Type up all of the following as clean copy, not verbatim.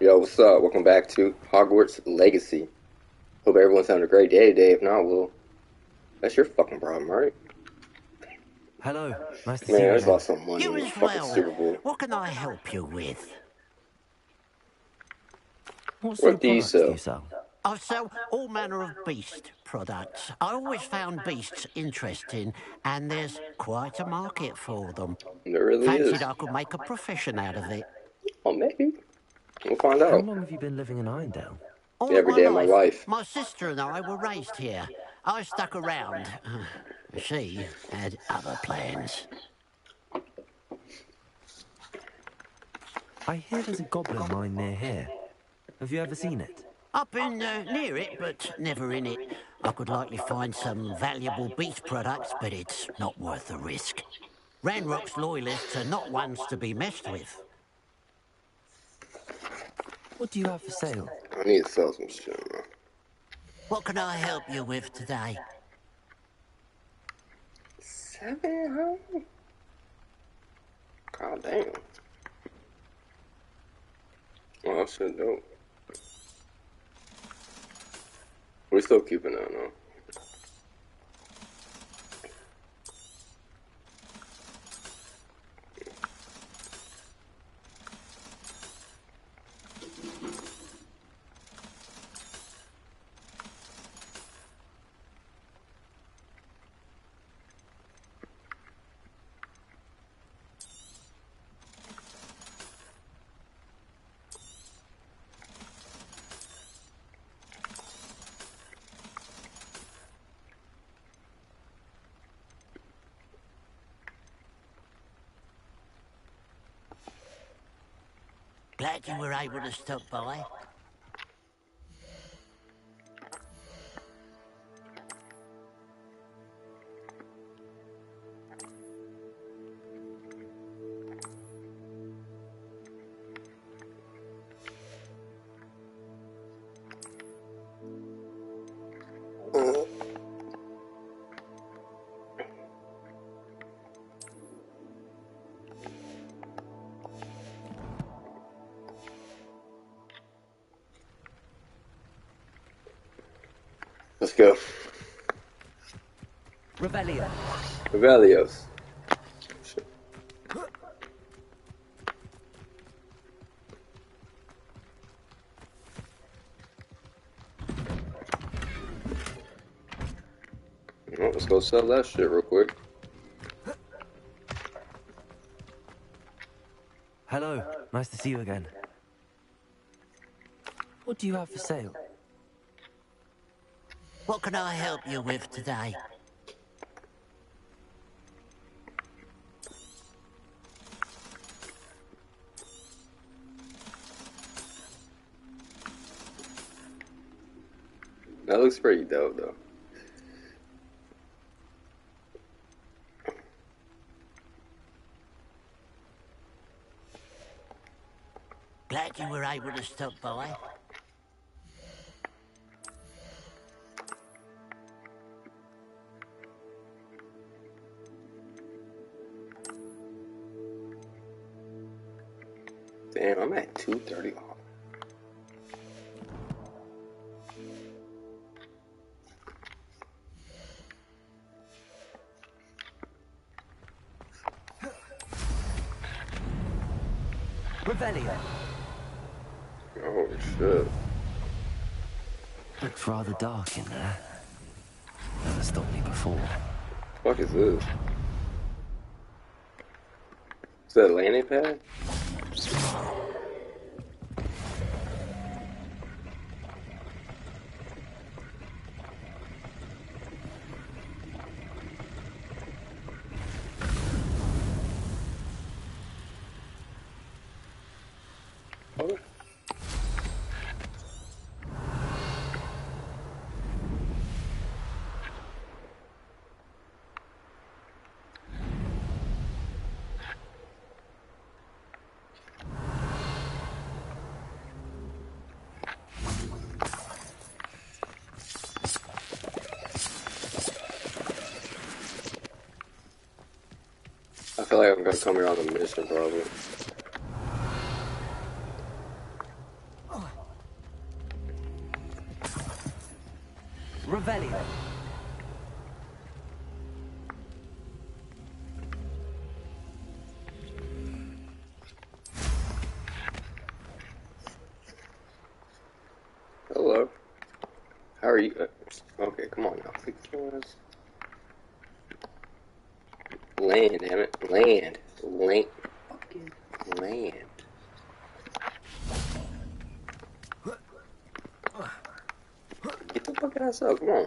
Yo, what's up? Welcome back to Hogwarts Legacy. Hope everyone's having a great day today. If not, well, that's your fucking problem, right? Hello, nice to see Man, you I just again. lost some money You in the as fucking well. Super Bowl. What can I help you with? What sort What of do you products do sell? you sell? I sell all manner of beast products. I always found beasts interesting, and there's quite a market for them. There really Fancied is. I could make a profession out of it. Oh, maybe. We'll find How out. long have you been living in Irondale? All of Every my day of my life, life. my sister and I were raised here. I stuck around. She had other plans. I hear there's a goblin mine near here. Have you ever seen it? I've been near it, but never in it. I could likely find some valuable beast products, but it's not worth the risk. Ranrock's loyalists are not ones to be messed with. What do you have for sale? I need to sell some shit, man. What can I help you with today? 700? God damn. Oh, that shit dope. We're still keeping that, no? Glad you were able to stop by. Let's go. Revelio. Revelios. Well, let's go sell that shit real quick. Hello, nice to see you again. What do you have for sale? What can I help you with today? That looks pretty dope, though. Glad you were able to stop by. Damn, I'm at 230 off. Revelio. Oh, shit. Looks rather dark in there. Never stopped me before. Fuck is this? Is that a landing pad? Oh. I feel like I'm gonna come here on a mission, probably. How are you? Okay, come on now. Pick yours. Land, damn it. Land. Land. Fucking land. Get the fuck ass up, come on.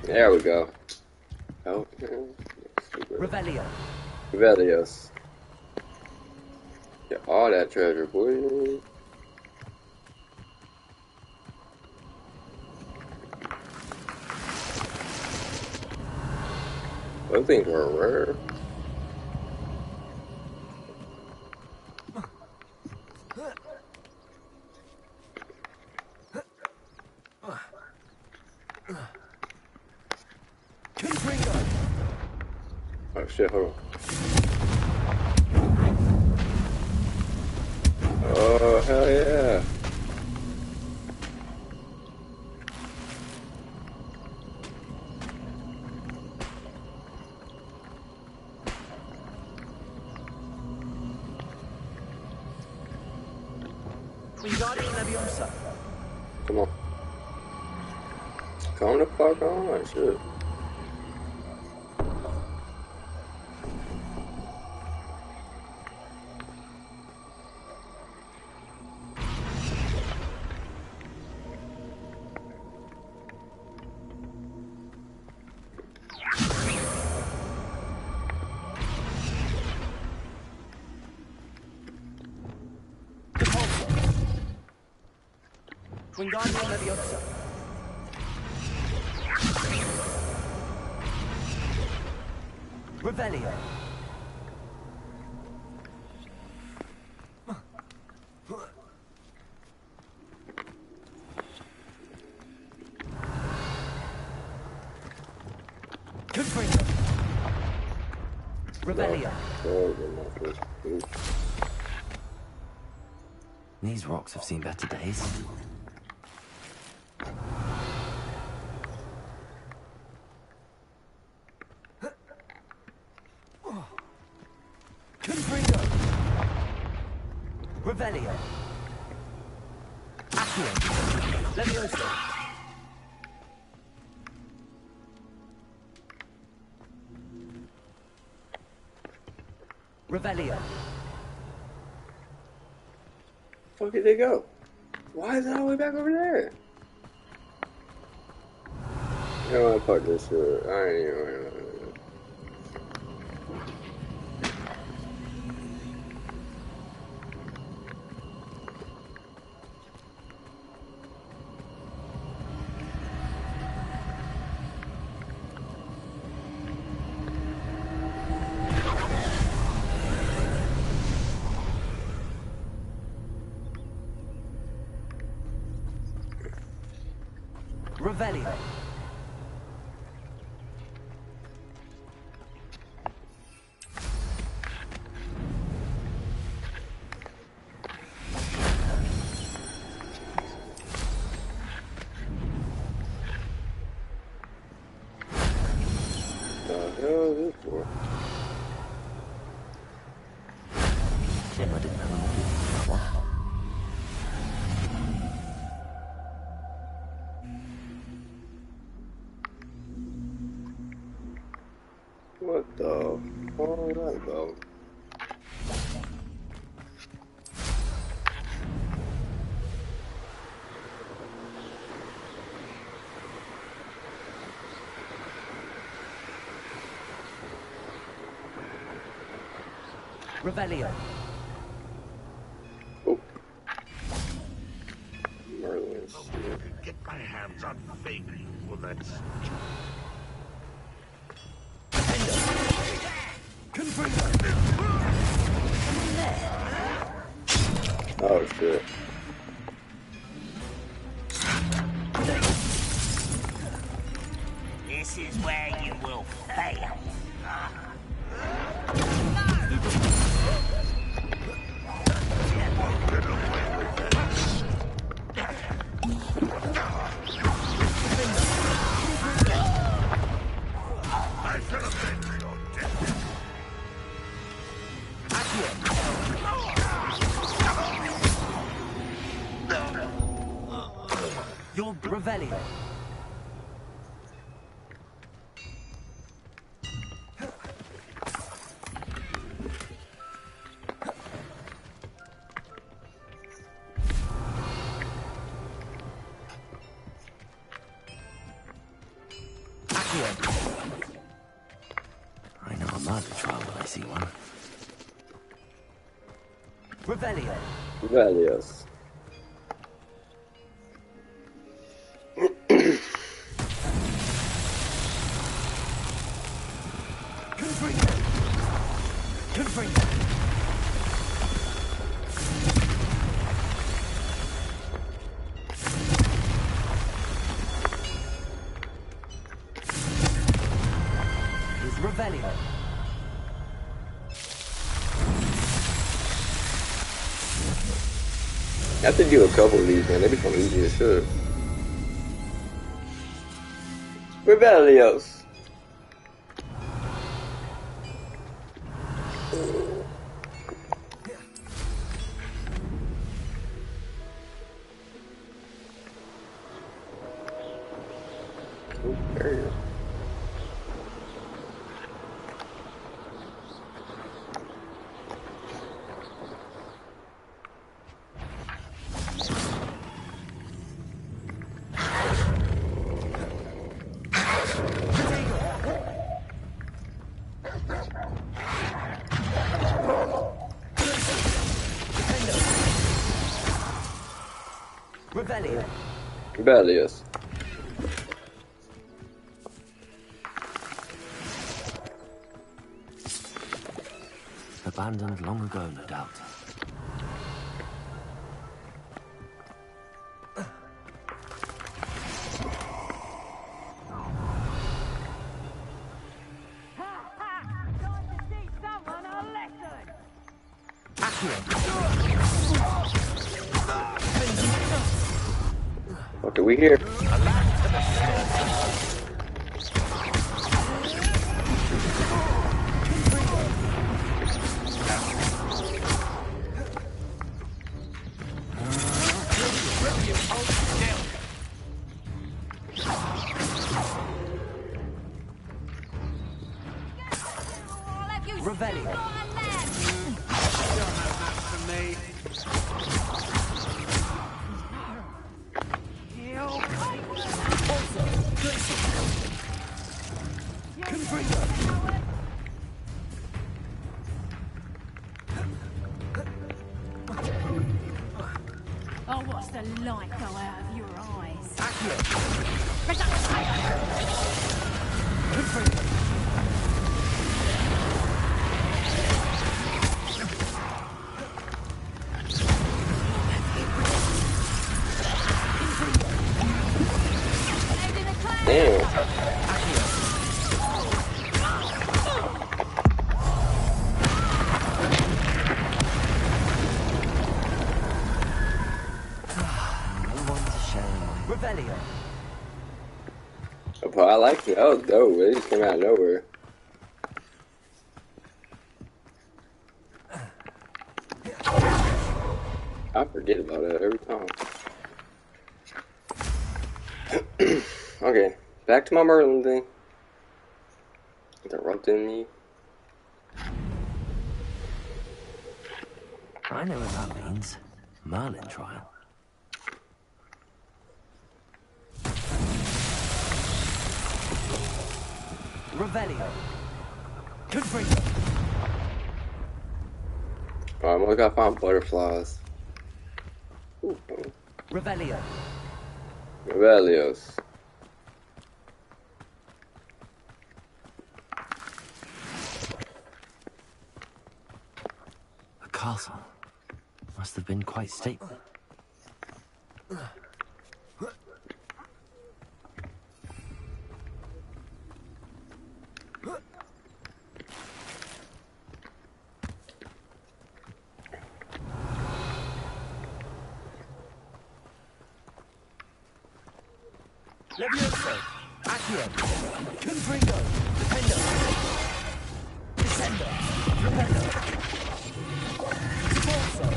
There we go. Oh, Revelio. Revelios. Get all that treasure, boy. Those things are rare. Oh shit, hold on. Oh, hell yeah. Come on. Come the fuck on, shit. Wingardium Leviosa. Revelio. Confringo. Revelio. These rocks have seen better days. Confringo. Revelio. Accio. Leviosa. Revelio. Where did they go? Why is that all the way back over there? I don't want to fuck this shit. I ain't even. Revelio. The hell is this for? Shame I didn't know that one. What the fuck is that about? Revelio. Oh. Merlin's. Get my hands on fake bullets. Oh shit. This is where you will fail. I shall avenge your death. Your Revelio. I know a murder trial when I see one. Revelio. Valios. Revelio. I have to do a couple of these, man. They become easy as shit. Rebellios. Barrier. Revelio. Rebellious. Abandoned long ago, no doubt. Okay, we here. Revelio. Oh, what's the light go out of your eyes? Damn. No one to share in my... Revelio. Oh, but I like it. That was dope. It just came out of nowhere. I forget about it every time. Okay, back to my Merlin thing. Interrupting me. I know what that means. Merlin trial. Revelio. I'm only gotta find butterflies. Ooh. Revelio. Rebellios. A castle. Must have been quite stately. Levioso. Accio. Confringo. Dependo. Descendo. Rependo. Sforzo.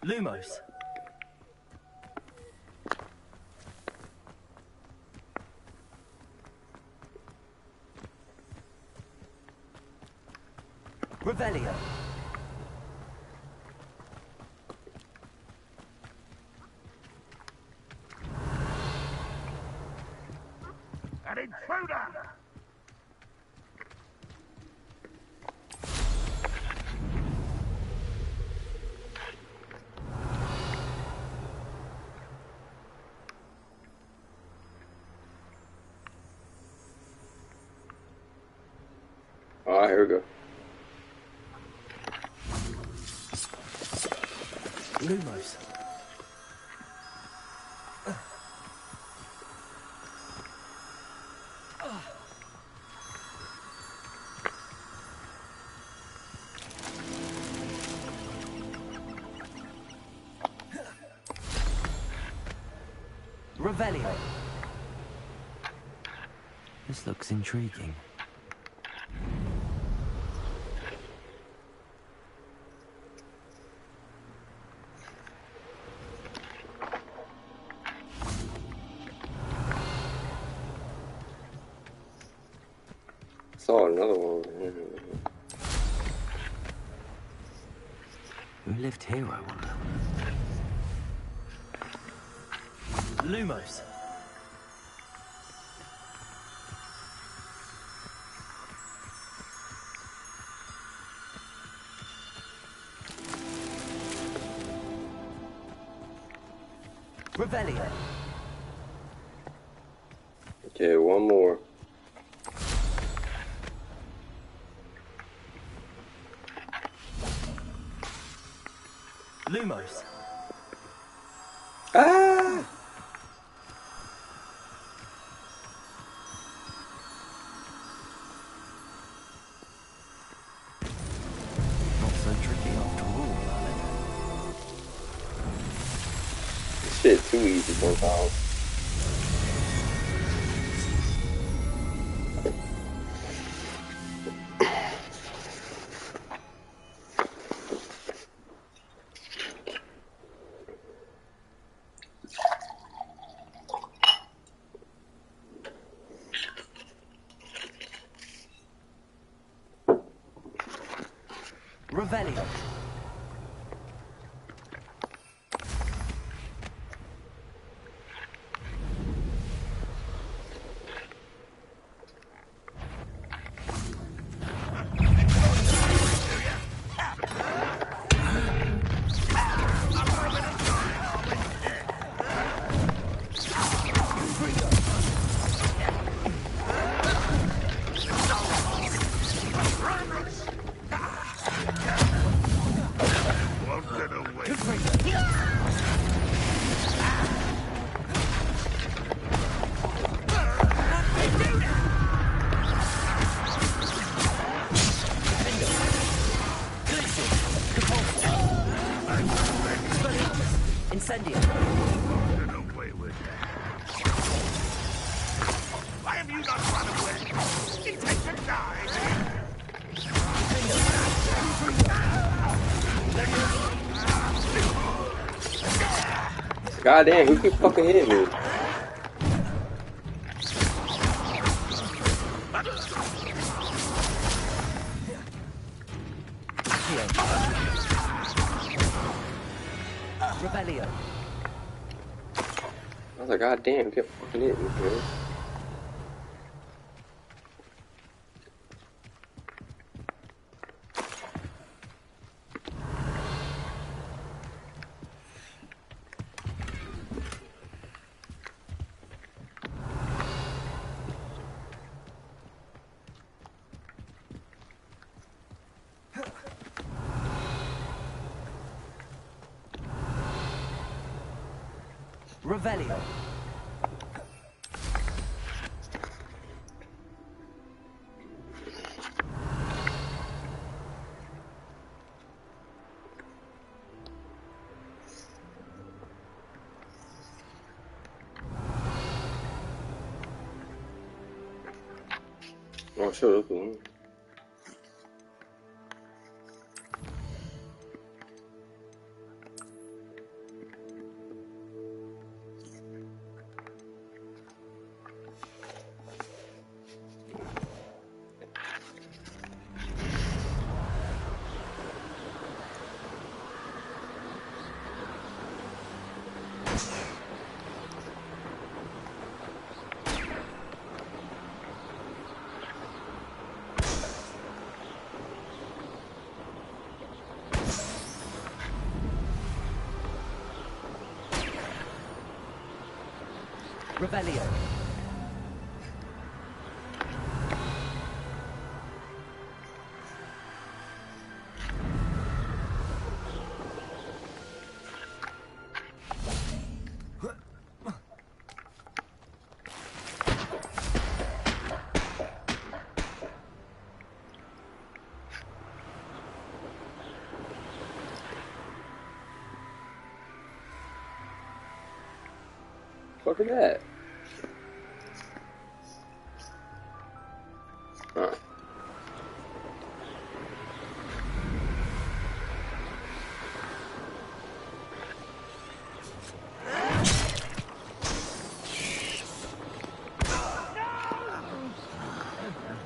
Lumos. Revelio. An intruder! Ah, here we go. Lumos. Revelio. This looks intriguing. Saw another one. Who lived here, I wonder? Lumos. Revelio. Okay, one more. Lumos. Ah! Not so tricky after all, Alan. This shit too easy sometimes. Revelio. Won't get away. Incendio. Get away with that. Why have you not run away? Intend to die. Goddamn, who keep fucking hitting me? Revelio. I was like, goddamn, who kept fucking hitting me, man? Revelio. Oh, sure, that's the one. Revelio. Fuck is that? Huh.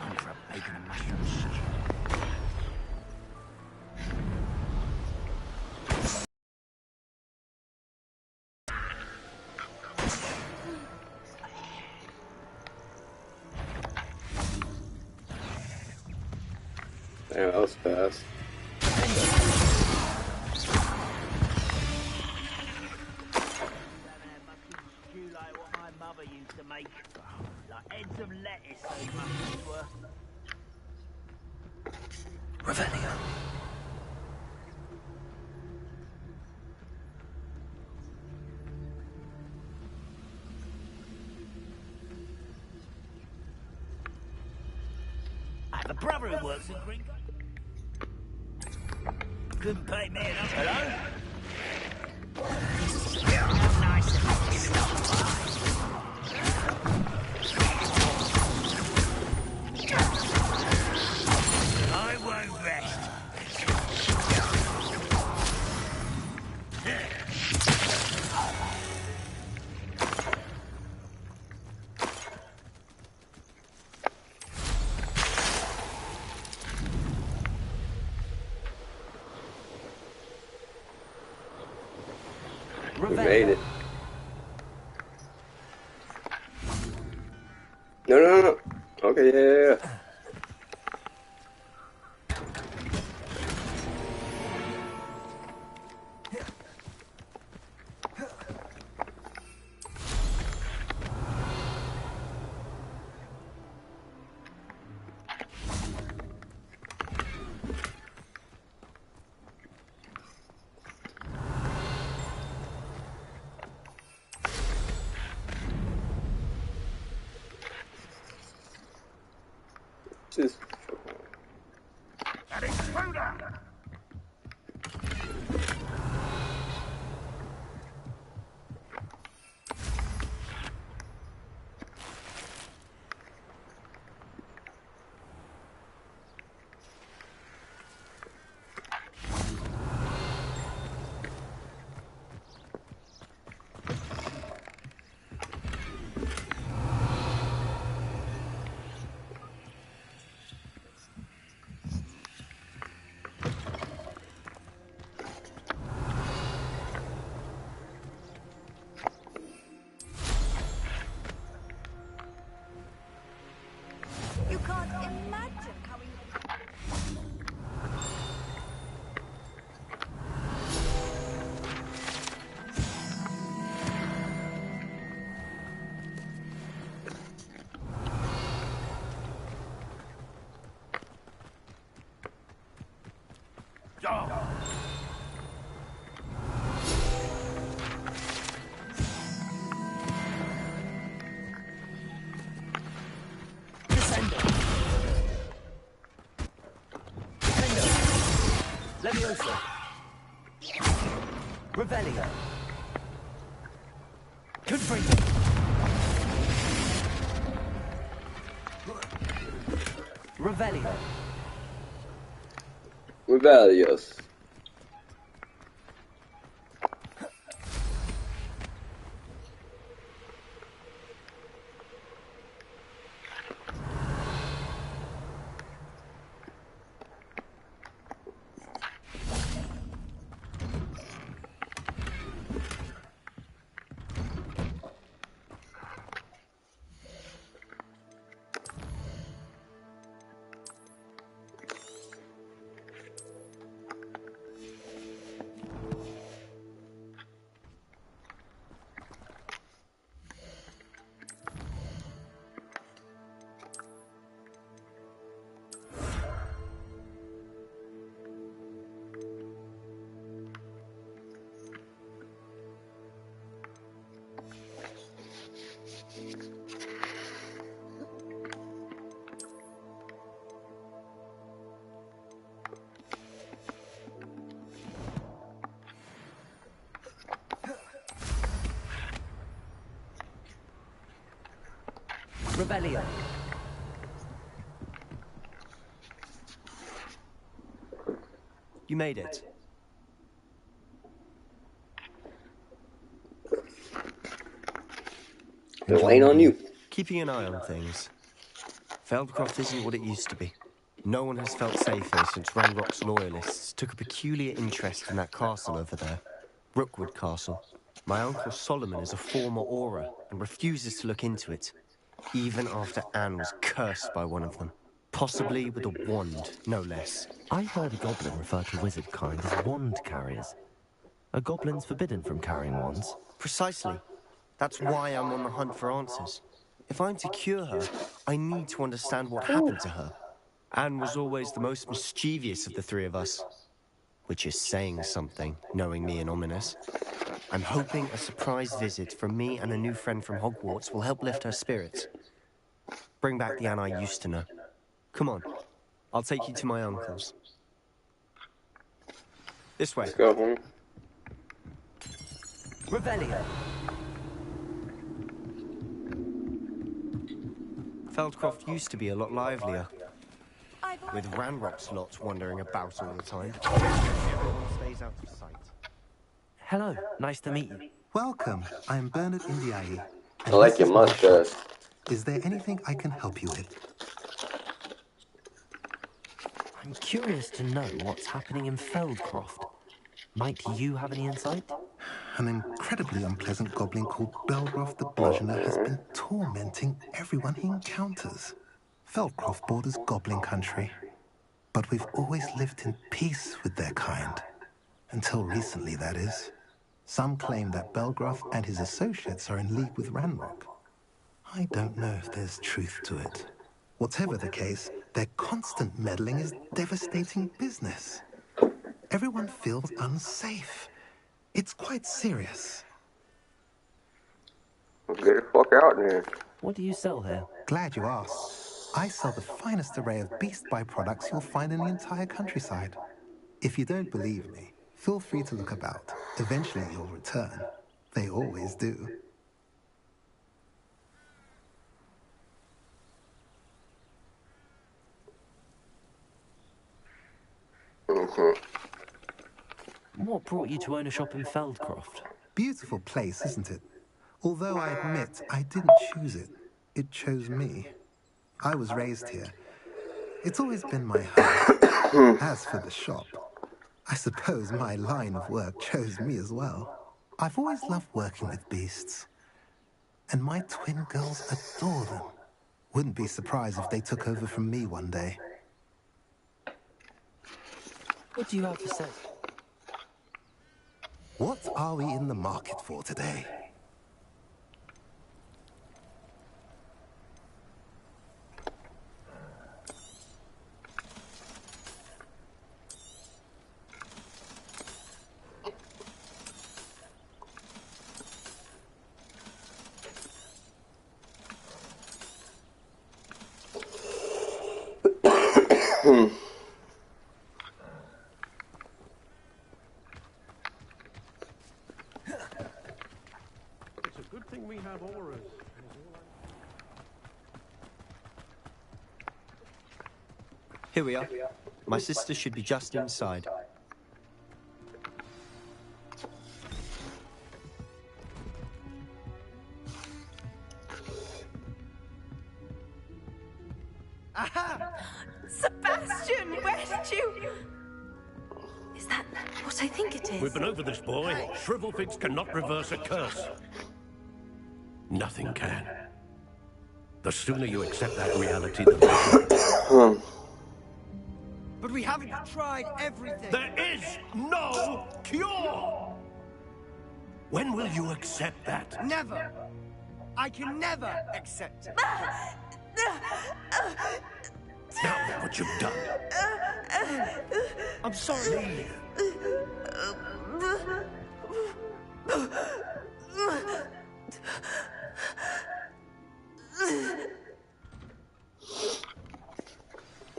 I'm for a bacon and mushroom stew. Damn, that was fast. Stew like what my mother used to make. Like heads of lettuce, those mushrooms were. Revelio. I have a brother who works at Green. Couldn't pay me enough. Hello? How nice of you giving up I won't rest. We made it. No, no, no. Okay, yeah. Just An intruder! You can't imagine how he... Leviosa. Revelio. Confringo. Revelio. rebellious. Rebellion. You made it. They're laying on you. Keeping an eye on things. Feldcroft isn't what it used to be. No one has felt safe here since Ranrock's loyalists took a peculiar interest in that castle over there. Rookwood Castle. My uncle Solomon is a former Auror and refuses to look into it, even after Anne was cursed by one of them. Possibly with a wand, no less. I heard a goblin refer to wizard kind as wand carriers. Are goblins forbidden from carrying wands? Precisely. That's why I'm on the hunt for answers. If I'm to cure her, I need to understand what happened to her. Anne was always the most mischievous of the three of us. Which is saying something, knowing me and Ominous. I'm hoping a surprise visit from me and a new friend from Hogwarts will help lift her spirits. Bring back the Anne I used to know. Come on, I'll take you to my uncle's. This way. Let's go, homie. Rebellion. Feldcroft used to be a lot livelier, with Ranrock's lot wandering about all the time. Everyone stays out of sight. Hello, nice to meet you. Welcome, I'm Bernard Indiaye. I like your mustache. Is there anything I can help you with? I'm curious to know what's happening in Feldcroft. Might you have any insight? An incredibly unpleasant goblin called Belgroth the Bludgeoner has been tormenting everyone he encounters. Feldcroft borders goblin country, but we've always lived in peace with their kind. Until recently, that is. Some claim that Belgroth and his associates are in league with Ranrock. I don't know if there's truth to it. Whatever the case, their constant meddling is devastating business. Everyone feels unsafe. It's quite serious. Get the fuck out there. What do you sell here? Glad you asked. I sell the finest array of beast byproducts you'll find in the entire countryside. If you don't believe me, feel free to look about. Eventually you'll return. They always do. What brought you to own a shop in Feldcroft? Beautiful place, isn't it? Although I admit I didn't choose it. It chose me. I was raised here. It's always been my home. As for the shop, I suppose my line of work chose me as well. I've always loved working with beasts. And my twin girls adore them. Wouldn't be surprised if they took over from me one day. What do you have to say? What are we in the market for today? It's a good thing we have auras. Here we are. My sister should be just inside. Sebastian, where did you... Is that what I think it is? We've been over this, boy. Shrivelfigs cannot reverse a curse. Nothing can. The sooner you accept that reality, the better. But we haven't tried everything. There is no cure! When will you accept that? Never. I can never accept it. Now look what you've done. I'm sorry. Leave.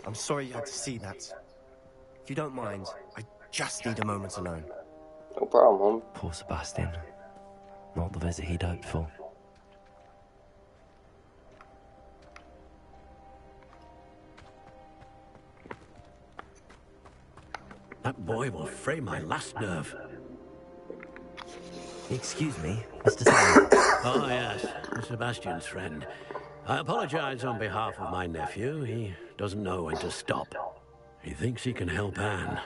I'm sorry you had to see that. If you don't mind, I just need a moment alone. No problem, homie. Poor Sebastian. Not the visit he'd hoped for. That boy will fray my last nerve. Excuse me, Mr. Simon. Oh, yes, Sebastian's friend. I apologize on behalf of my nephew. He doesn't know when to stop. He thinks he can help Anne,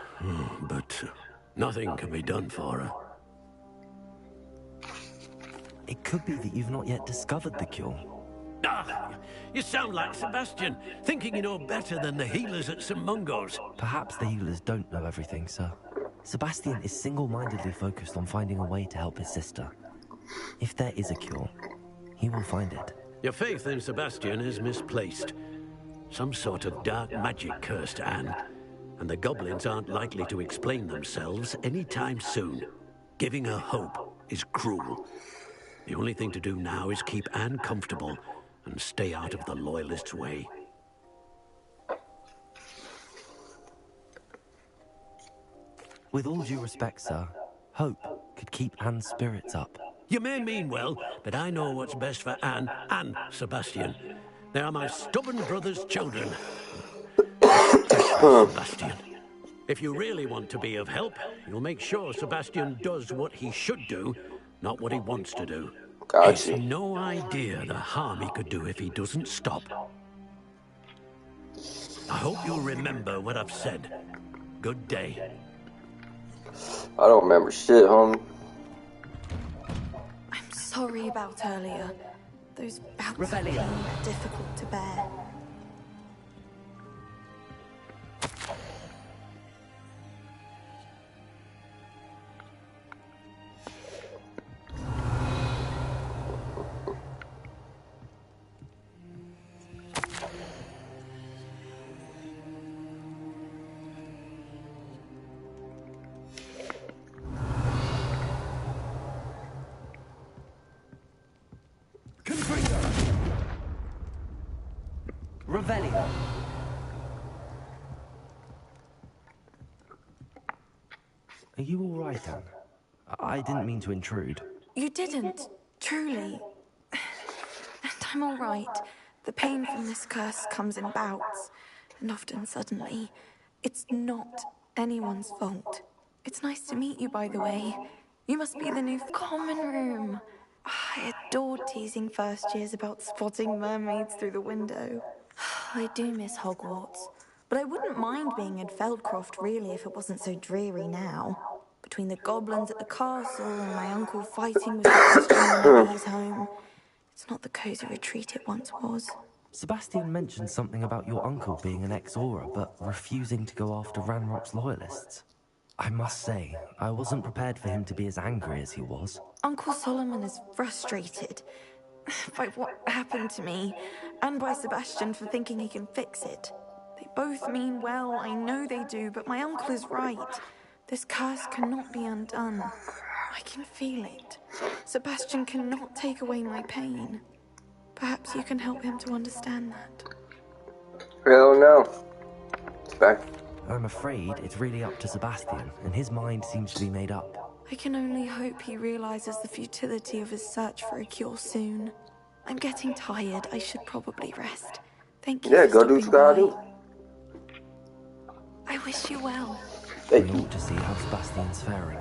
but nothing can be done for her. It could be that you've not yet discovered the cure. Ah, you sound like Sebastian, thinking you know better than the healers at St. Mungo's. Perhaps the healers don't know everything, sir. Sebastian is single-mindedly focused on finding a way to help his sister. If there is a cure, he will find it. Your faith in Sebastian is misplaced. Some sort of dark magic cursed Anne, and the goblins aren't likely to explain themselves anytime soon. Giving her hope is cruel. The only thing to do now is keep Anne comfortable and stay out of the Loyalists' way. With all due respect, sir, hope could keep Anne's spirits up. You may mean well, but I know what's best for Anne and Sebastian. They are my stubborn brother's children. Sebastian. If you really want to be of help, you'll make sure Sebastian does what he should do, not what he wants to do. Gotcha. He's no idea the harm he could do if he doesn't stop. I hope you'll remember what I've said. Good day. I don't remember shit, homie. I'm sorry about earlier. Those bouts of pain Rebellion. are difficult to bear. Revelio. Are you all right, Anne? I didn't mean to intrude. You didn't, truly. And I'm all right. The pain from this curse comes in bouts, and often suddenly. It's not anyone's fault. It's nice to meet you, by the way. You must be the new common room. I adored teasing first years about spotting mermaids through the window. I do miss Hogwarts, but I wouldn't mind being in Feldcroft, really, if it wasn't so dreary now. Between the goblins at the castle and my uncle fighting with Sebastian whenever he's home, it's not the cozy retreat it once was. Sebastian mentioned something about your uncle being an ex-Aura, but refusing to go after Ranrock's loyalists. I must say, I wasn't prepared for him to be as angry as he was. Uncle Solomon is frustrated by what happened to me, and by Sebastian for thinking he can fix it. They both mean well, I know they do, but my uncle is right. This curse cannot be undone. I can feel it. Sebastian cannot take away my pain. Perhaps you can help him to understand that. Hell no. It's back. I'm afraid it's really up to Sebastian, and his mind seems to be made up. I can only hope he realizes the futility of his search for a cure soon. I'm getting tired. I should probably rest. Thank you Yeah, for go do what you stopping gotta by. do. I wish you well. Thank We you. ought to see how Sebastian's faring.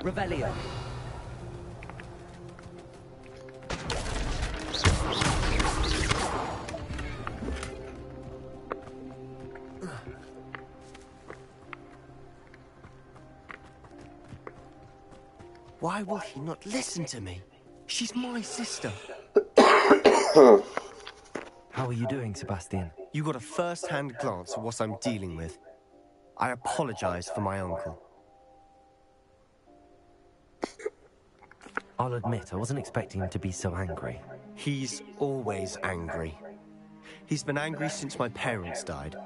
Revelio. Why will he not listen to me? She's my sister. How are you doing, Sebastian? You got a first-hand glance at what I'm dealing with. I apologize for my uncle. I'll admit, I wasn't expecting him to be so angry. He's always angry. He's been angry since my parents died.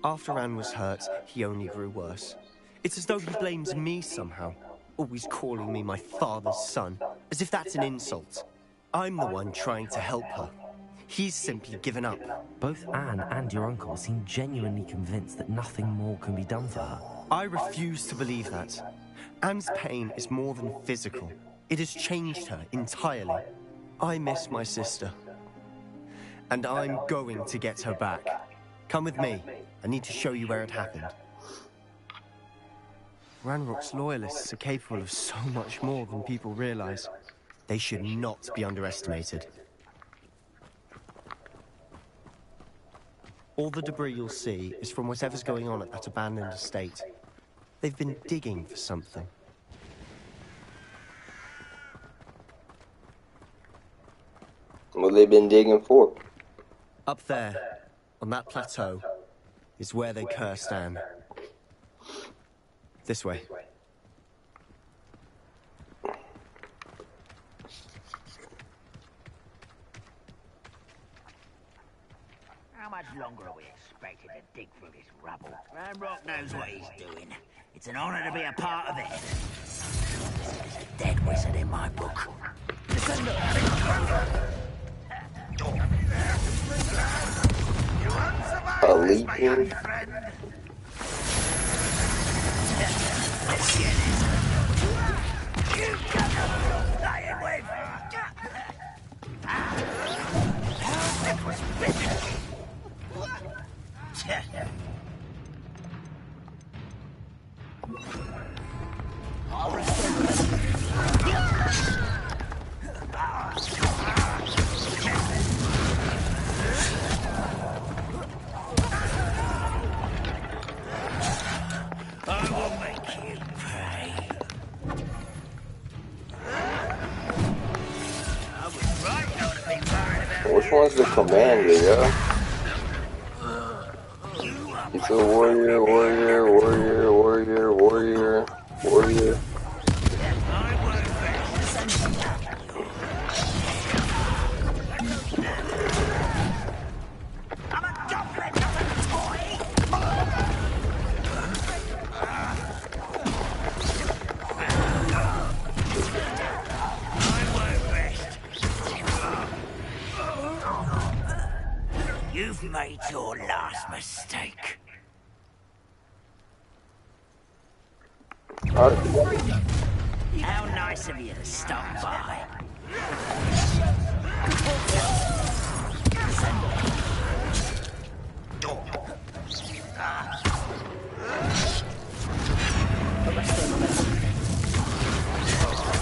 After Anne was hurt, he only grew worse. It's as though he blames me somehow, always calling me my father's son, as if that's an insult. I'm the one trying to help her. He's simply given up. Both Anne and your uncle seem genuinely convinced that nothing more can be done for her. I refuse to believe that. Anne's pain is more than physical. It has changed her entirely. I miss my sister. And I'm going to get her back. Come with me. I need to show you where it happened. Ranrock's loyalists are capable of so much more than people realize. They should not be underestimated. All the debris you'll see is from whatever's going on at that abandoned estate. They've been digging for something. What they've been digging for? Up there, on that plateau, is where they cursed Anne. This way. How much longer are we expected to dig through this rubble? Ranrock knows what he's doing. It's an honor to be a part of it. This is a dead wizard in my book. A leaping. Which one's the commander, yo? It's a warrior, warrior, warrior, warrior, warrior, warrior. You've made your last mistake. How nice of you to stop by.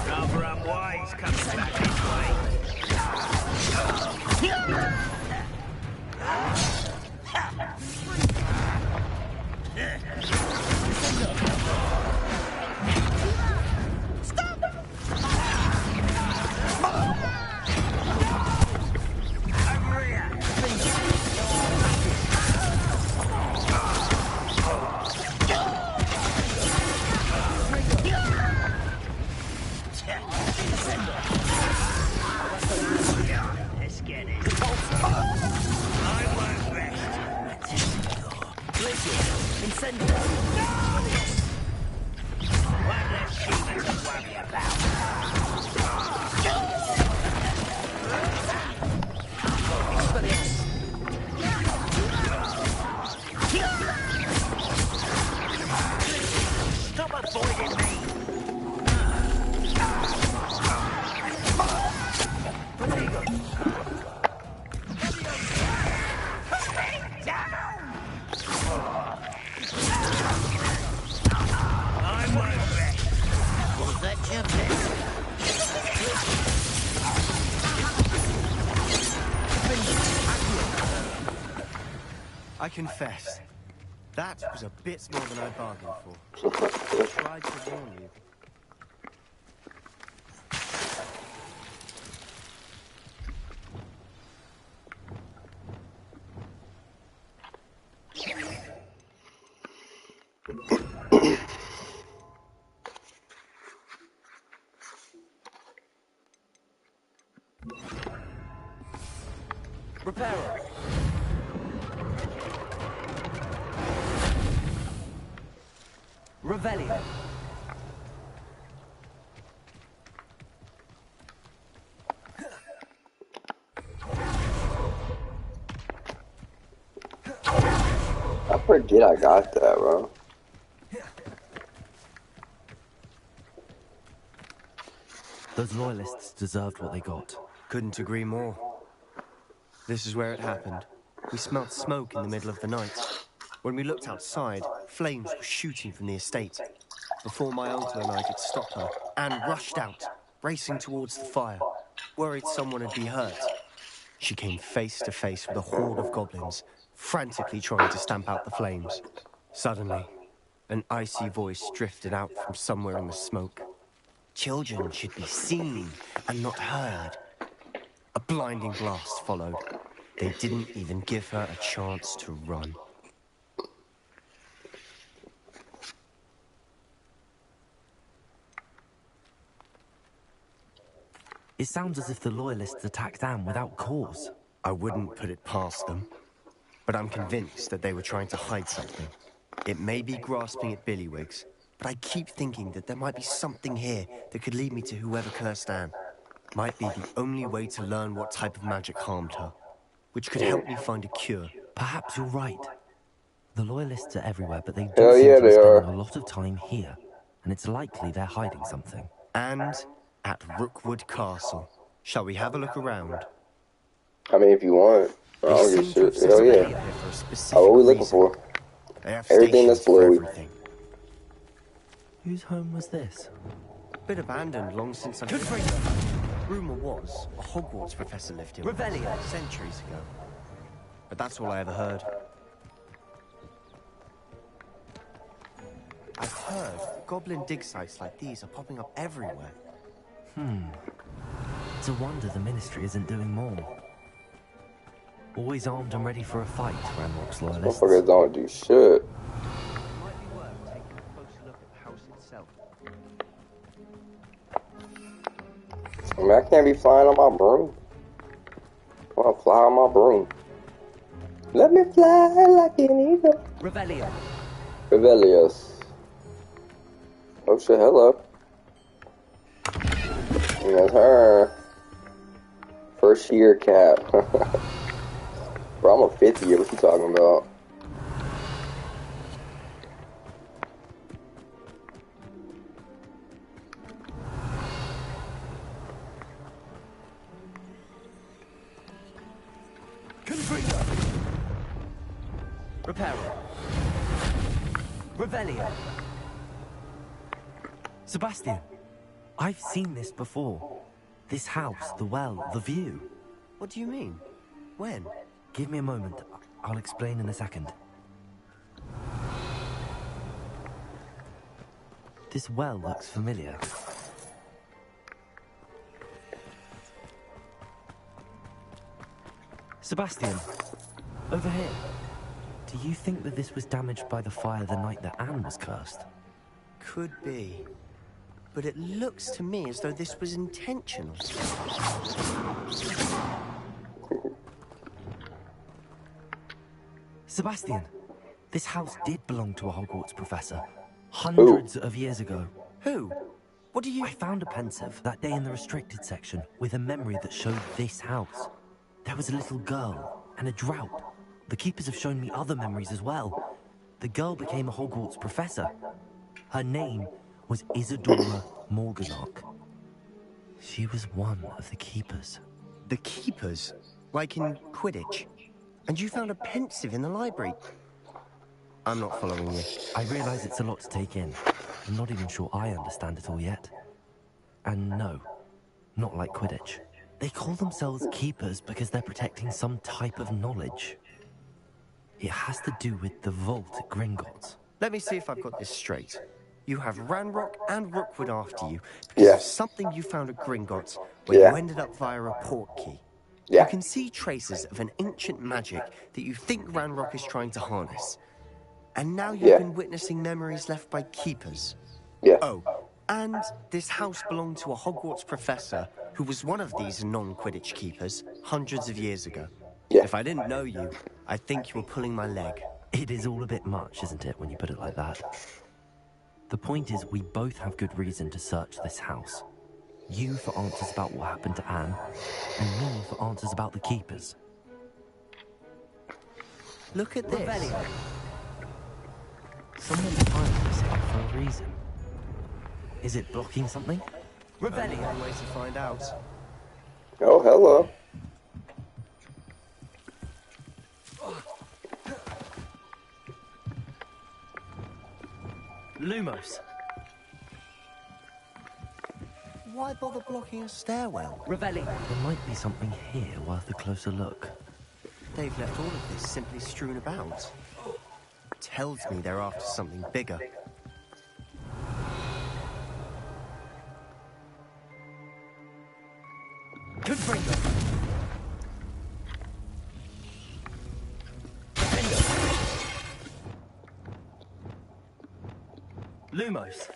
Rather unwise coming back this way. I confess, that was a bit more than I bargained for. I tried to warn you. Repairer. Revelio. I forget I got that, bro. Those loyalists deserved what they got. Couldn't agree more. This is where it happened. We smelt smoke in the middle of the night. When we looked outside, flames were shooting from the estate. Before my uncle and I could stop her, Anne rushed out, racing towards the fire, worried someone would be hurt. She came face to face with a horde of goblins, frantically trying to stamp out the flames. Suddenly, an icy voice drifted out from somewhere in the smoke. Children should be seen and not heard. A blinding blast followed. They didn't even give her a chance to run. It sounds as if the loyalists attacked Anne without cause. I wouldn't put it past them, but I'm convinced that they were trying to hide something. It may be grasping at billywhigs, but I keep thinking that there might be something here that could lead me to whoever cursed Anne. Might be the only way to learn what type of magic harmed her, which could help me find a cure. Perhaps you're right. The loyalists are everywhere, but they do Hell seem yeah, to be they are. spending a lot of time here, and it's likely they're hiding something. And at Rookwood Castle. Shall we have a look around? I mean, if you want. I They don't seem give to a have shit. set Hell up yeah. here for a specific Oh, what we looking reason. for? They have Everything that's stations for blowy. everything. Whose home was this? Bit abandoned long since I... Rumour was a Hogwarts professor lived here Revelio. centuries ago. But that's all I ever heard. I've heard goblin dig sites like these are popping up everywhere. It's a wonder the Ministry isn't doing more. Always armed and ready for a fight, Ranrock's loyalists. Motherfuckers don't do shit. Might be worth taking a closer look at the house itself. I mean, I can't be flying on my broom. I want to fly on my broom. Let me fly like an eagle. Revelio. Revelios. Oh shit, hello. And that's her. First year cap. Bro, I'm a 50 year. What you talking about? Reparo. Revelio. Sebastian, I've seen this before. This house, the well, the view. What do you mean? When? Give me a moment. I'll explain in a second. This well looks familiar. Sebastian, over here. Do you think that this was damaged by the fire the night that Anne was cursed? Could be. But it looks to me as though this was intentional. Sebastian, this house did belong to a Hogwarts professor. Hundreds of years ago. Who? What do you... I found a pensive that day in the restricted section with a memory that showed this house. There was a little girl and a drought. The keepers have shown me other memories as well. The girl became a Hogwarts professor. Her name was Isadora Morganach. She was one of the keepers. The keepers? Like in Quidditch? And you found a pensive in the library? I'm not following you. I realize it's a lot to take in. I'm not even sure I understand it all yet. And no, not like Quidditch. They call themselves keepers because they're protecting some type of knowledge. It has to do with the vault at Gringotts. Let me see if I've got this straight. You have Ranrock and Rookwood after you because of something you found at Gringotts where you ended up via a portkey. You can see traces of an ancient magic that you think Ranrock is trying to harness. And now you've been witnessing memories left by keepers. Oh, and this house belonged to a Hogwarts professor who was one of these non-Quidditch keepers hundreds of years ago. If I didn't know you, I think you were pulling my leg. It is all a bit much, isn't it, when you put it like that? The point is, we both have good reason to search this house. You for answers about what happened to Anne, and me for answers about the keepers. Look at this. Someone's firing this out for a reason. Is it blocking something? Only one way to find out. Oh, hello. Lumos. Why bother blocking a stairwell? There might be something here worth a closer look. They've left all of this simply strewn about. Tells me they're after something bigger. Confringo! Lumos.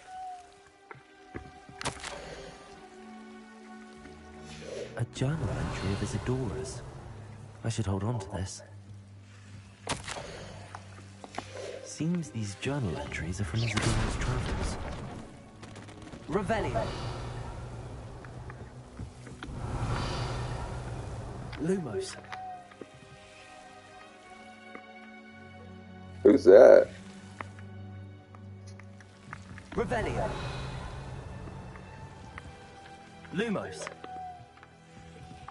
A journal entry of Isidora's. I should hold on to this. Seems these journal entries are from Isidora's travels. Revelio. Lumos. Who's that? Revelio. Lumos.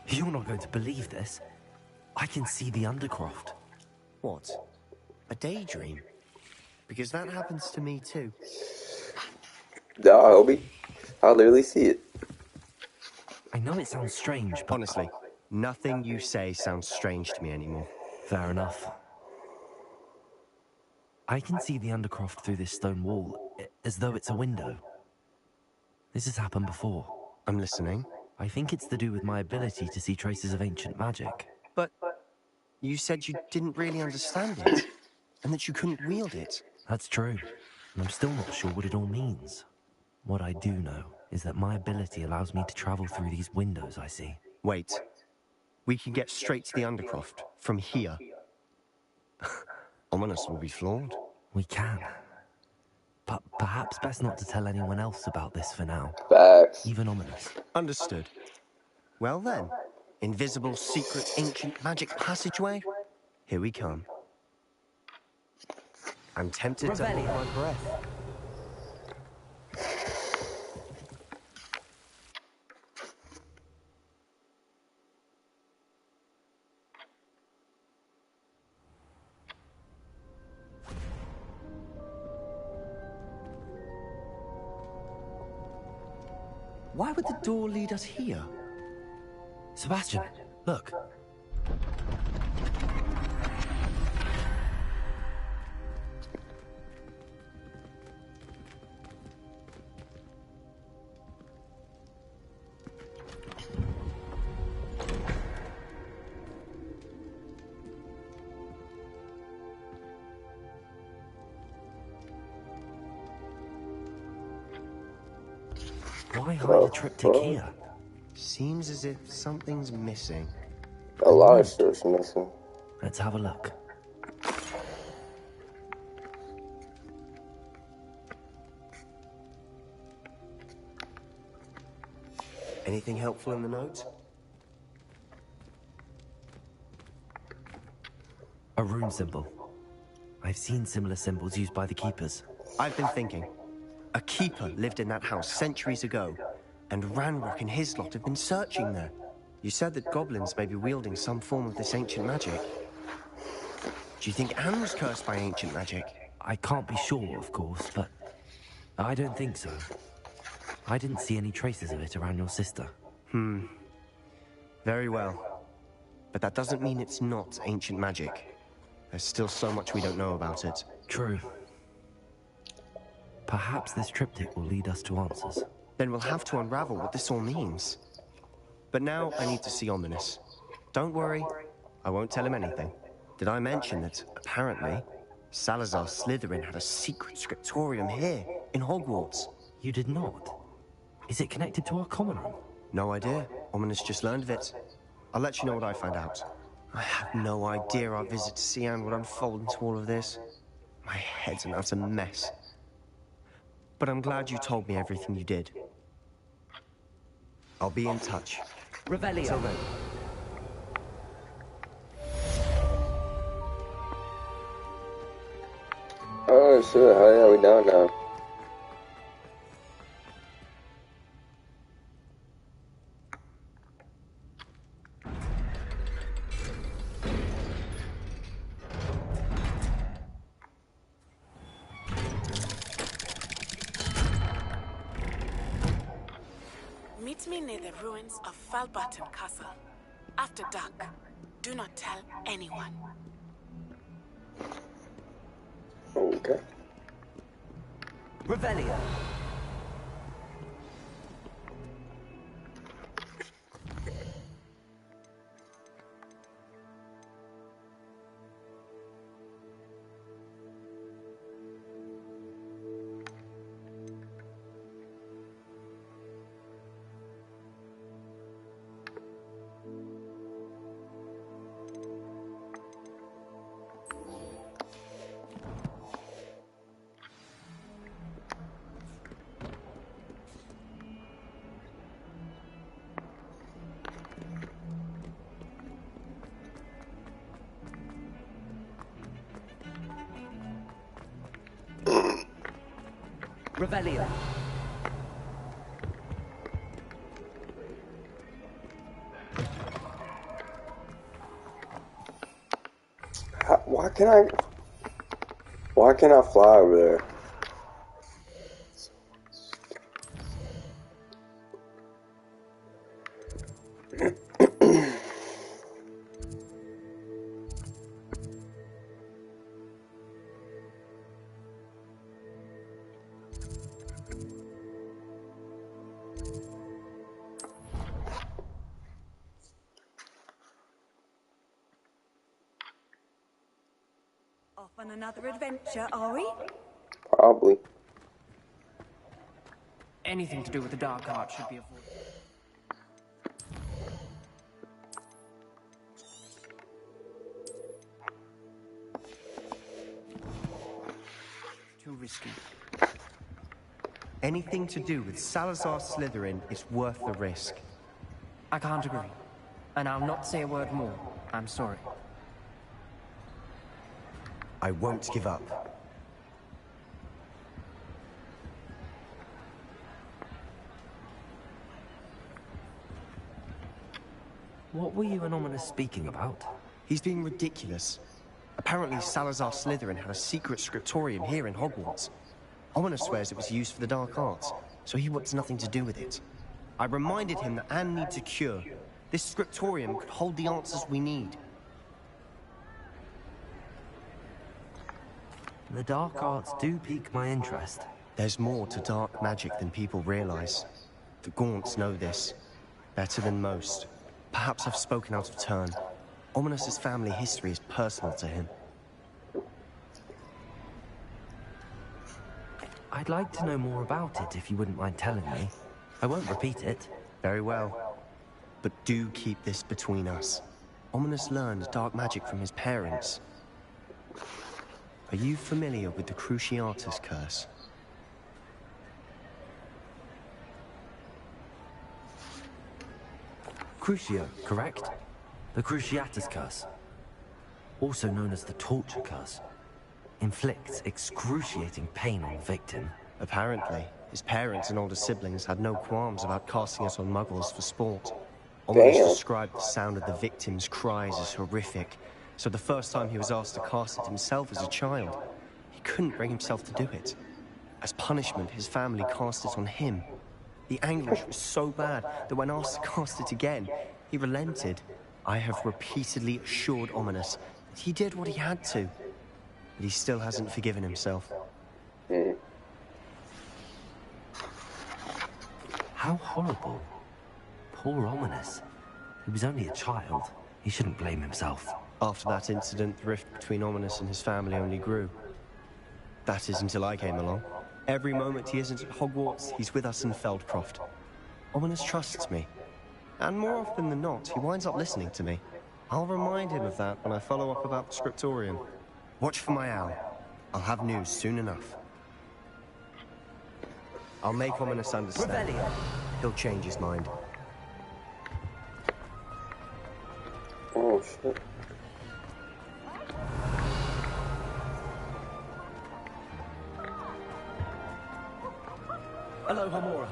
You're not going to believe this. I can see the Undercroft. What? A daydream? Because that happens to me too. Nah, Hobie. I'll literally see it. I know it sounds strange, but Honestly, nothing you say sounds strange to me anymore. fair enough. I can see the Undercroft through this stone wall, as though it's a window. This has happened before. I'm listening. I think it's to do with my ability to see traces of ancient magic. But you said you didn't really understand it, and that you couldn't wield it. That's true, and I'm still not sure what it all means. What I do know is that my ability allows me to travel through these windows I see. Wait. We can get straight to the Undercroft from here. Ominous will be flawed. We can. But perhaps best not to tell anyone else about this for now. Facts. Even Ominous. Understood. Well then, invisible, secret, ancient magic passageway? Here we come. I'm tempted to hold my breath. Why would the door lead us here? Sebastian, look. Why hide a triptych here? Seems as if something's missing. A lot of shit's missing. Let's have a look. Anything helpful in the note? A rune symbol. I've seen similar symbols used by the keepers. I've been thinking. A keeper lived in that house centuries ago, and Ranrock and his lot have been searching there. You said that goblins may be wielding some form of this ancient magic. Do you think Anne was cursed by ancient magic? I can't be sure, of course, but I don't think so. I didn't see any traces of it around your sister. Very well. But that doesn't mean it's not ancient magic. There's still so much we don't know about it. True. Perhaps this triptych will lead us to answers. Then we'll have to unravel what this all means. But now I need to see Ominous. Don't worry, I won't tell him anything. Did I mention that, apparently, Salazar Slytherin had a secret scriptorium here, in Hogwarts? You did not? Is it connected to our common room? No idea. Ominous just learned of it. I'll let you know what I find out. I had no idea our visit to Sian would unfold into all of this. My head's an utter mess. But I'm glad you told me everything you did. I'll be in touch. Revelio. Till then. Oh shit, how are we down now? Meet me near the ruins of Falbaton Castle. After dark. Do not tell anyone. Okay. Revelio. Revelio. Why can't I fly over there? Off on another adventure, are we? Probably. Anything to do with the dark art should be avoided. Too risky. Anything to do with Salazar Slytherin is worth the risk. I can't agree. And I'll not say a word more. I'm sorry. I won't give up. What were you and Ominous speaking about? He's being ridiculous. Apparently Salazar Slytherin had a secret scriptorium here in Hogwarts. Ominous swears it was used for the dark arts, so he wants nothing to do with it. I reminded him that Anne needs a cure. This scriptorium could hold the answers we need. The dark arts do pique my interest. There's more to dark magic than people realize. The Gaunts know this. Better than most. Perhaps I've spoken out of turn. Ominous's family history is personal to him. I'd like to know more about it if you wouldn't mind telling me. I won't repeat it. Very well. But do keep this between us. Ominous learned dark magic from his parents. Are you familiar with the Cruciatus curse? Crucio, correct? The Cruciatus curse. Also known as the torture curse. Inflicts excruciating pain on the victim. Apparently, his parents and older siblings had no qualms about casting it on muggles for sport. Ominous described the sound of the victim's cries as horrific, so the first time he was asked to cast it himself as a child, he couldn't bring himself to do it. As punishment, his family cast it on him. The anguish was so bad that when asked to cast it again, he relented. I have repeatedly assured Ominous that he did what he had to, but he still hasn't forgiven himself. How horrible. Poor Ominous. He was only a child. He shouldn't blame himself. After that incident, the rift between Ominous and his family only grew. That is until I came along. Every moment he isn't at Hogwarts, he's with us in Feldcroft. Ominous trusts me. And more often than not, he winds up listening to me. I'll remind him of that when I follow up about the scriptorium. Watch for my owl. I'll have news soon enough. I'll make Ominous understand. Revelio. He'll change his mind. Oh, shit. Hello, Homora.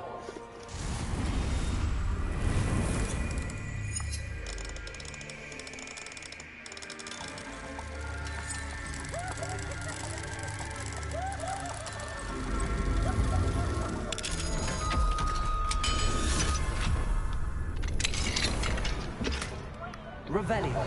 Revelio.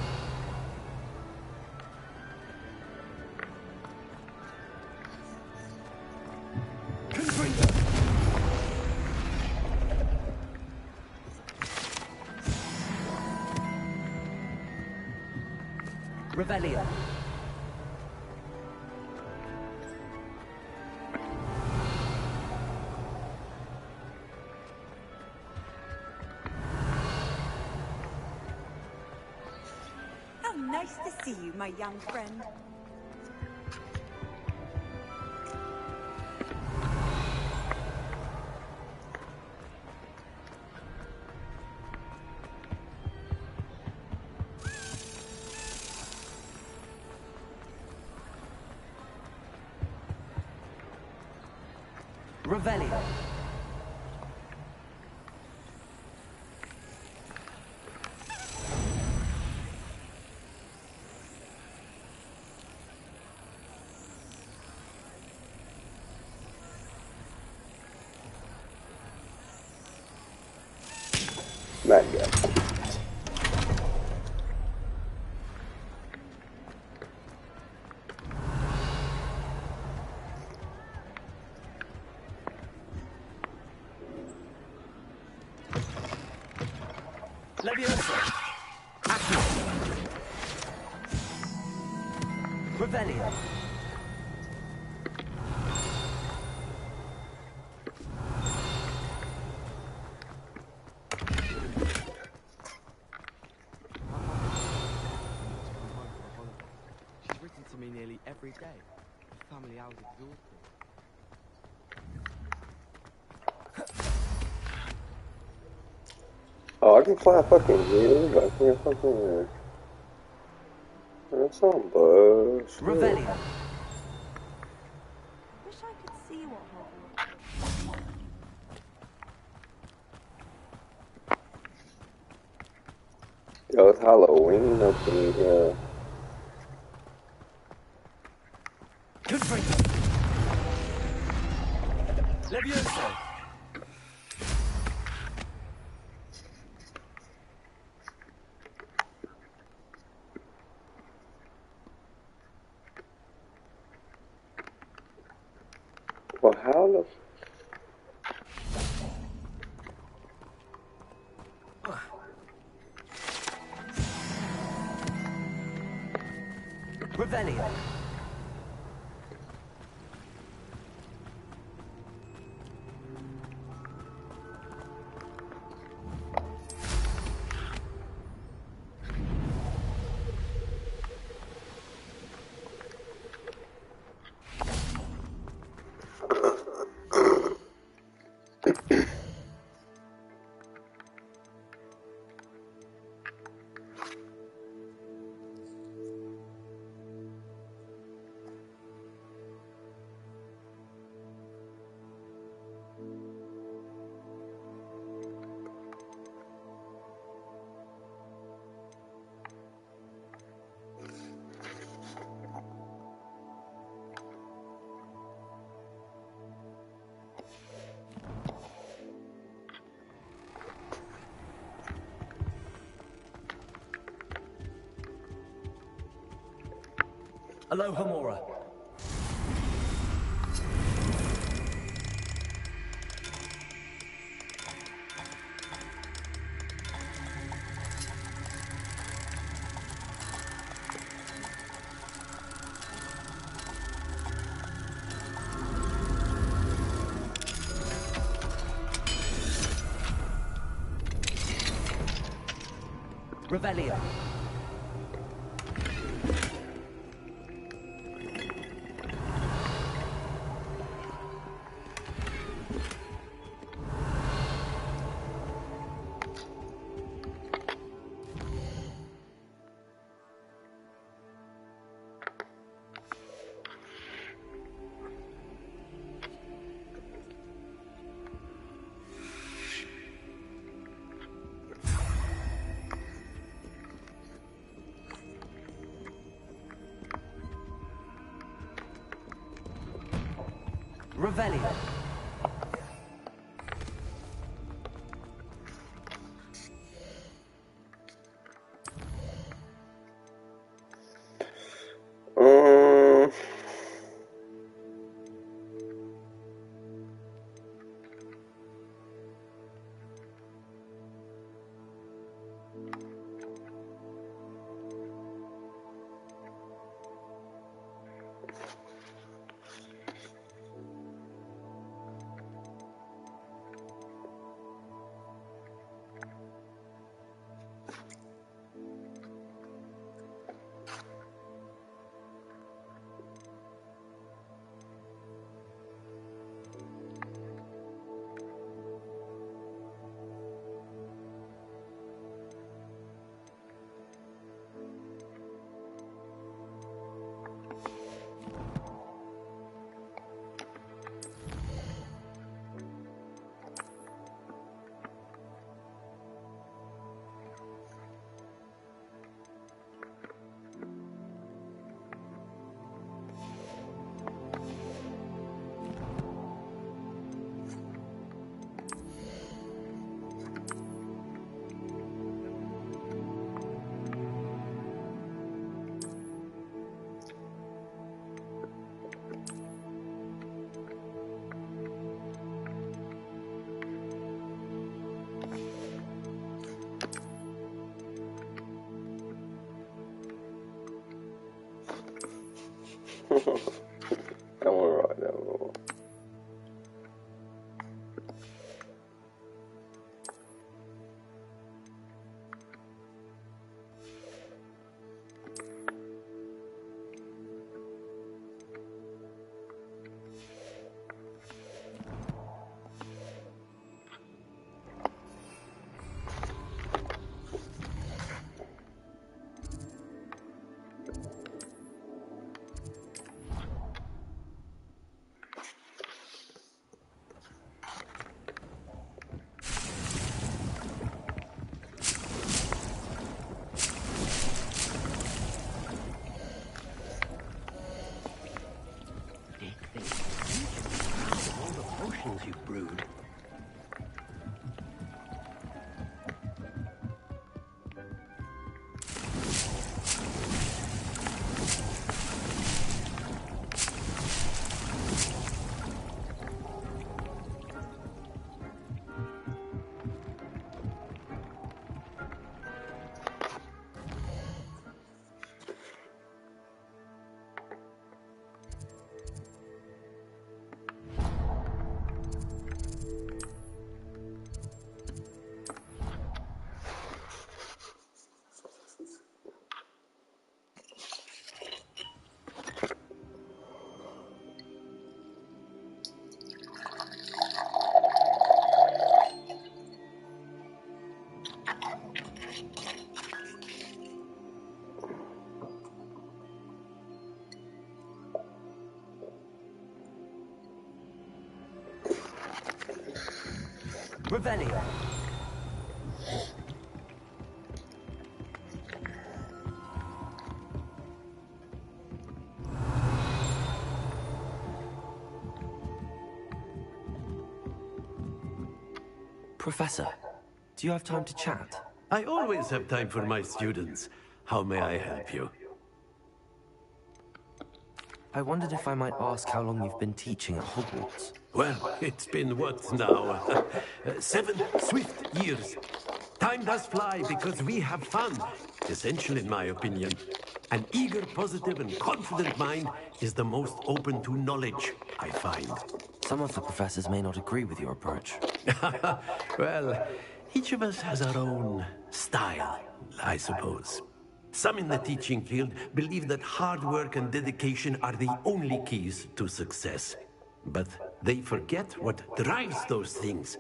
Revelio. How nice to see you, my young friend. Revelio. Not yet. Leviosa. Accio. Revelio. She's written to me nearly every day. The family hours exhausting. Oh, I can fly fucking here. I can't fucking. That's some bullshit. Revelio. Wish I could see what Hogwarts. Yo, it's Halloween up in here. Confringo. Leviosa. Well, how the. Revelio. Alohomora. Revelio. Revelio. I want to ride that roll. All the potions you've brewed. Revelio. Professor, do you have time to chat? I always have time for my students. How may I help you? I wondered if I might ask how long you've been teaching at Hogwarts. Well, it's been what now? 7 swift years. Time does fly because we have fun. Essential in my opinion. An eager, positive, and confident mind is the most open to knowledge, I find. Some of the professors may not agree with your approach. Well, each of us has our own style, I suppose. Some in the teaching field believe that hard work and dedication are the only keys to success. But they forget what drives those things.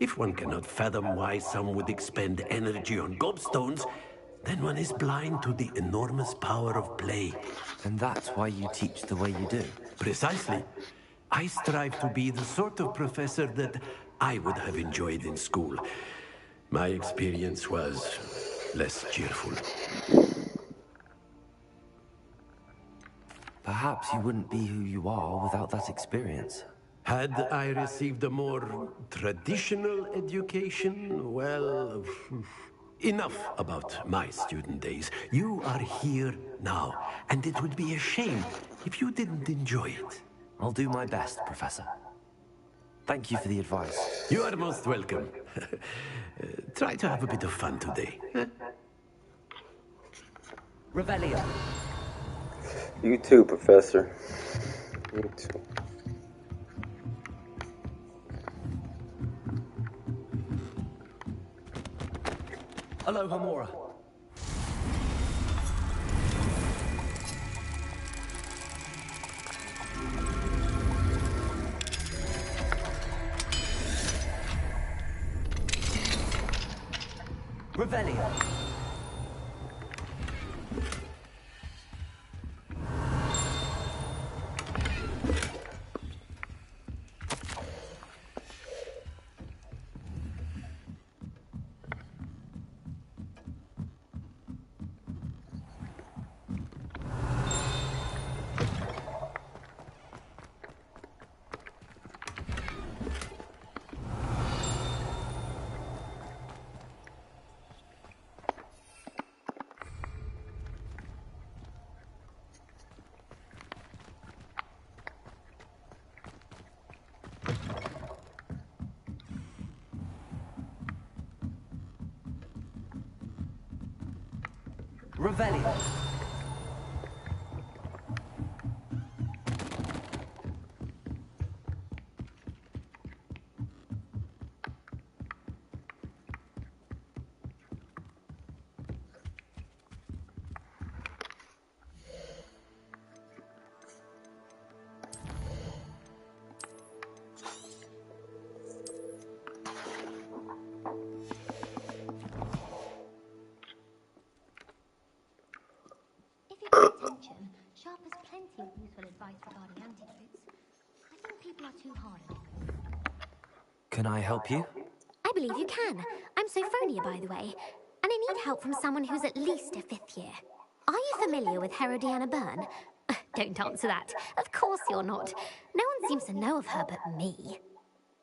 If one cannot fathom why some would expend energy on gobstones, then one is blind to the enormous power of play. And that's why you teach the way you do? Precisely. I strive to be the sort of professor that I would have enjoyed in school. My experience was less cheerful. Perhaps you wouldn't be who you are without that experience. Had I received a more traditional education, well, enough about my student days. You are here now, and it would be a shame if you didn't enjoy it. I'll do my best, Professor. Thank you for the advice. You are most welcome. Try to have a bit of fun today. Revelio. You too, Professor. You too. Aloha Mora. Revelio. Revelio. people are too hard. Can I help you? I believe you can. I'm Sophronia, by the way, and I need help from someone who's at least a 5th year. Are you familiar with Herodiana Byrne? Don't answer that. Of course you're not. No one seems to know of her but me.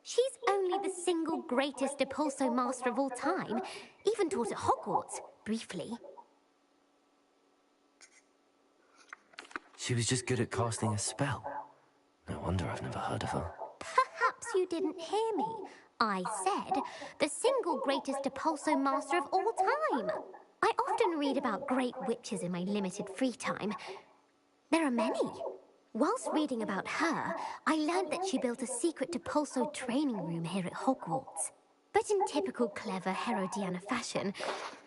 She's only the single greatest Depulso master of all time, even taught at Hogwarts, briefly. She was just good at casting a spell. No wonder I've never heard of her. Perhaps you didn't hear me. I said the single greatest Depulso master of all time. I often read about great witches in my limited free time. There are many. Whilst reading about her, I learned that she built a secret Depulso training room here at Hogwarts. But in typical clever Herodiana fashion,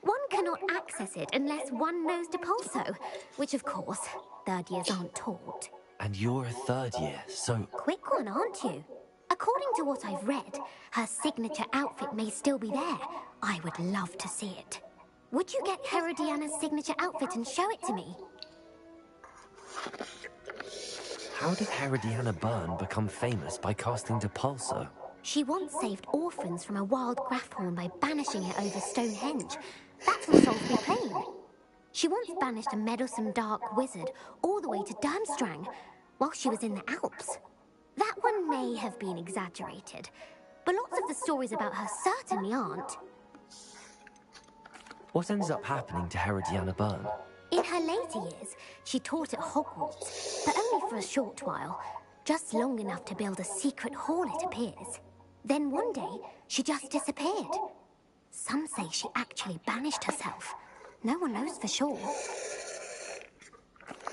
one cannot access it unless one knows Depulso, which of course, 3rd years aren't taught. And you're a 3rd year, so... Quick one, aren't you? According to what I've read, her signature outfit may still be there. I would love to see it. Would you get Herodiana's signature outfit and show it to me? How did Herodiana Byrne become famous by casting Depulso? She once saved orphans from a wild Grafhorn by banishing it over Stonehenge. That's from Salisbury Plain. She once banished a meddlesome dark wizard all the way to Durmstrang while she was in the Alps. That one may have been exaggerated, but lots of the stories about her certainly aren't. What ends up happening to Herodiana Byrne? In her later years, she taught at Hogwarts, but only for a short while. Just long enough to build a secret hall, it appears. Then one day, she just disappeared. Some say she actually banished herself. No one knows for sure.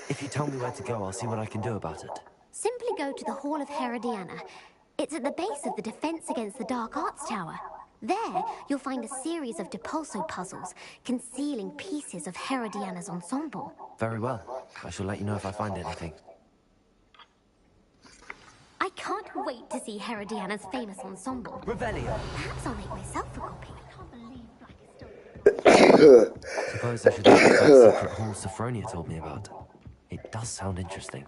If you tell me where to go, I'll see what I can do about it. Simply go to the Hall of Herodiana. It's at the base of the Defense Against the Dark Arts Tower. There, you'll find a series of Depulso puzzles concealing pieces of Herodiana's ensemble. Very well. I shall let you know if I find anything. I can't wait to see Herodiana's famous ensemble. Revelio. Perhaps I'll make myself a copy. Suppose I should look at that secret hall Sophronia told me about. It does sound interesting.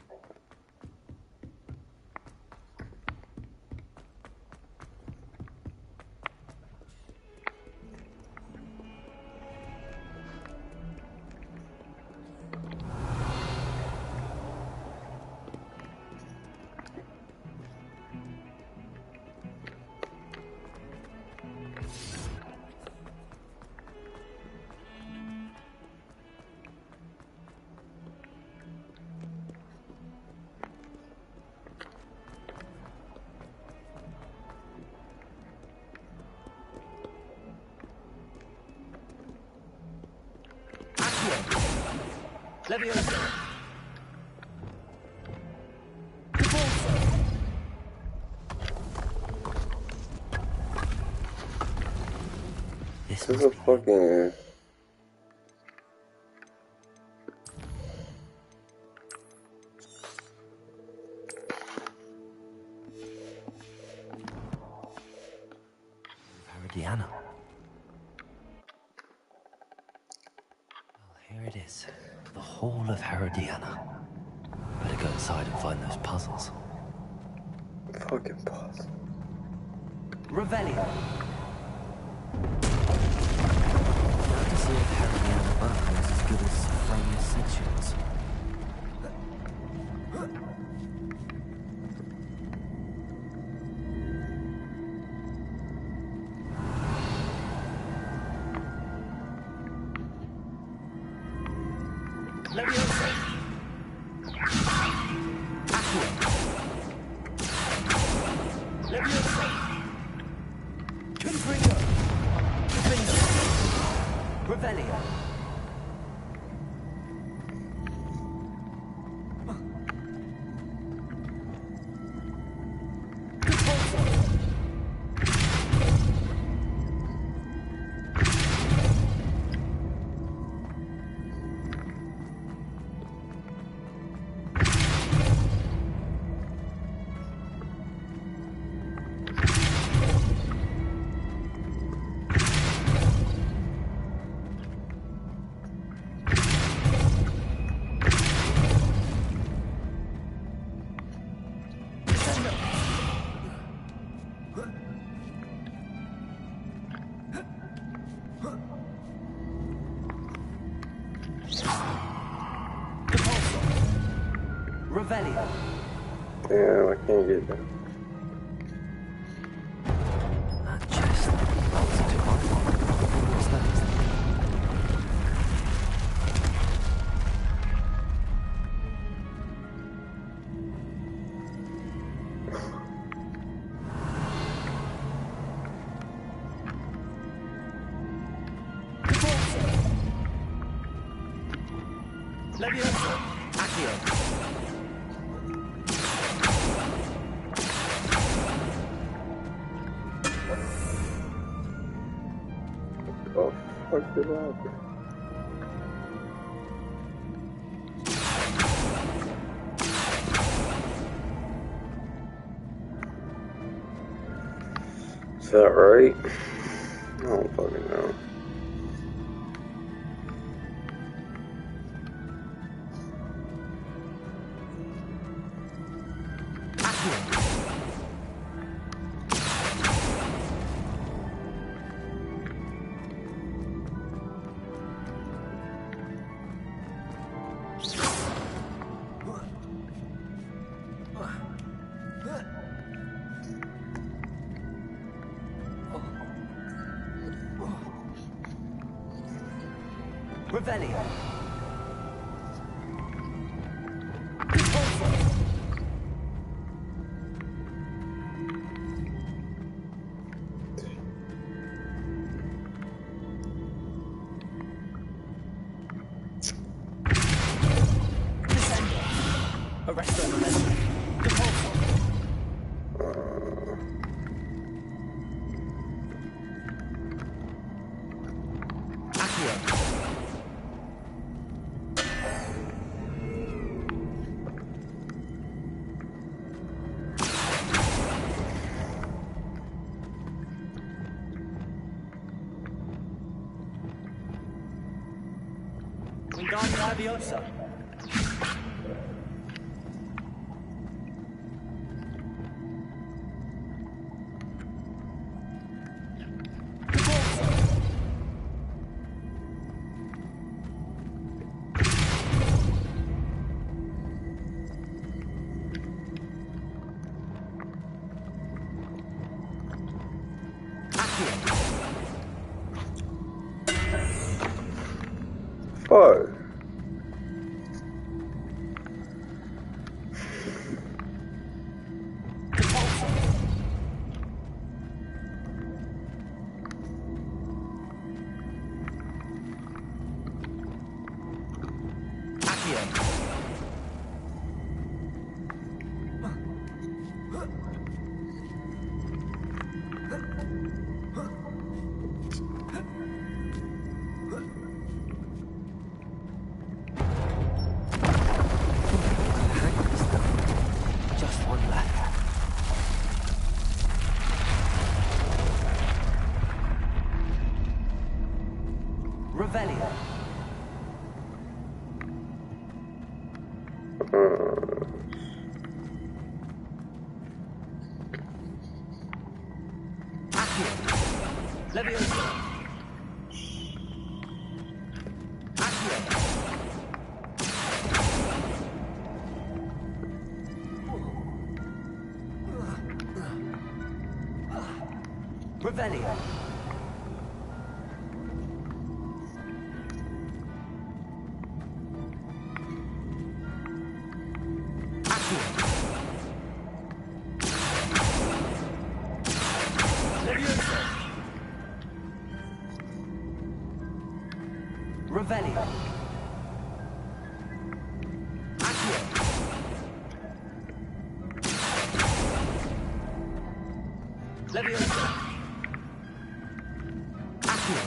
Leviosa. This is a fucking... Herodiana. Well, here it is. The Hall of Herodiana. Better go inside and find those puzzles. Fucking puzzle. Revelio. Now to see if Herodiana Byrne is as good as Sophronia said she was. Leviosa. Aqua. Leviosa. Confringo. Confringo. Revelio. Revelio. Damn, I can't get that. That chest. That's too high. What's that? Leviosa. Accio. Oh, fuck did that? Is that right? I don't fucking know. Revelio. Arresto Revelio. Accio. Wingardium Leviosa. Fuck. Just one left. Revelio. Accio. Leviosa. Accio. Revelio. Accio. Leviosa. Revelio. Accio. Leviosa. Accio.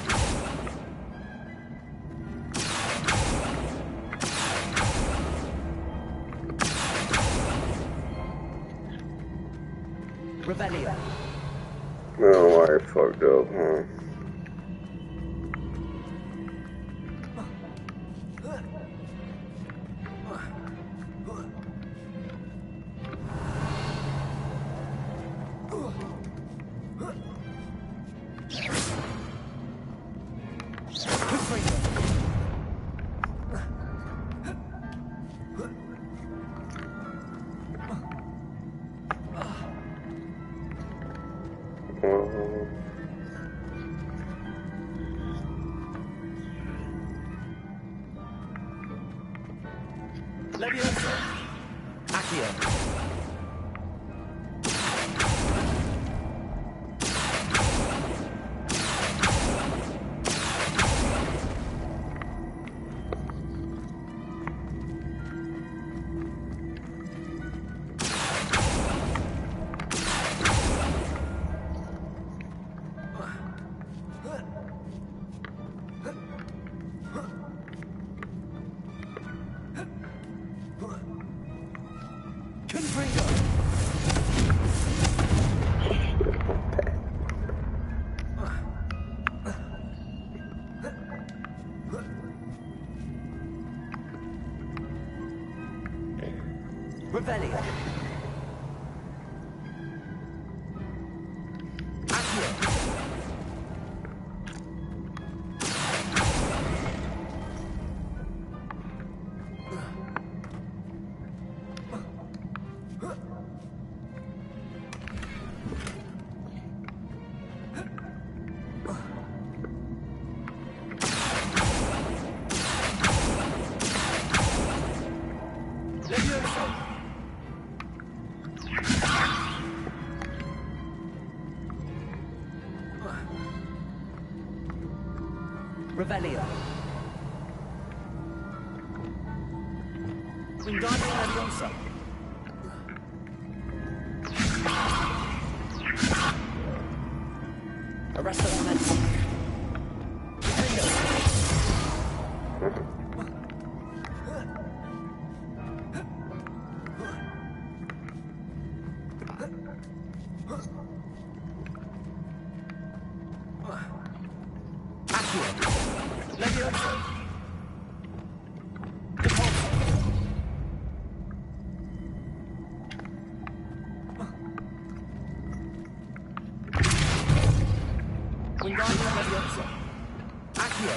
Revelio. Oh, I fucked up, huh? Levioso. Accio. Revelio. Accio. Levioso. Revelio. Wingardium Leviosa. Arresto Momentum. Accio. Levioso. Depulso. Wingardium Leviosa. Accio.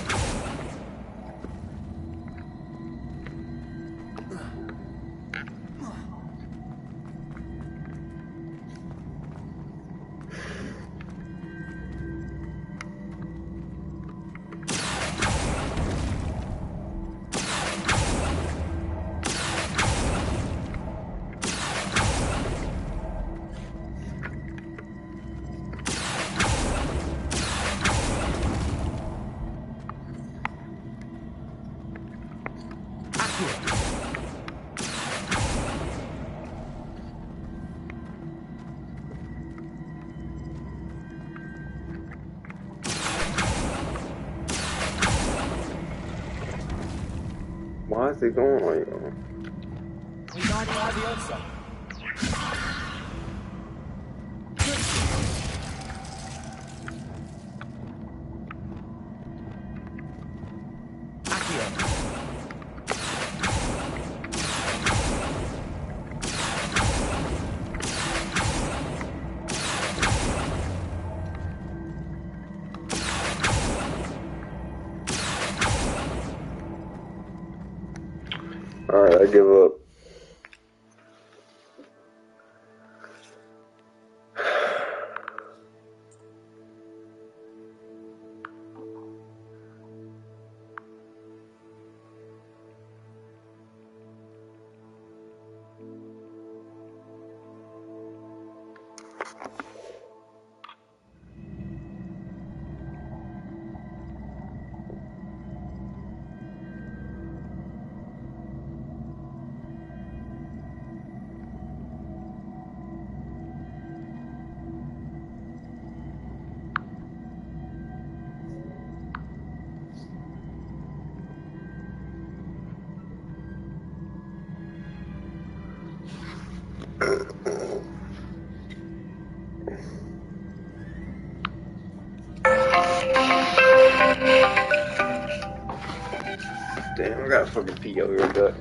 Why is it going like that? Wingardium Leviosa. Accio. Alright, I give up. Damn, I got a fucking pee over your gut.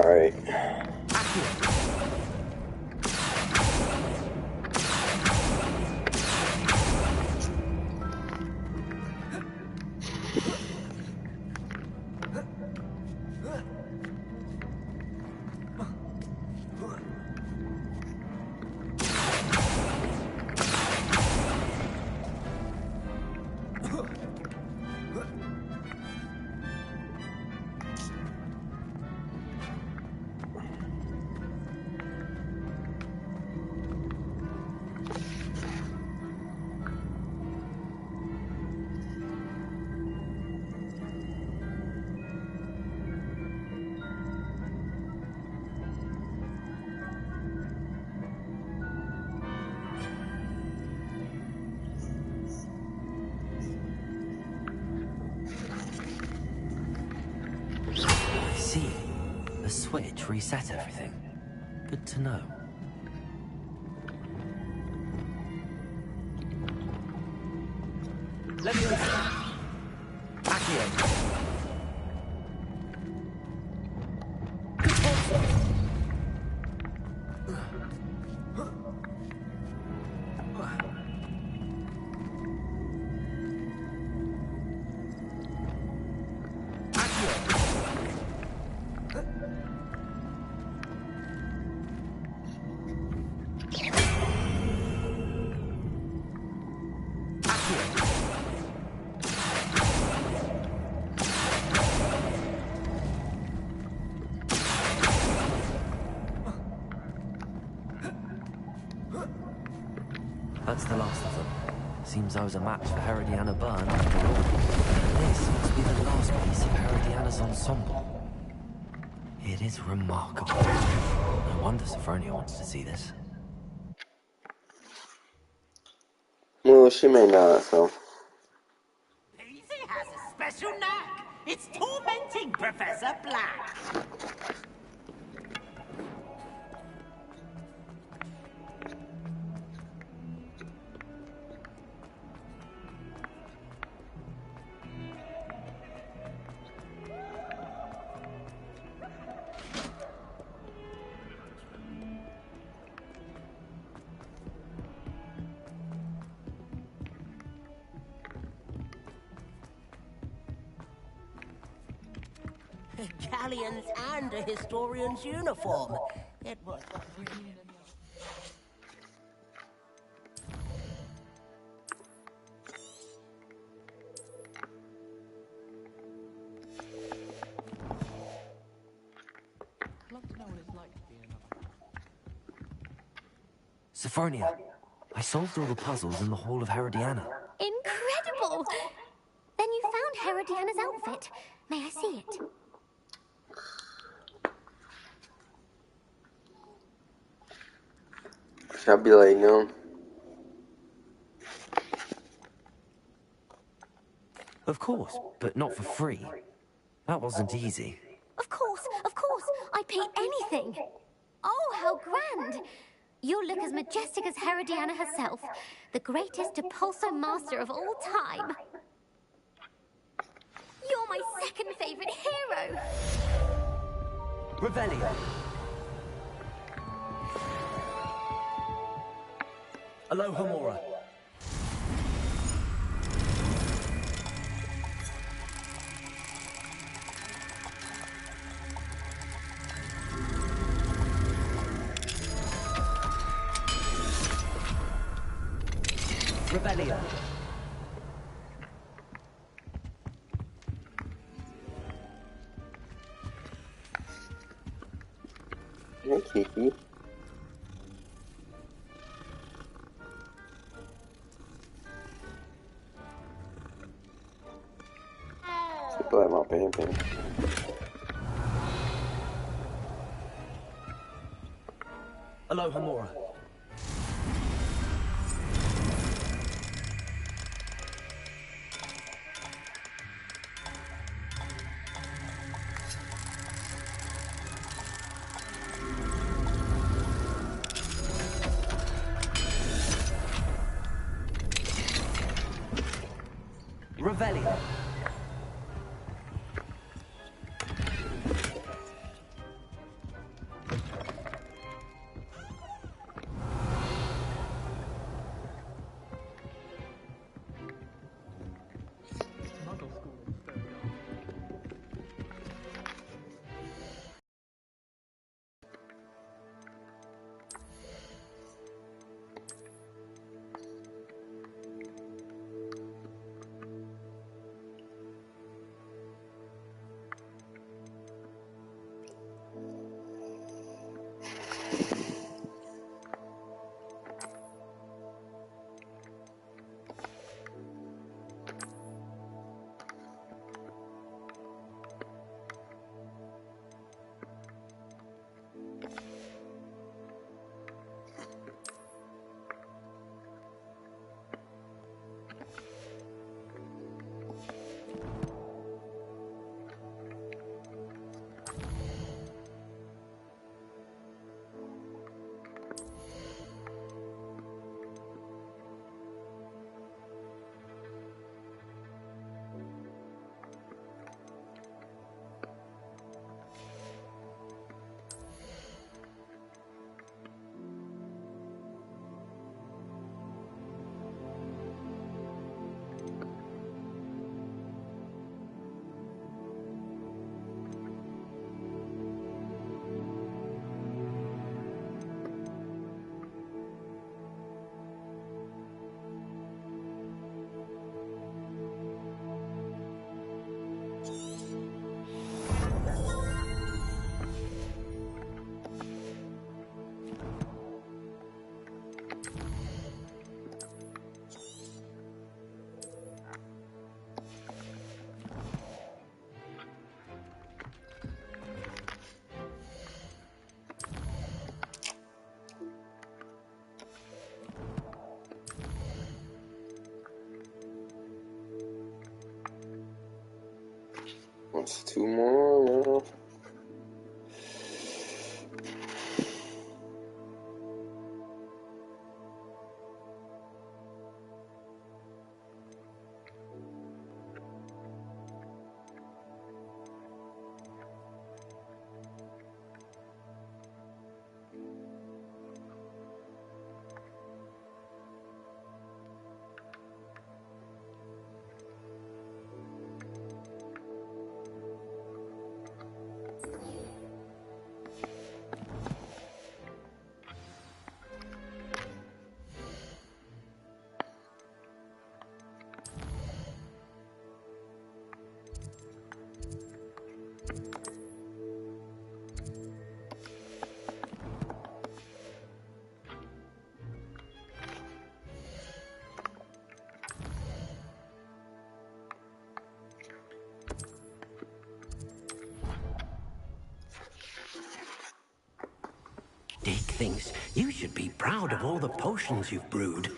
Alright. I see. The switch reset everything. Good to know. Leviosa. Accio. That's the last of them. Seems I was a match for Herodiana Byrne after all. This must be the last piece of Herodiana's ensemble. It is remarkable. No wonder Sophronia wants to see this. Well, she may not, so. Easy has a special knack. It's tormenting Professor Black. Galleons and a historian's uniform. It was... Sophronia, I solved all the puzzles in the Hall of Herodiana. Incredible! Then you found Herodiana's outfit. May I see it? Should I be like, no? Of course, but not for free. That wasn't easy. Of course, I'd pay anything. Oh, how grand! You'll look as majestic as Herodiana herself, the greatest Depulso master of all time. You're my second favorite hero. Revelio. Alohomora. Revelio. Hey, Kiki. People like my baby. Alohomora. Revelio. What's two more? Dick thinks you should be proud of all the potions you've brewed.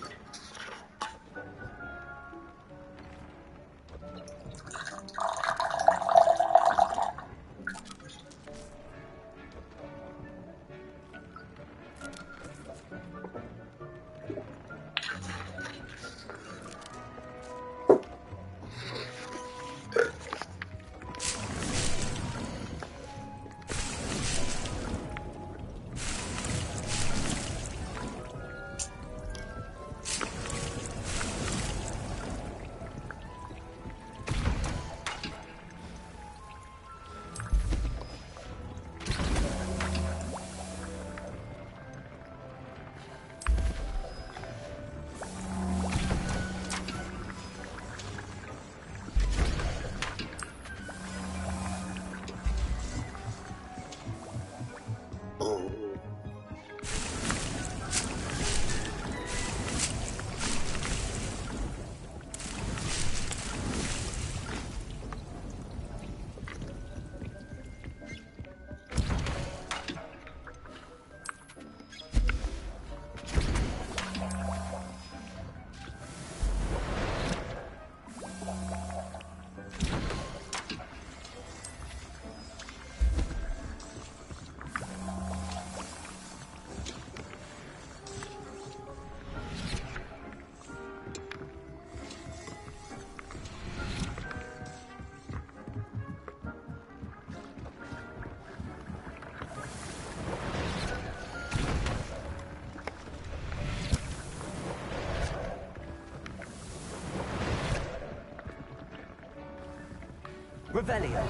Revelio.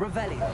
Revelio.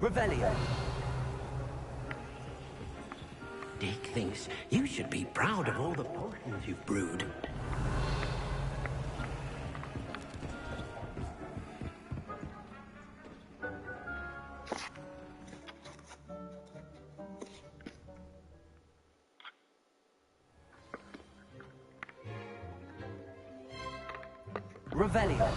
Revelio. Dick thinks you should be proud of all the potions you've brewed. Revelio.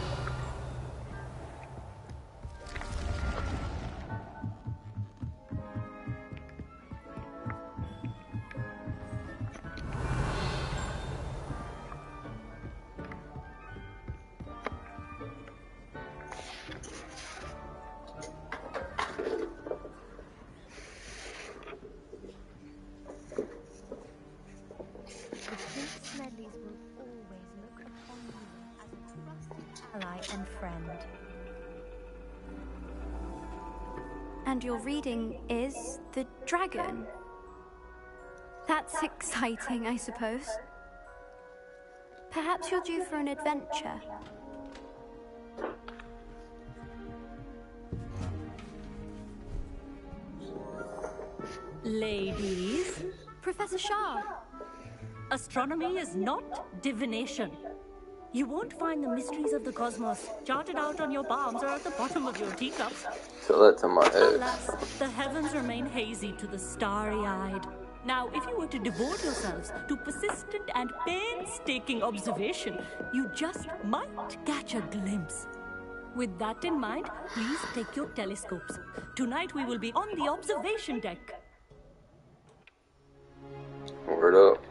Smedleys will always look upon you as a trusted ally and friend. And your reading is The Dragon. That's exciting, I suppose. Perhaps you're due for an adventure. Ladies, Professor Shah. astronomy is not divination. You won't find the mysteries of the cosmos charted out on your palms or at the bottom of your teacups. So that's on my head. Alas, the heavens remain hazy to the starry-eyed. Now, if you were to devote yourselves to persistent and painstaking observation, you just might catch a glimpse. With that in mind, please take your telescopes. Tonight we will be on the observation deck. Word up.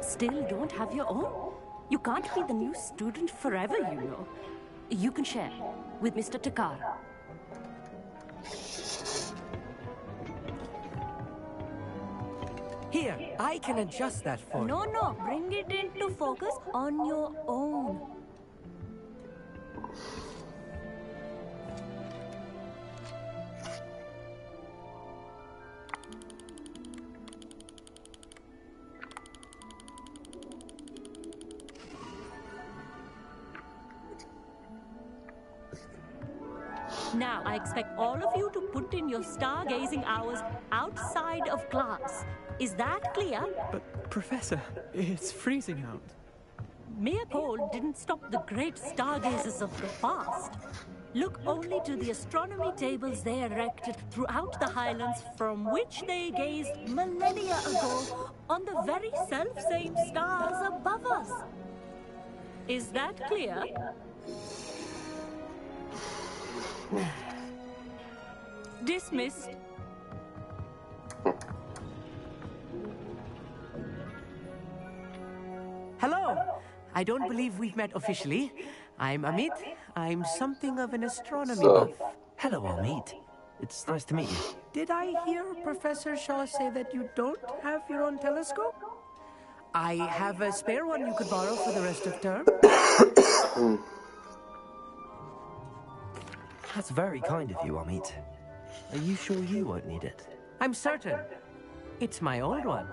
Still don't have your own? You can't be the new student forever, you know. You can share with Mr. Takara. Here, I can adjust that for you. No, bring it into focus on your own. Now, I expect all of you to put in your stargazing hours outside of class. Is that clear? But, Professor, it's freezing out. Mere cold didn't stop the great stargazers of the past. Look only to the astronomy tables they erected throughout the highlands from which they gazed millennia ago on the very self-same stars above us. Is that clear? Dismissed. Hello. I don't believe we've met officially. I'm Amit. I'm something of an astronomy buff. Hello, Amit. It's nice to meet you. Did I hear Professor Shaw say that you don't have your own telescope? I have a spare one you could borrow for the rest of term. That's very kind of you, Amit. Are you sure you won't need it? I'm certain. It's my old one.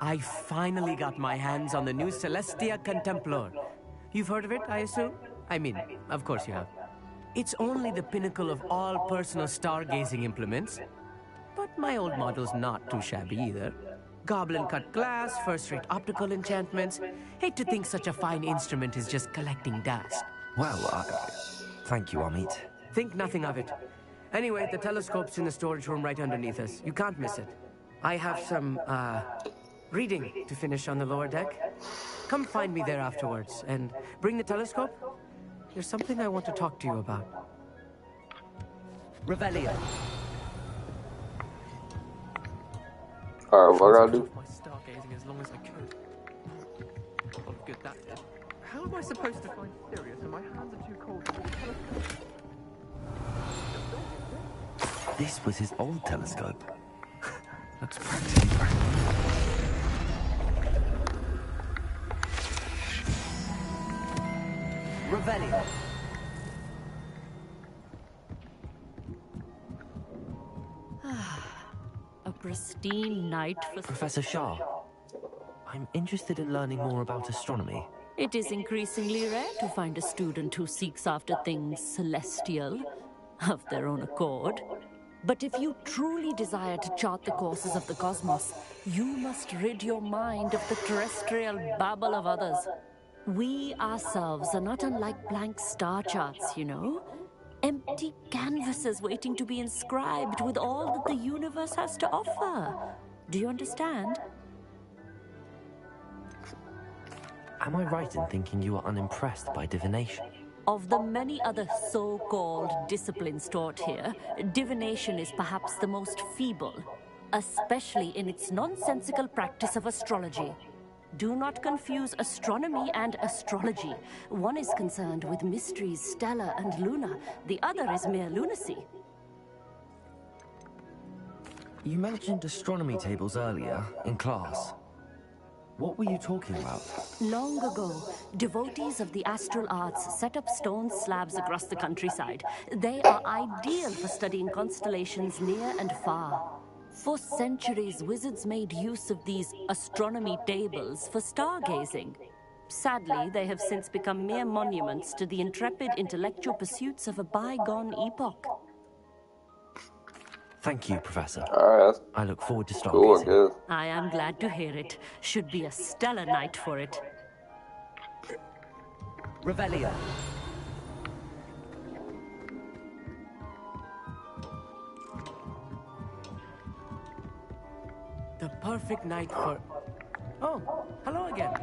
I finally got my hands on the new Celestia Contemplar. You've heard of it, I assume? I mean, of course you have. It's only the pinnacle of all personal stargazing implements. But my old model's not too shabby either. Goblin-cut glass, first-rate optical enchantments. Hate to think such a fine instrument is just collecting dust. Well, thank you, Amit. Think nothing of it. Anyway, the telescope's in the storage room right underneath us. You can't miss it. I have some, reading to finish on the lower deck. Come find me there afterwards, and bring the telescope. There's something I want to talk to you about. I Alright, what I gotta Put do? off my stargazing as long as I could. A lot of good that did. How am I supposed to find Sirius and my hands are too cold to hold the telescope? This was his old telescope. Looks practically brand new. Revelio. A pristine night for... Professor Shah, I'm interested in learning more about astronomy. It is increasingly rare to find a student who seeks after things celestial, of their own accord. But if you truly desire to chart the courses of the cosmos, you must rid your mind of the terrestrial babble of others. We ourselves are not unlike blank star charts, you know? Empty canvases waiting to be inscribed with all that the universe has to offer. Do you understand? Am I right in thinking you are unimpressed by divination? Of the many other so-called disciplines taught here, divination is perhaps the most feeble, especially in its nonsensical practice of astrology. Do not confuse astronomy and astrology. One is concerned with mysteries stellar and lunar, the other is mere lunacy. You mentioned astronomy tables earlier, in class. What were you talking about? Long ago, devotees of the astral arts set up stone slabs across the countryside. They are ideal for studying constellations near and far. For centuries, wizards made use of these astronomy tables for stargazing. Sadly, they have since become mere monuments to the intrepid intellectual pursuits of a bygone epoch. Thank you, Professor. Alright, I look forward to cool, I stargazing. guess. I am glad to hear it. Should be a stellar night for it. Revelio. The perfect night for... Oh, hello again.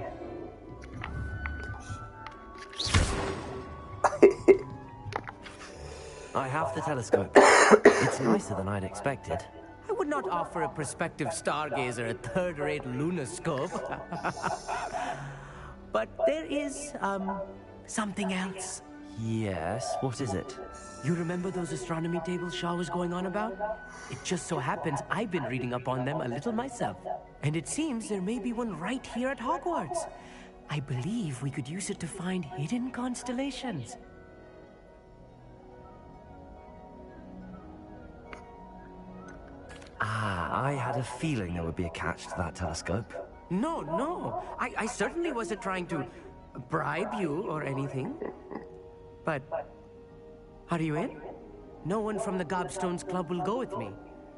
I have the telescope. It's nicer than I'd expected. I would not offer a prospective stargazer a third-rate lunoscope. But there is, something else. Yes, what is it? You remember those astronomy tables Shaw was going on about? It just so happens I've been reading up on them a little myself. And it seems there may be one right here at Hogwarts. I believe we could use it to find hidden constellations. Ah, I had a feeling there would be a catch to that telescope. No. I certainly wasn't trying to bribe you or anything. But, are you in? No one from the Gobstones Club will go with me.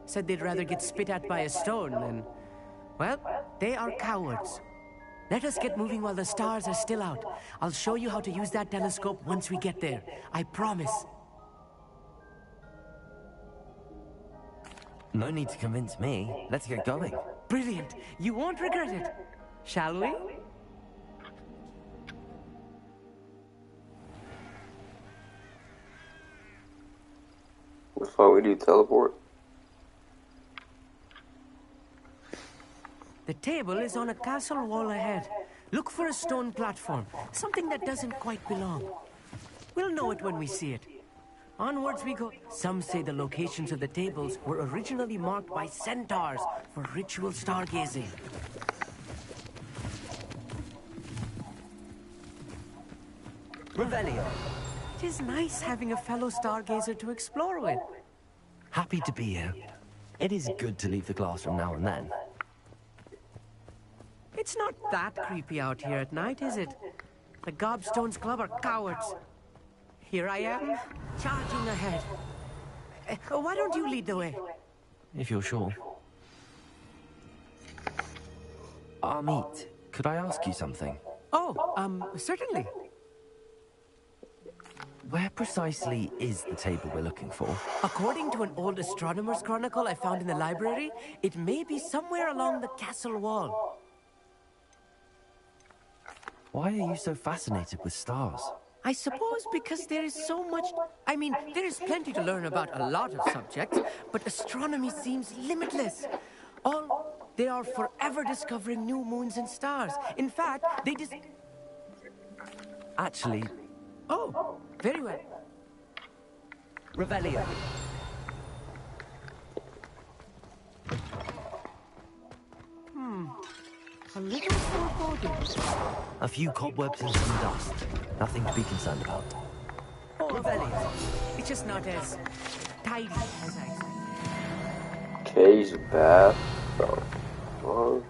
Said they'd rather get spit at by a stone than... Well, they are cowards. Let us get moving while the stars are still out. I'll show you how to use that telescope once we get there. I promise. No need to convince me. Let's get going. Brilliant. You won't regret it. Shall we? What the fuck we do, teleport? The table is on a castle wall ahead. Look for a stone platform, something that doesn't quite belong. We'll know it when we see it. Onwards we go. Some say the locations of the tables were originally marked by centaurs for ritual stargazing. Revelio. It is nice having a fellow stargazer to explore with. Happy to be here. It is good to leave the classroom now and then. It's not that creepy out here at night, is it? The Gobstones Club are cowards. Here I am, charging ahead. Why don't you lead the way? If you're sure. Amit, could I ask you something? Oh, certainly. Where precisely is the table we're looking for? According to an old astronomer's chronicle I found in the library, it may be somewhere along the castle wall. Why are you so fascinated with stars? I suppose because there is so much... I mean, there is plenty to learn about a lot of subjects, but astronomy seems limitless. All They are forever discovering new moons and stars. In fact, they Actually... Oh, very well. Revelio. A little foreboding. A few cobwebs and some dust. Nothing to be concerned about. Oh, Revelio. It's just not as tidy as I expected. Cage bath. Oh,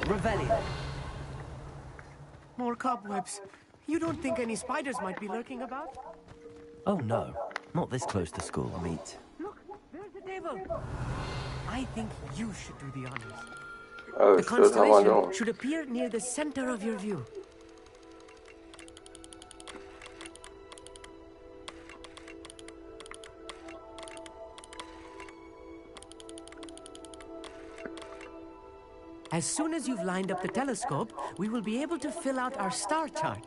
Revelio. More cobwebs. You don't think any spiders might be lurking about? Oh no, not this close to school, Meet. Look, there's the table. I think you should do the honors. oh The shit, how am I constellation doing? should appear near the center of your view. As soon as you've lined up the telescope, we will be able to fill out our star chart.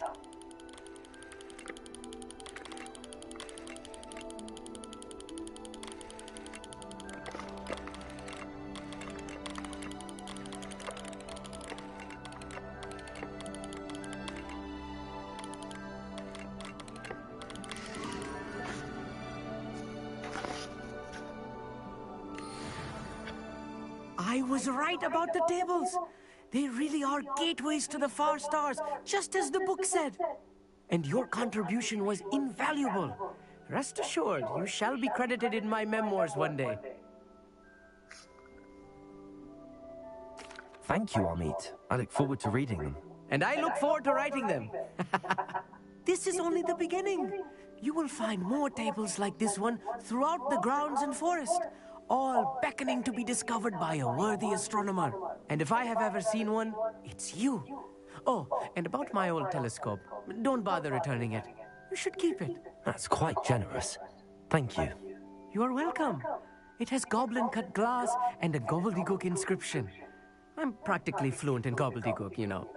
I was right about the tables. They really are gateways to the far stars, just as the book said. And your contribution was invaluable. Rest assured, you shall be credited in my memoirs one day. Thank you, Amit. I look forward to reading them. And I look forward to writing them. This is only the beginning. You will find more tables like this one throughout the grounds and forest, all beckoning to be discovered by a worthy astronomer. And if I have ever seen one, it's you. Oh, and about my old telescope, don't bother returning it. You should keep it. That's quite generous. Thank you. You are welcome. It has goblin-cut glass and a gobbledygook inscription. I'm practically fluent in gobbledygook, you know.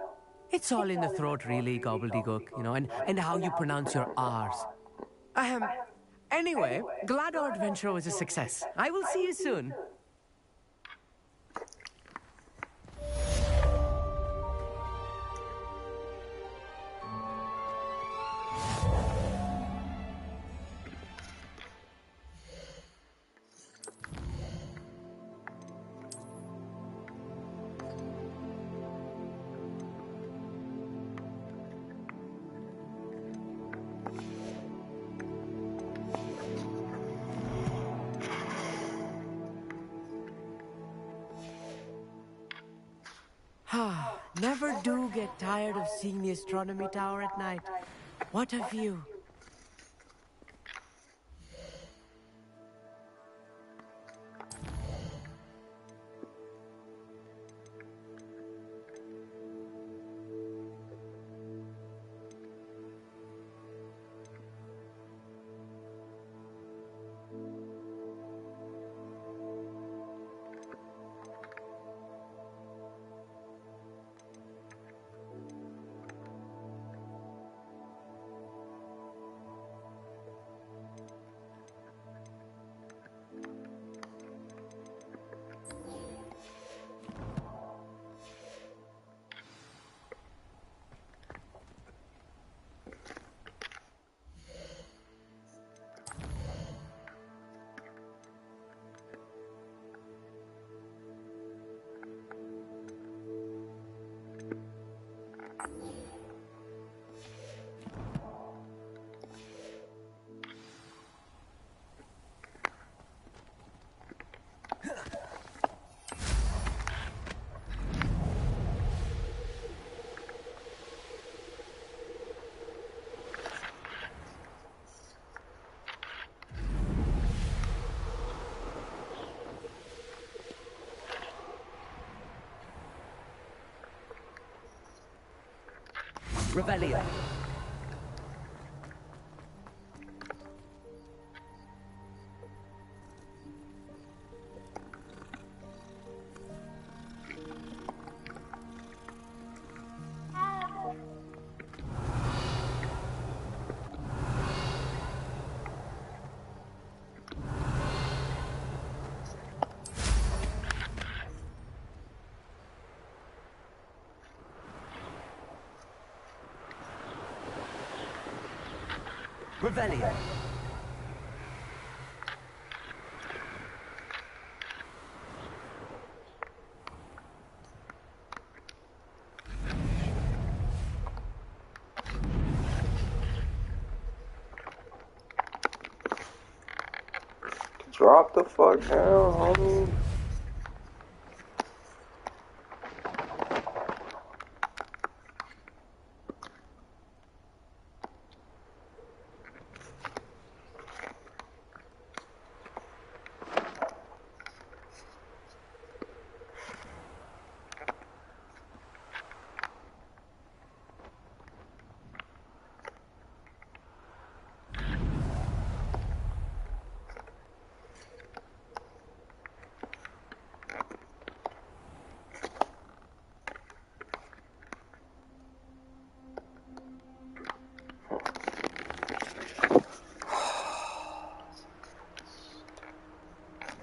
It's all in the throat, really, gobbledygook, you know, and how you pronounce your R's. Anyway, glad our adventure was a success. I will see you soon. Never do get tired of seeing the astronomy tower at night. What a view. Revelio. Revelio. Drop the fuck down, homie.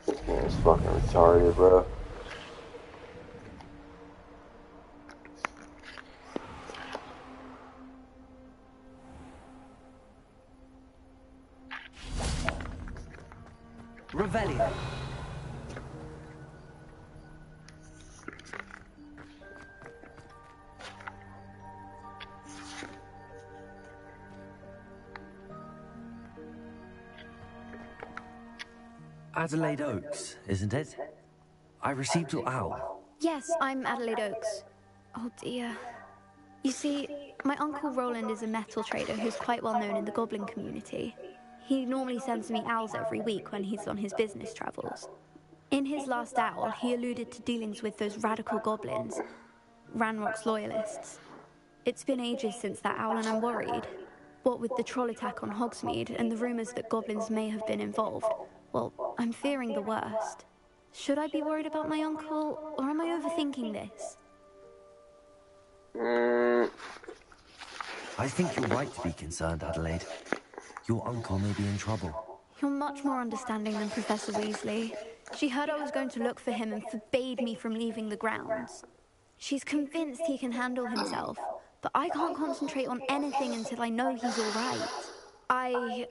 This game is fucking retarded, bro. Revelio. Adelaide Oaks, isn't it? I received your owl. Yes, I'm Adelaide Oaks. Oh dear. You see, my Uncle Roland is a metal trader who's quite well known in the goblin community. He normally sends me owls every week when he's on his business travels. In his last owl, he alluded to dealings with those radical goblins, Ranrock's loyalists. It's been ages since that owl and I'm worried. What with the troll attack on Hogsmeade and the rumours that goblins may have been involved, well, I'm fearing the worst. Should I be worried about my uncle, or am I overthinking this? I think you're right to be concerned, Adelaide. Your uncle may be in trouble. You're much more understanding than Professor Weasley. She heard I was going to look for him and forbade me from leaving the grounds. She's convinced he can handle himself, but I can't concentrate on anything until I know he's all right.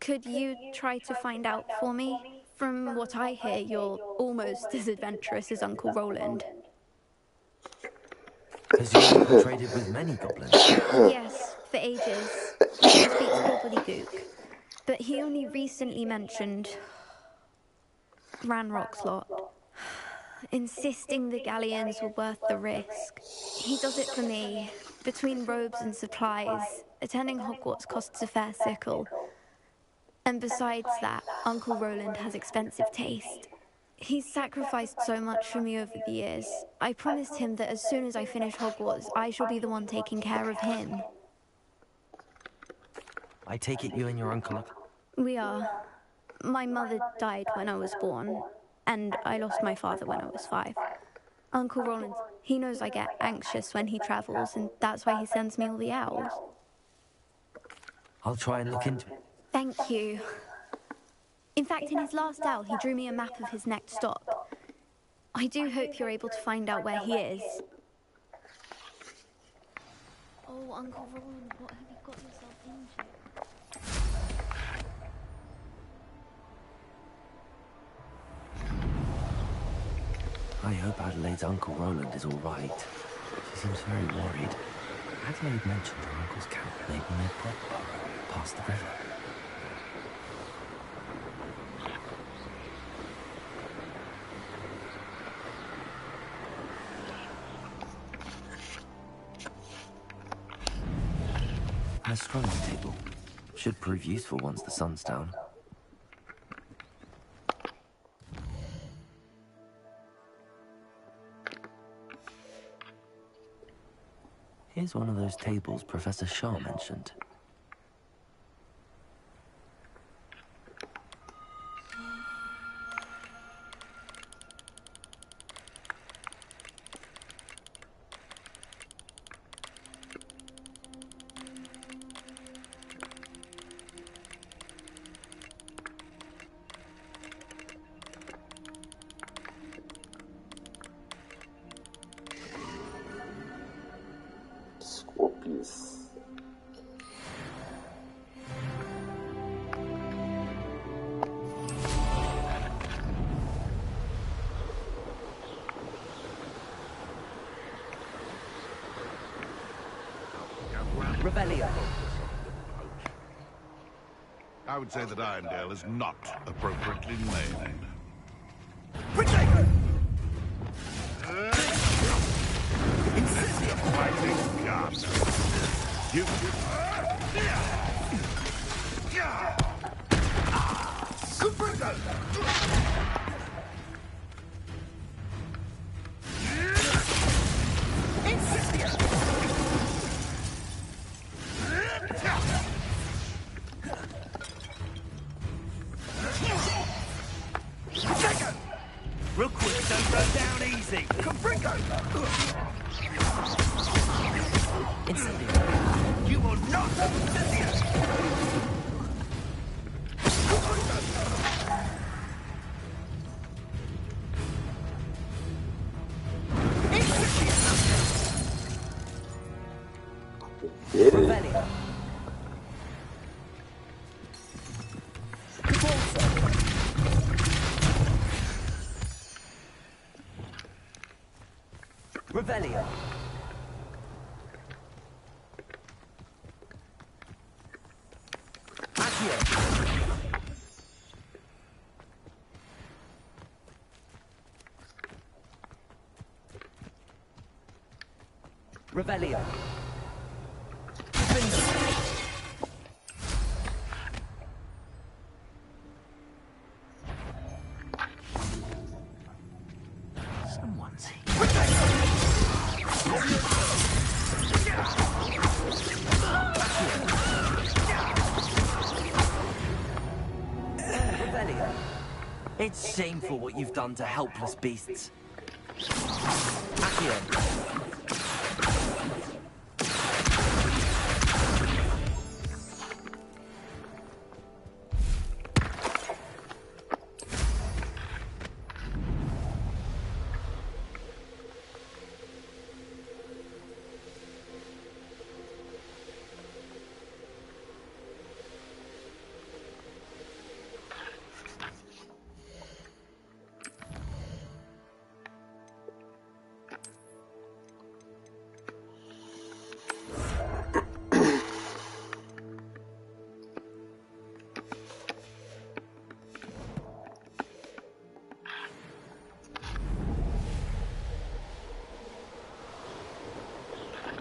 Could you try to find out for me? From what I hear, you're almost as adventurous as Uncle Roland. Has your uncle traded with many goblins? Yes, for ages. He speaks gobbledygook. But he only recently mentioned Ranrock's lot, insisting the galleons were worth the risk. He does it for me. Between robes and supplies, attending Hogwarts costs a fair sickle. And besides that, Uncle Roland has expensive taste. He's sacrificed so much for me over the years. I promised him that as soon as I finish Hogwarts, I shall be the one taking care of him. I take it you and your uncle are... We are. My mother died when I was born, and I lost my father when I was 5. Uncle Roland, he knows I get anxious when he travels, and that's why he sends me all the owls. I'll try and look into it. Thank you. In fact, in his last owl, he drew me a map of his next stop. I do hope you're able to find out where he is. Oh, Uncle Roland, what have you got yourself into? I hope Adelaide's Uncle Roland is all right. She seems very worried. Adelaide mentioned her uncle's camp may be near Brockborough, past the river. An astronomy table. Should prove useful once the sun's down. Here's one of those tables Professor Shaw mentioned. Scorpius. Revelio. I would say that Irondale is not appropriately named. Fighting God. You. Rookwood don't go down easy. Caprico! Incendio. You will not Incendio! Revelio. Revelio. Accio. Revelio. Someone's Revelio. It's shameful what you've done to helpless beasts. Accio.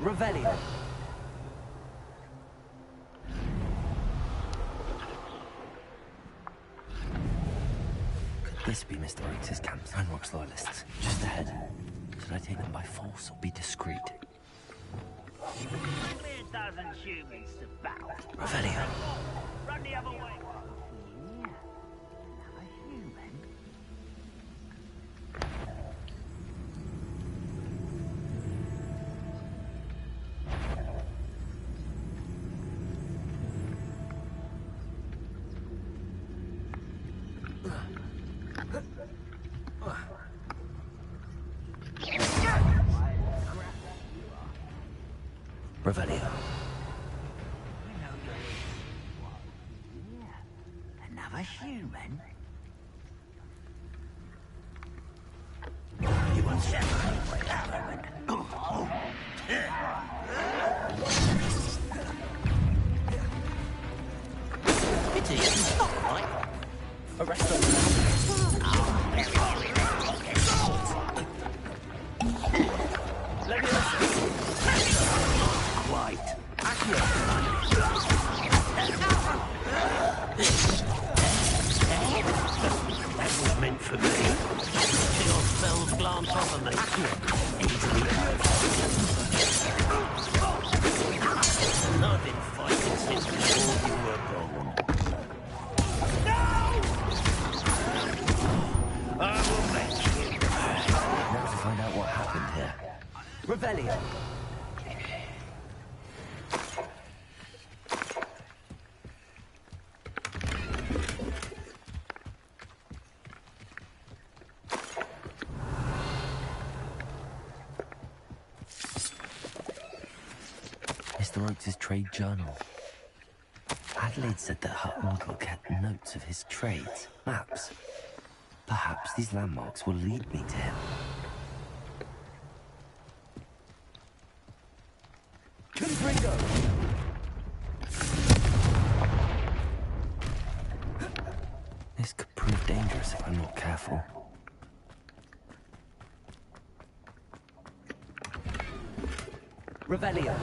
Revelio. Could this be Mr. Oakes' camp? Ranrock's loyalists, just ahead. Should I take them by force or be discreet? It doesn't humans to battle. Revelio. Run the other way. Yeah. A human. Revelio. Another human? You want to arrogant. Pity, it's not right. Arrest White. That was meant for me. See your spells glance off of me. And I've been fighting since before you were born. I will make you. Now to find out what happened here. Revelio. Mr. Oakes' trade journal. Adelaide said that her uncle kept notes of his trades, maps. Perhaps these landmarks will lead me to him. Confringo! Revelio.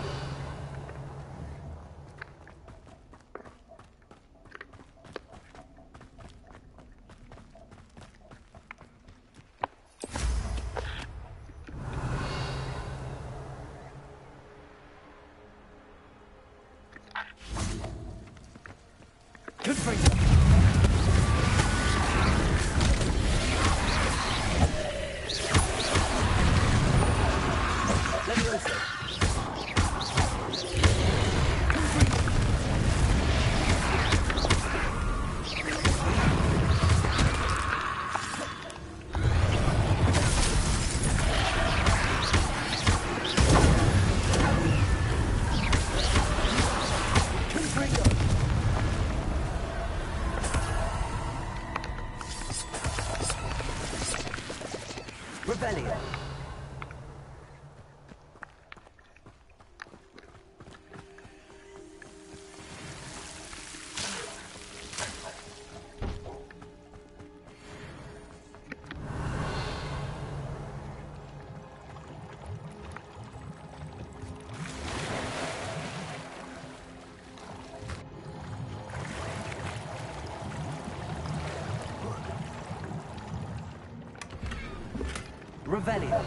Good for you. Levioso. Revelio. Revelio.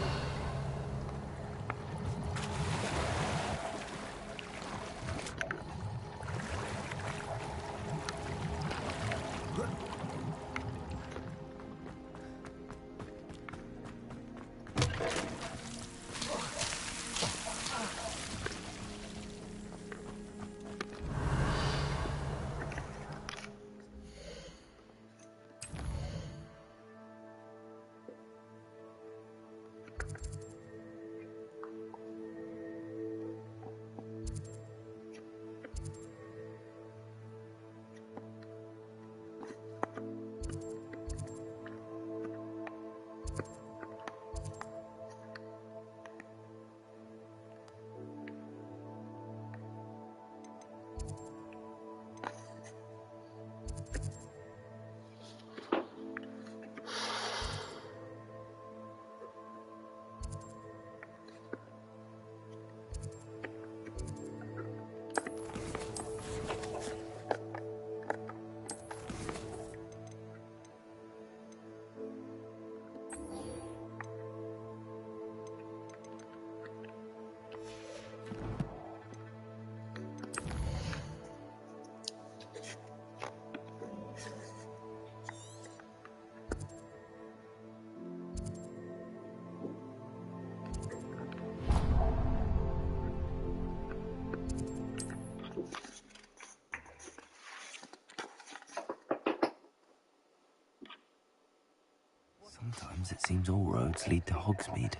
Sometimes it seems all roads lead to Hogsmeade.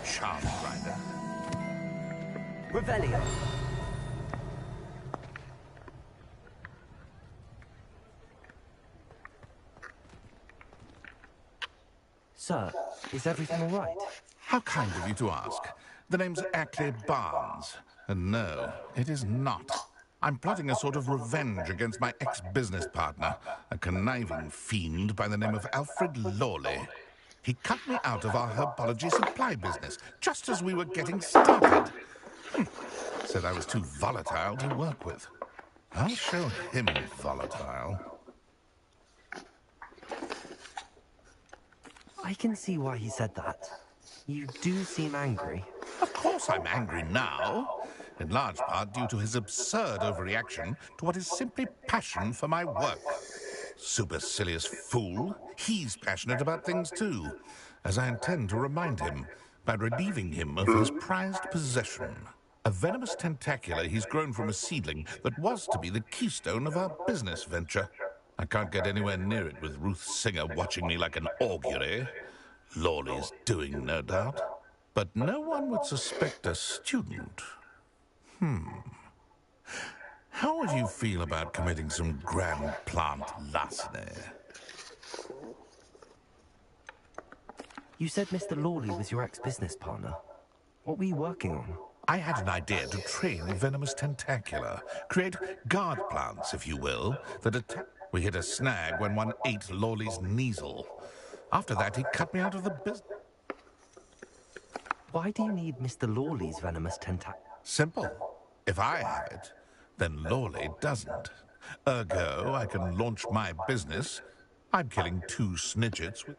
Charmed rider. Revelio. Sir, is everything all right? How kind of you to ask. The name's Ackley Barnes. And no, it is not. I'm plotting a sort of revenge against my ex-business partner, a conniving fiend by the name of Alfred Lawley. He cut me out of our herbology supply business, just as we were getting started. Said I was too volatile to work with. I'll show him volatile. I can see why he said that. You do seem angry. Of course I'm angry now. In large part due to his absurd overreaction to what is simply passion for my work. Supercilious fool. He's passionate about things too, as I intend to remind him by relieving him of his prized possession. A venomous tentacula he's grown from a seedling that was to be the keystone of our business venture. I can't get anywhere near it with Ruth Singer watching me like an augury. Lawley's doing, no doubt. But no one would suspect a student. How would you feel about committing some grand plant larceny? You said Mr. Lawley was your ex-business partner. What were you working on? I had an idea to train Venomous Tentacula. Create guard plants, if you will, that attack... We hit a snag when one ate Lawley's Kneasel. After that, he cut me out of the business. Why do you need Mr. Lawley's venomous tentac? Simple. If I have it, then Lawley doesn't. Ergo, I can launch my business. I'm killing 2 snidgets with...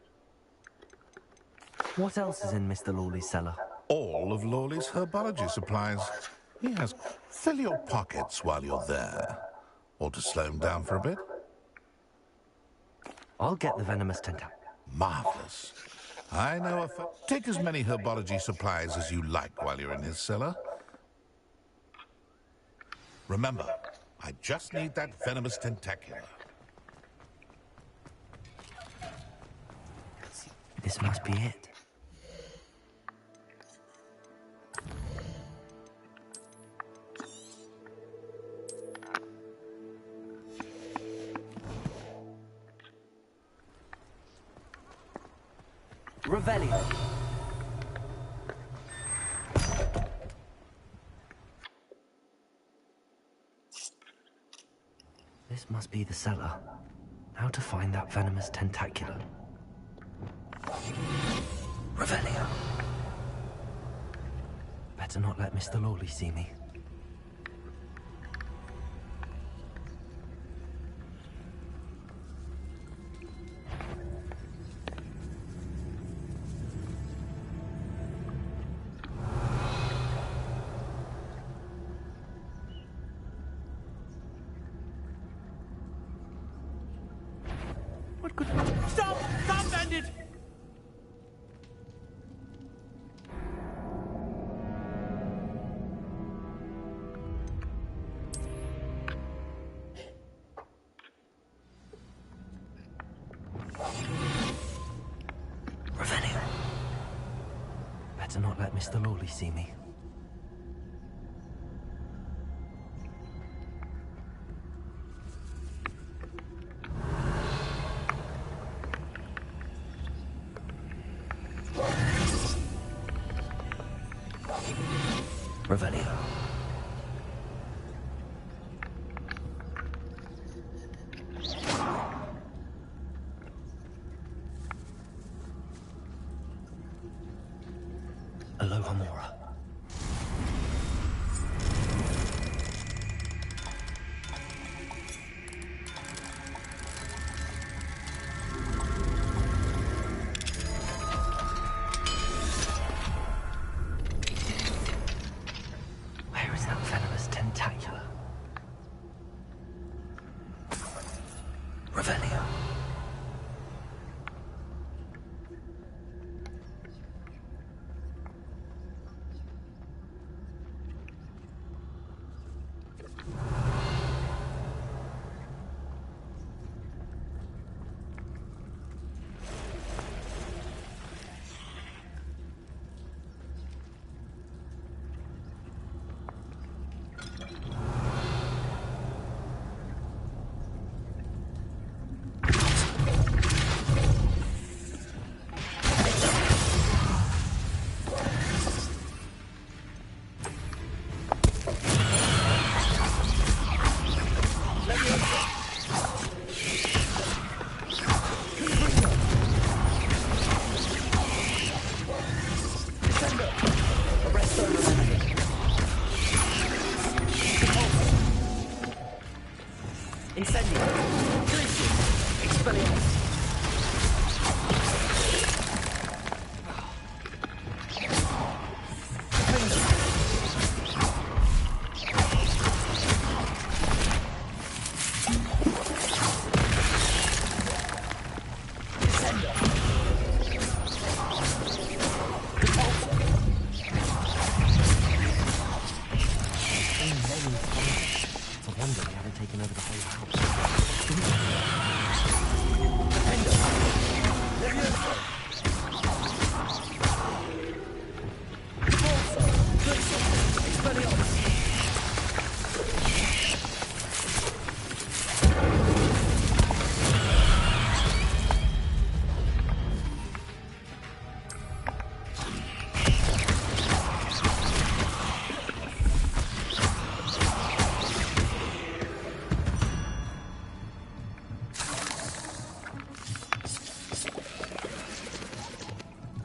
What else is in Mr. Lawley's cellar? All of Lawley's herbology supplies. He has... Fill your pockets while you're there. Or to slow him down for a bit. I'll get the venomous tentac. Marvelous. I know take as many herbology supplies as you like while you're in his cellar. Remember, I just need that venomous tentacula. This must be it. Revelio. This must be the cellar. How to find that venomous tentacula? Revelio. Better not let Mr. Lawley see me. What could... Stop! Stop, bandit! Revelio. Better not let Mr. Lawley see me. Revelio. Aloha Mora. Where is that venomous tentacula? Revelio. Incendio. Glitching. Expelliarmus.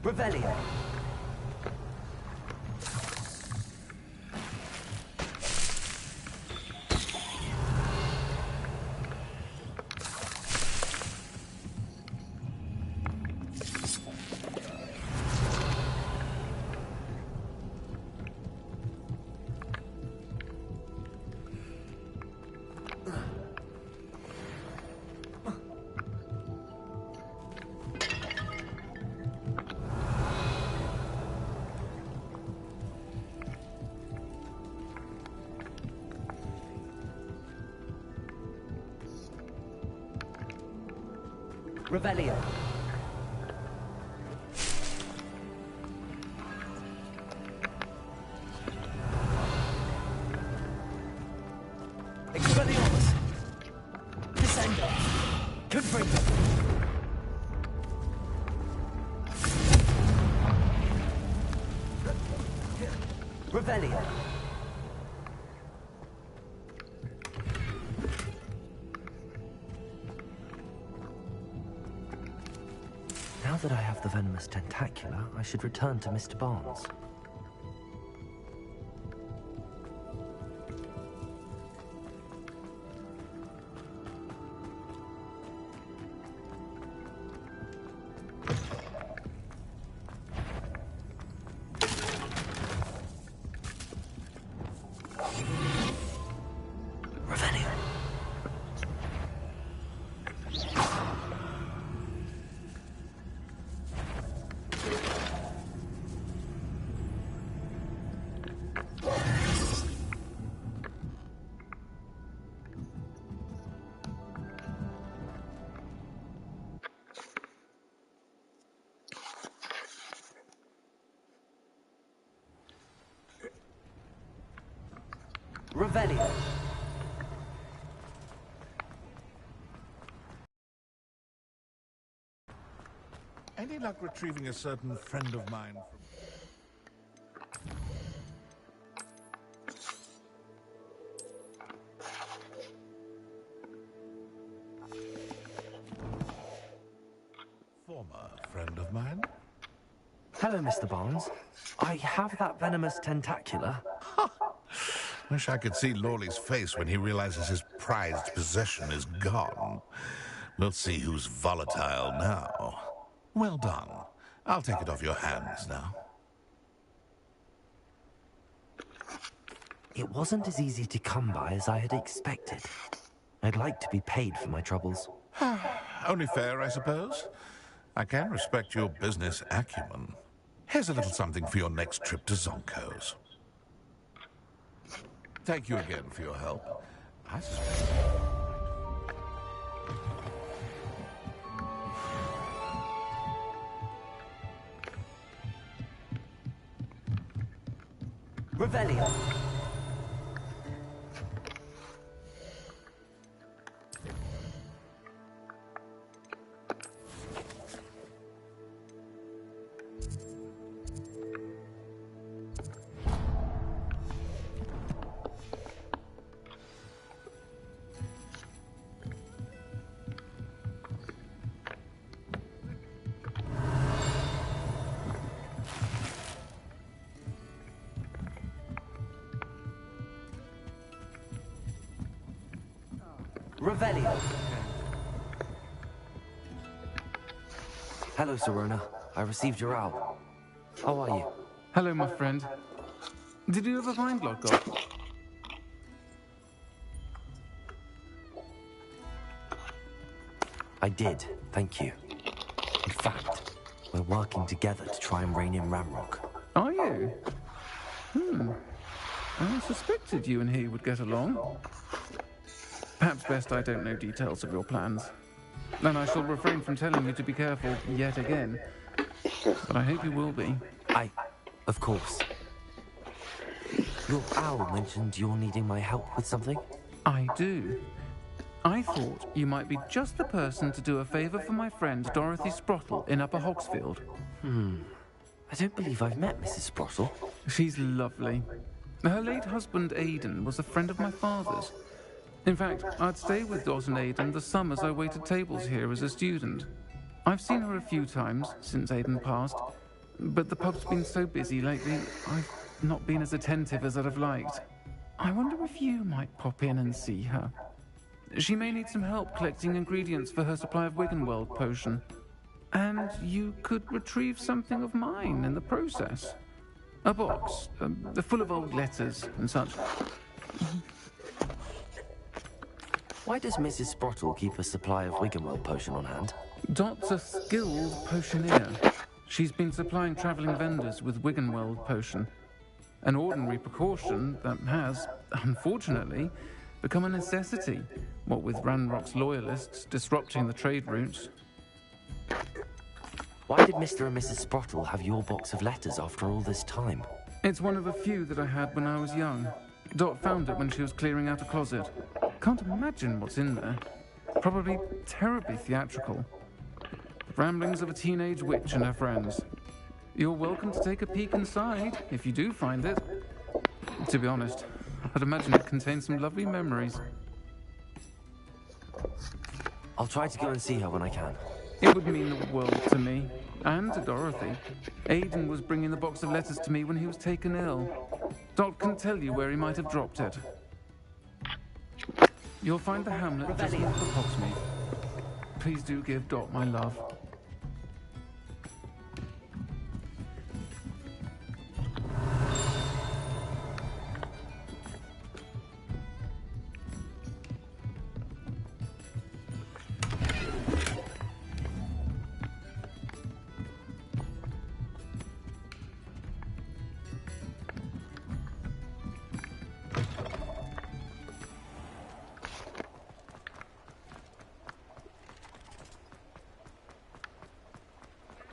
Revelio. Revelio. Expelliarmus. Descendo. Confringo. Revelio. Now that I have the venomous tentacula, I should return to Mr. Barnes. Revelio. Any luck retrieving a certain friend of mine from... Former friend of mine? Hello, Mr. Barnes. I have that venomous tentacula. Wish I could see Lawley's face when he realizes his prized possession is gone. We'll see who's volatile now. Well done. I'll take it off your hands now. It wasn't as easy to come by as I had expected. I'd like to be paid for my troubles. Only fair, I suppose. I can respect your business acumen. Here's a little something for your next trip to Zonko's. Thank you again for your help. I suspect... Revelio. Revelio. Hello, Serona. I received your owl. How are you? Hello, my friend. Did you ever find Lockoff? I did, thank you. In fact, we're working together to try and rein in Ramrock. Are you? I suspected you and he would get along. Perhaps best I don't know details of your plans. Then I shall refrain from telling you to be careful yet again. But I hope you will be. Of course. Your owl mentioned you're needing my help with something? I do. I thought you might be just the person to do a favour for my friend Dorothy Sprottle in Upper Hogsfield. I don't believe I've met Mrs. Sprottle. She's lovely. Her late husband Aidan was a friend of my father's. In fact, I'd stay with Dot and Aidan the summers I waited tables here as a student. I've seen her a few times since Aidan passed, but the pub's been so busy lately, I've not been as attentive as I'd have liked. I wonder if you might pop in and see her. She may need some help collecting ingredients for her supply of Wiggenweld potion. And you could retrieve something of mine in the process. A box, full of old letters and such. Why does Mrs. Sprottle keep a supply of Wiggenweld potion on hand? Dot's a skilled potioneer. She's been supplying travelling vendors with Wiggenweld potion. An ordinary precaution that has, unfortunately, become a necessity, what with Ranrock's loyalists disrupting the trade routes. Why did Mr. and Mrs. Sprottle have your box of letters after all this time? It's one of a few that I had when I was young. Dot found it when she was clearing out a closet. Can't imagine what's in there. Probably terribly theatrical. Ramblings of a teenage witch and her friends. You're welcome to take a peek inside, if you do find it. To be honest, I'd imagine it contains some lovely memories. I'll try to go and see her when I can. It would mean the world to me, and to Dorothy. Aidan was bringing the box of letters to me when he was taken ill. Dot can tell you where he might have dropped it. You'll find the hamlet just north of Hogsmeade. Please do give Dot my love.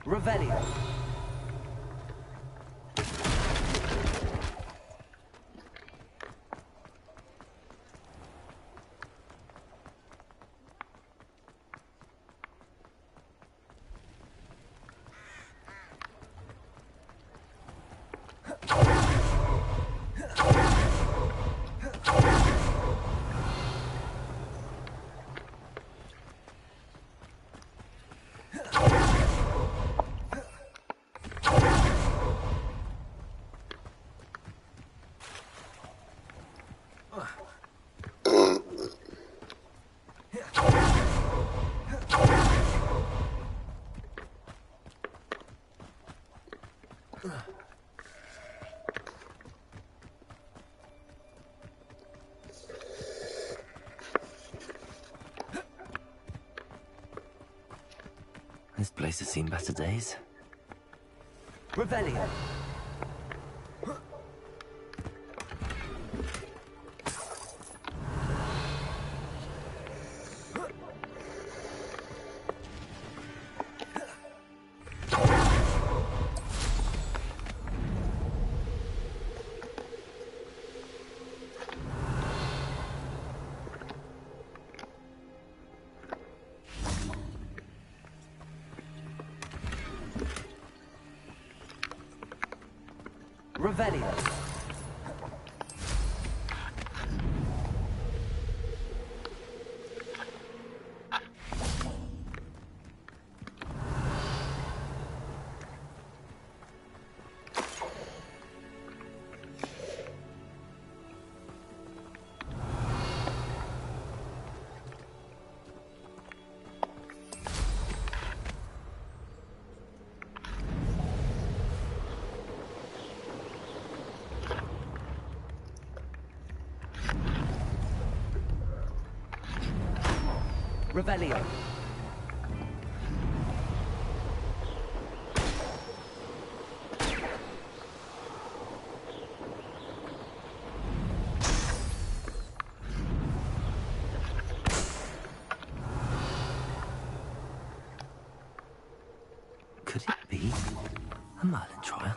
Revelio. This place has seen better days. Revelio. Revelio. Revelio. Could it be a Merlin trial?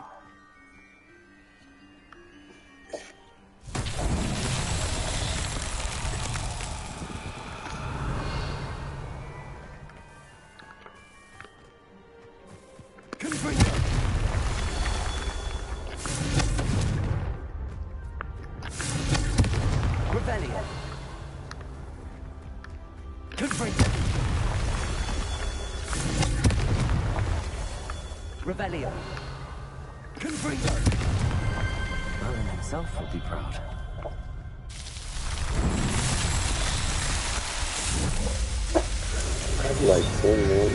Revelio. Revelio. Merlin himself will be proud. I'd like 10 more.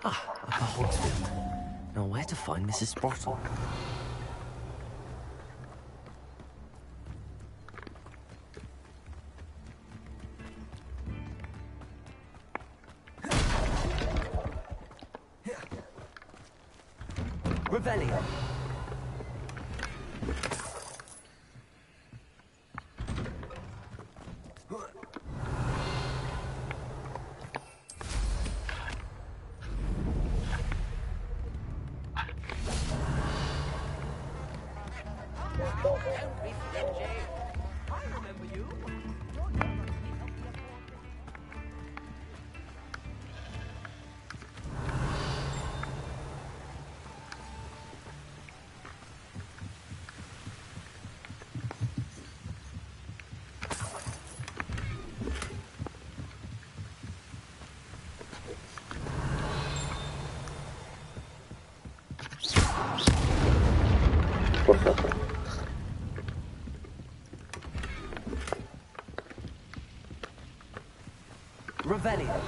Upper Hogsfield. Now where to find Mrs. Sprottle? Revelio. Revelio.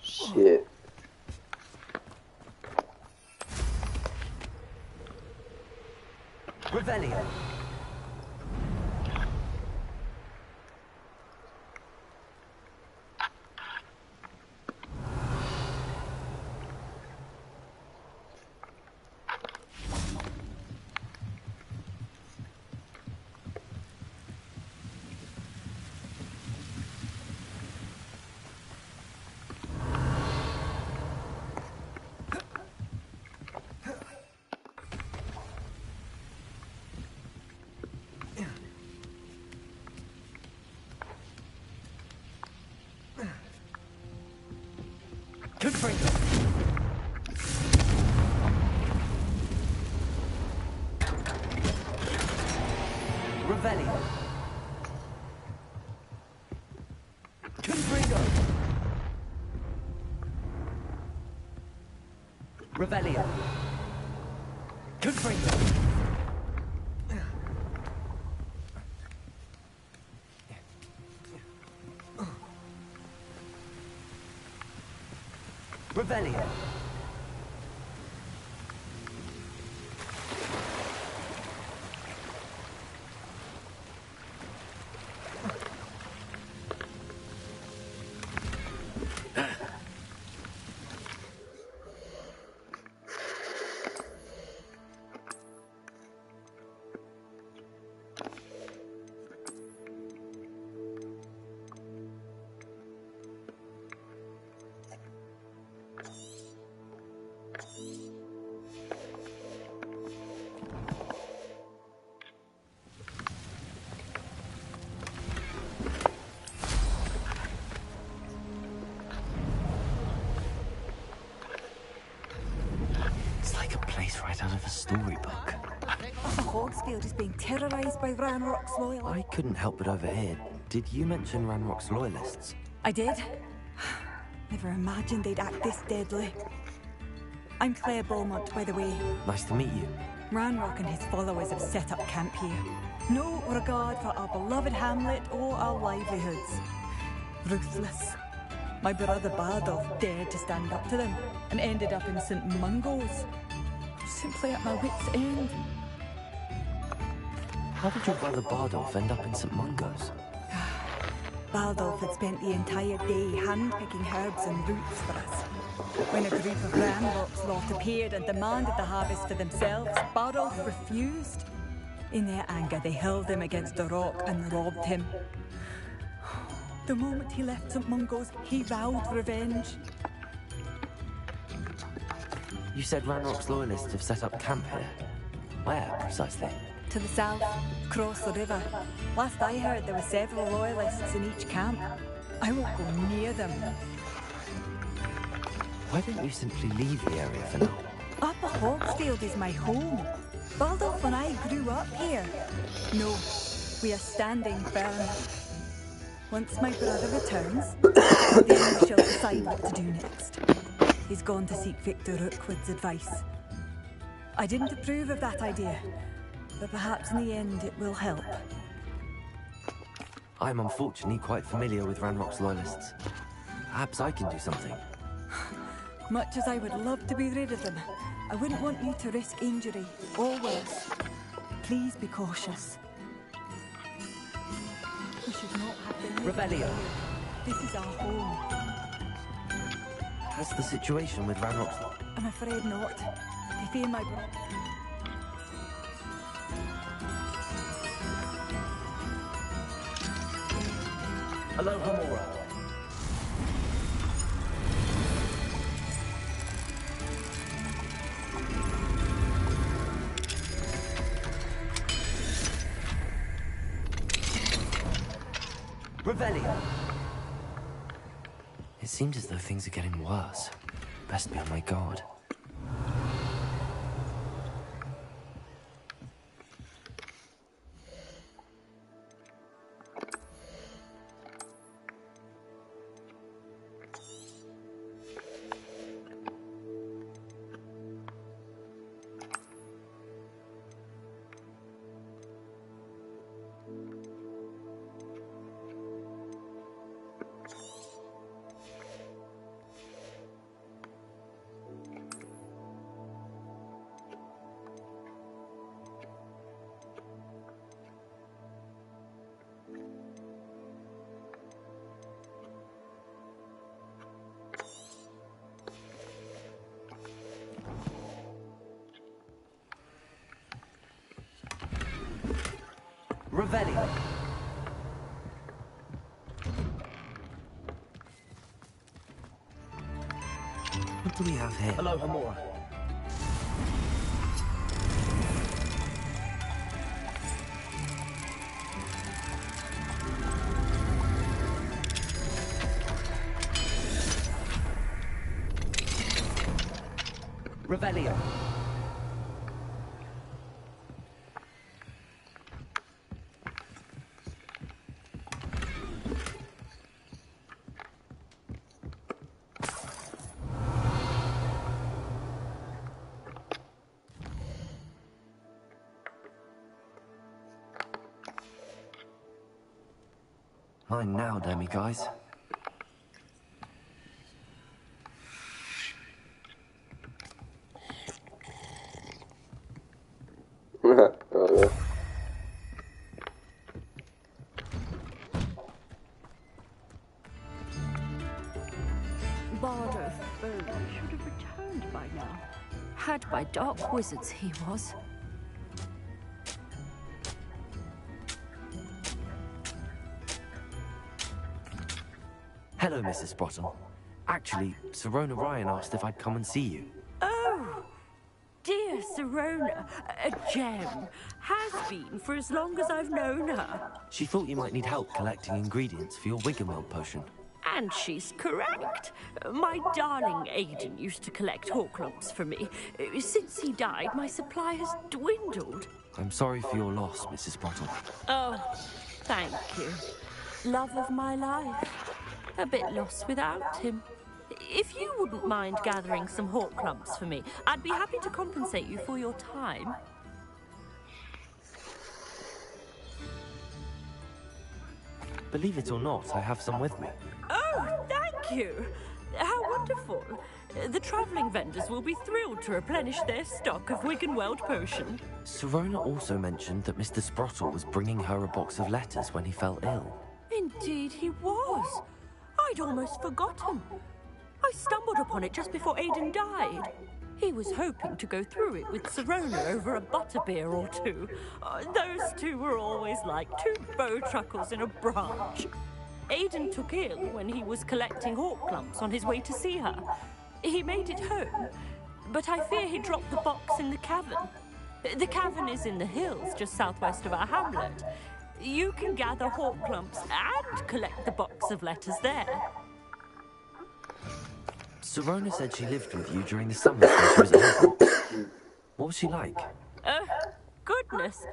Shit. Revelio. Revelio. Confringo. Revelio. Confringo. Revelio. Right out of a storybook. Hogsfield is being terrorised by Ranrock's loyalists. I couldn't help but overhear. Did you mention Ranrock's loyalists? I did. Never imagined they'd act this deadly. I'm Claire Beaumont, by the way. Nice to meet you. Ranrock and his followers have set up camp here. No regard for our beloved hamlet or our livelihoods. Ruthless. My brother Bardolph dared to stand up to them and ended up in St. Mungo's. Simply at my wit's end. How did your brother Bardolph end up in St. Mungo's? Baldolf had spent the entire day hand-picking herbs and roots for us. When a group of Ranrock's lot appeared and demanded the harvest for themselves, Baldolf refused. In their anger, they hurled him against the rock and robbed him. The moment he left St. Mungo's, he vowed revenge. You said Ranrock's loyalists have set up camp here. Where, precisely? To the south, across the river. Last I heard, there were several loyalists in each camp. I won't go near them. Why don't you simply leave the area for now? Upper Hogsfield is my home. Baldolf and I grew up here. No, we are standing firm. Once my brother returns, then we shall decide what to do next. He's gone to seek Victor Rookwood's advice. I didn't approve of that idea, but perhaps in the end it will help. I'm unfortunately quite familiar with Ranrock's loyalists. Perhaps I can do something. Much as I would love to be rid of them, I wouldn't want you to risk injury, or worse. Please be cautious. We should not have them. Revelio. This is our home. How's the situation with Ranrock's? I'm afraid not. They fear my brother. Hello, Hamora. Revelio. It seems as though things are getting worse. Best be on my guard. Revelio. What do we have here? Hello, Hamora. Revelio. Mine now, damn you guys. Oh, yeah. Bardolph should have returned by now. Had by dark wizards he was. Hello, Mrs. Sprottle. Actually, Sirona Ryan asked if I'd come and see you. Oh, dear Sirona, a gem. Has been for as long as I've known her. She thought you might need help collecting ingredients for your Wiggenweld potion. And she's correct. My darling Aidan used to collect Horklumps for me. Since he died, my supply has dwindled. I'm sorry for your loss, Mrs. Sprottle. Oh, thank you. Love of my life. A bit lost without him. If you wouldn't mind gathering some Horklumps for me, I'd be happy to compensate you for your time. Believe it or not, I have some with me. Oh, thank you. How wonderful. The travelling vendors will be thrilled to replenish their stock of Wiggenweld potion. Sirona also mentioned that Mr. Sprottle was bringing her a box of letters when he fell ill. Indeed he was. I'd almost forgotten. I stumbled upon it just before Aiden died. He was hoping to go through it with Sirona over a butterbeer or two. Those two were always like two bowtruckles in a branch. Aiden took ill when he was collecting hawk clumps on his way to see her. He made it home, but I fear he dropped the box in the cavern. The cavern is in the hills just southwest of our hamlet. You can gather hawk clumps and collect the box of letters there. Sirona said she lived with you during the summers when she was at Hogwarts. What was she like? Goodness.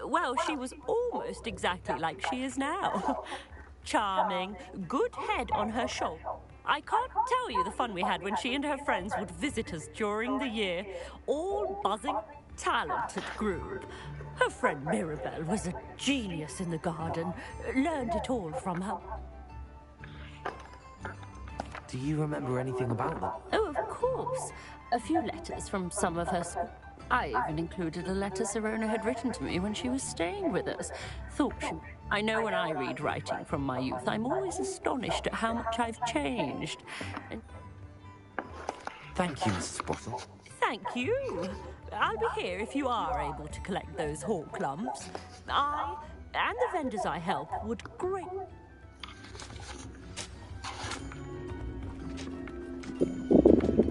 Well, she was almost exactly like she is now. Charming, good head on her shoulder. I can't tell you the fun we had when she and her friends would visit us during the year. All buzzing, talented group. Her friend Mirabelle was a genius in the garden. Learned it all from her. Do you remember anything about them? Oh, of course. A few letters from some of her school. I even included a letter Sirona had written to me when she was staying with us. Thought she... I know when I read writing from my youth, I'm always astonished at how much I've changed. And... Thank you, Mrs. Bottle. Thank you. I'll be here if you are able to collect those hawk clumps. I and the vendors I help would great...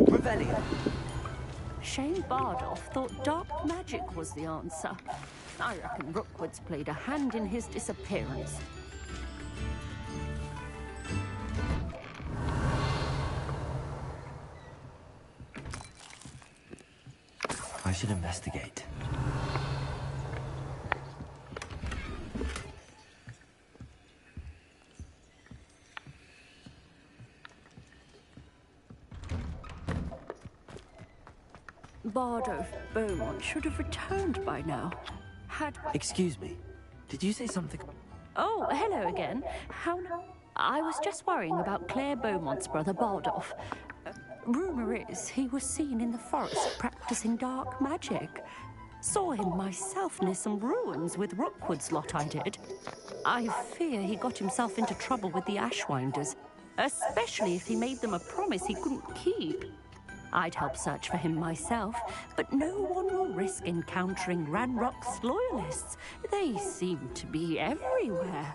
Revelio. Shane Bardolph thought dark magic was the answer. I reckon Rookwood's played a hand in his disappearance. I should investigate. Bardolph Beaumont should have returned by now. Excuse me. Did you say something? Oh, hello again. I was just worrying about Claire Beaumont's brother Bardolph. Rumour is he was seen in the forest practicing dark magic. Saw him myself near some ruins with Rookwood's lot I did. I fear he got himself into trouble with the Ashwinders, especially if he made them a promise he couldn't keep. I'd help search for him myself, but no one will risk encountering Ranrock's loyalists. They seem to be everywhere.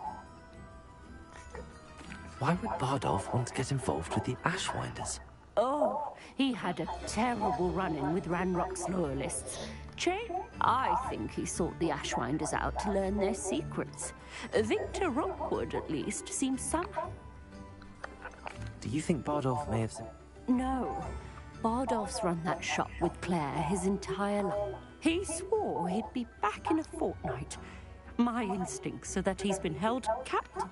Why would Bardolph want to get involved with the Ashwinders? Oh, he had a terrible run-in with Ranrock's loyalists. I think he sought the Ashwinders out to learn their secrets. Victor Rookwood, at least, seems somehow... Do you think Bardolph may have... No. Bardolph's run that shop with Claire his entire life. He swore he'd be back in a fortnight. My instincts are that he's been held captive.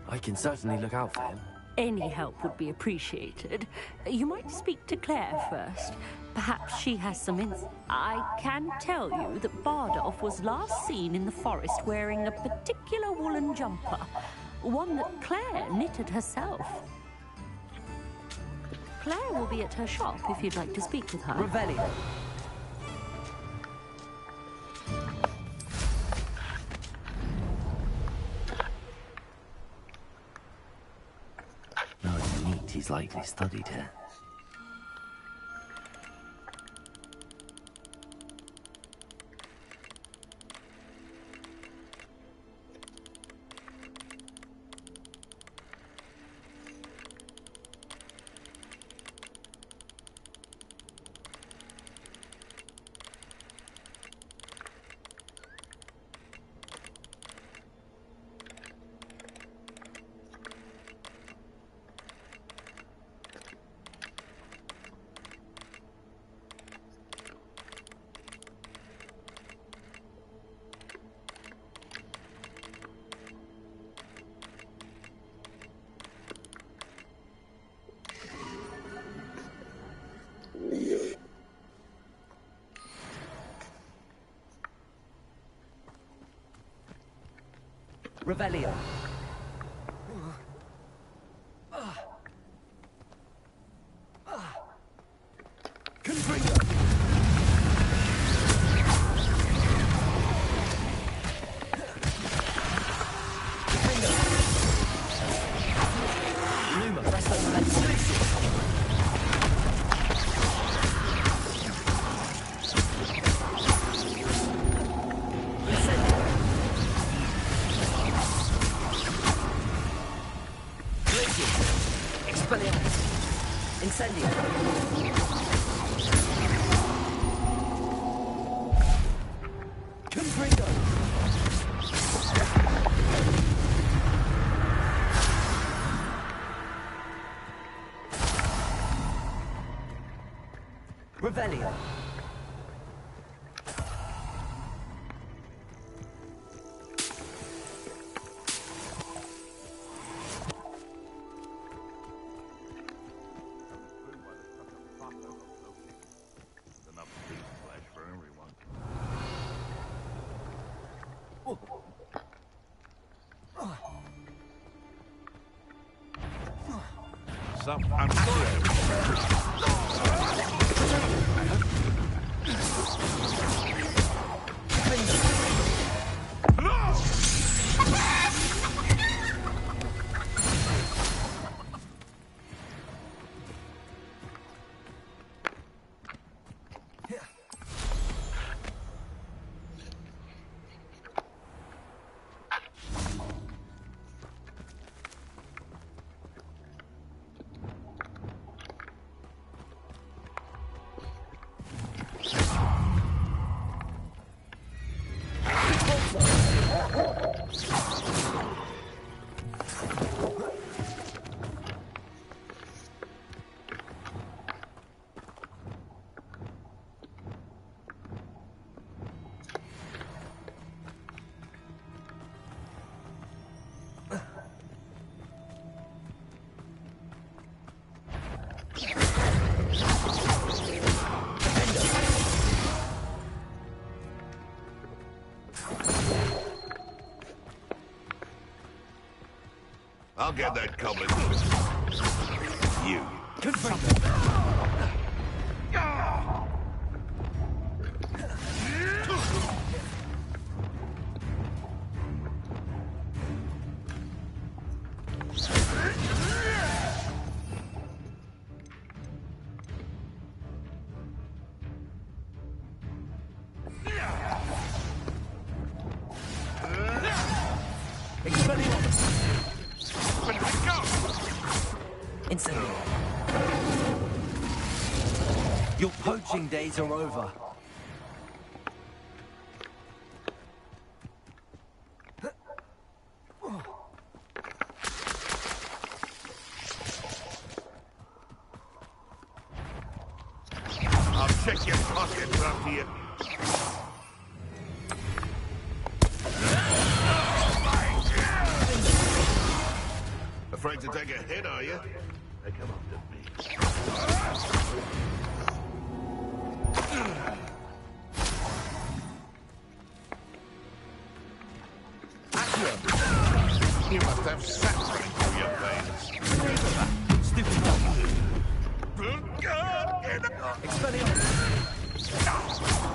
I can certainly look out for him. Any help would be appreciated. You might speak to Claire first. Perhaps she has some insight. I can tell you that Bardolph was last seen in the forest wearing a particular woolen jumper. One that Claire knitted herself. Claire will be at her shop if you'd like to speak with her. Revelio. No, it's neat. He's likely studied here. Revelio. Revelio. Enough beef flesh for everyone. I'm I'll get that goblin. You. Your poaching days are over. I'll check your pockets after you. Afraid to take a hit, are you? They come up to me. You must have sap running through your veins. Stupid dog.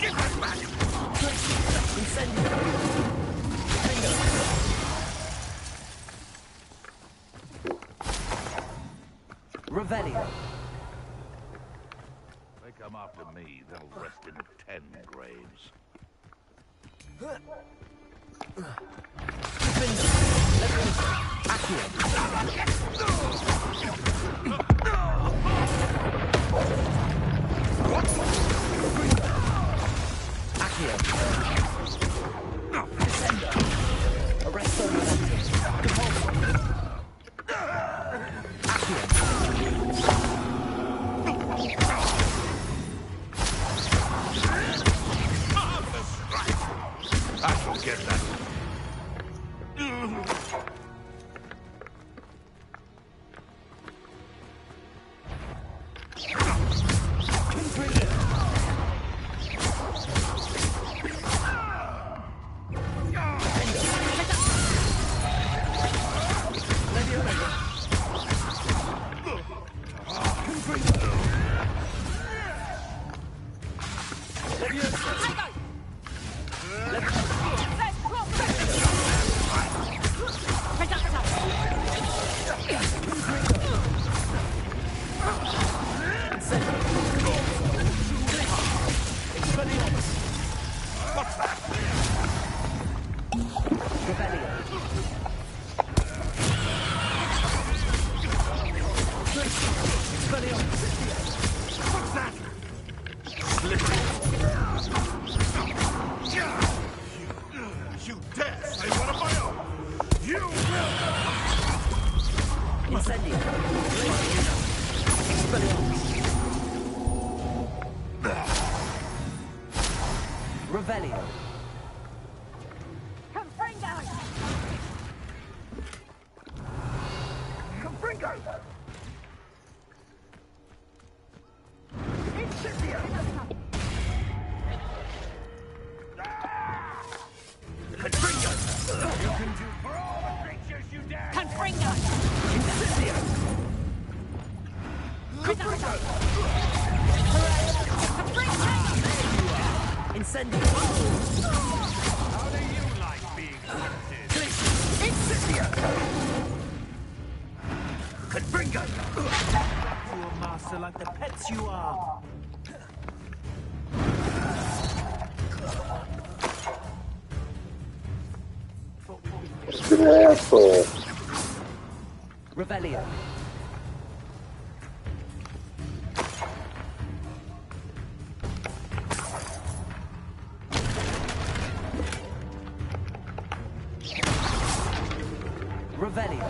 Give that back! Revelio. They come after me, they'll rest in 10 graves. I shall get that. Revelio. Confringo! Confringo! Incendio! Confringo! You can do for all the creatures you dare! Confringo! Incendio! Confringo! Incendio. How do you like being hunted? Incendio! Confringo! You a master like the pets you are. Asshole. Revelio. Revelio.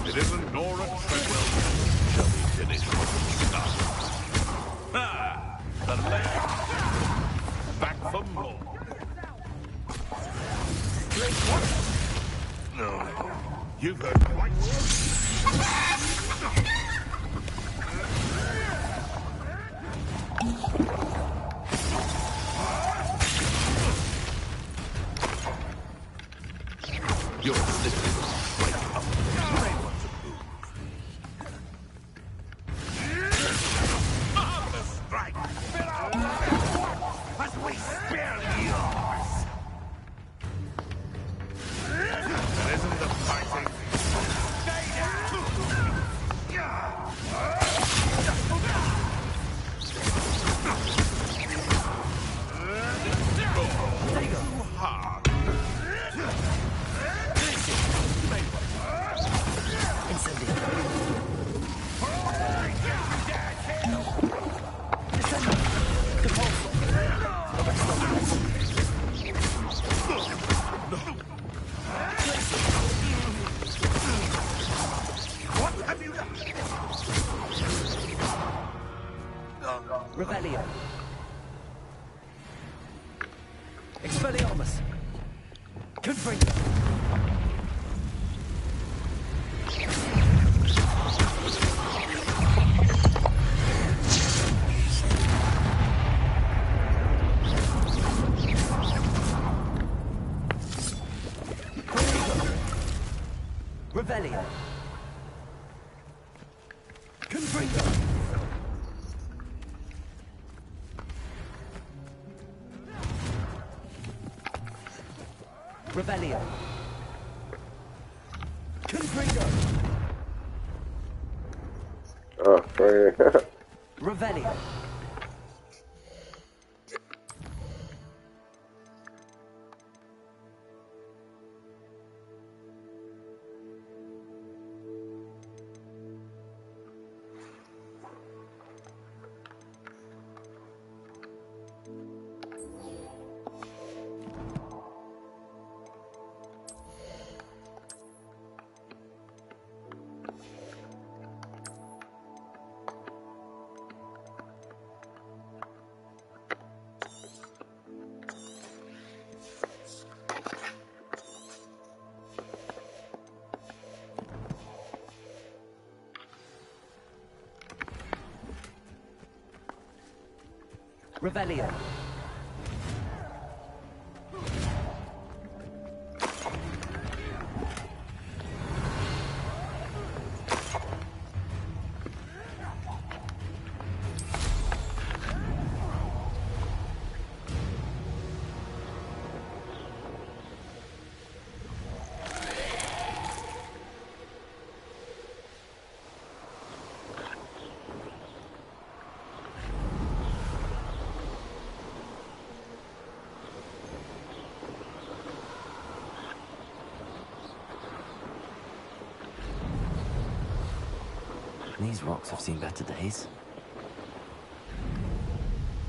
It isn't Nora Treadwell. Shall we finish what we started? Ah, the land. Back for more. No, you've heard quite. You're slipping right up. Marvelous strike! Fill our as we spare yours! That isn't the fighting. Stay down! Too hard. What have you done? Revelio. Expelliarmus. Confringo. Revelio. Confringo. Revelio. Confringo. Oh, right here. Revelio. Revelio. These rocks have seen better days.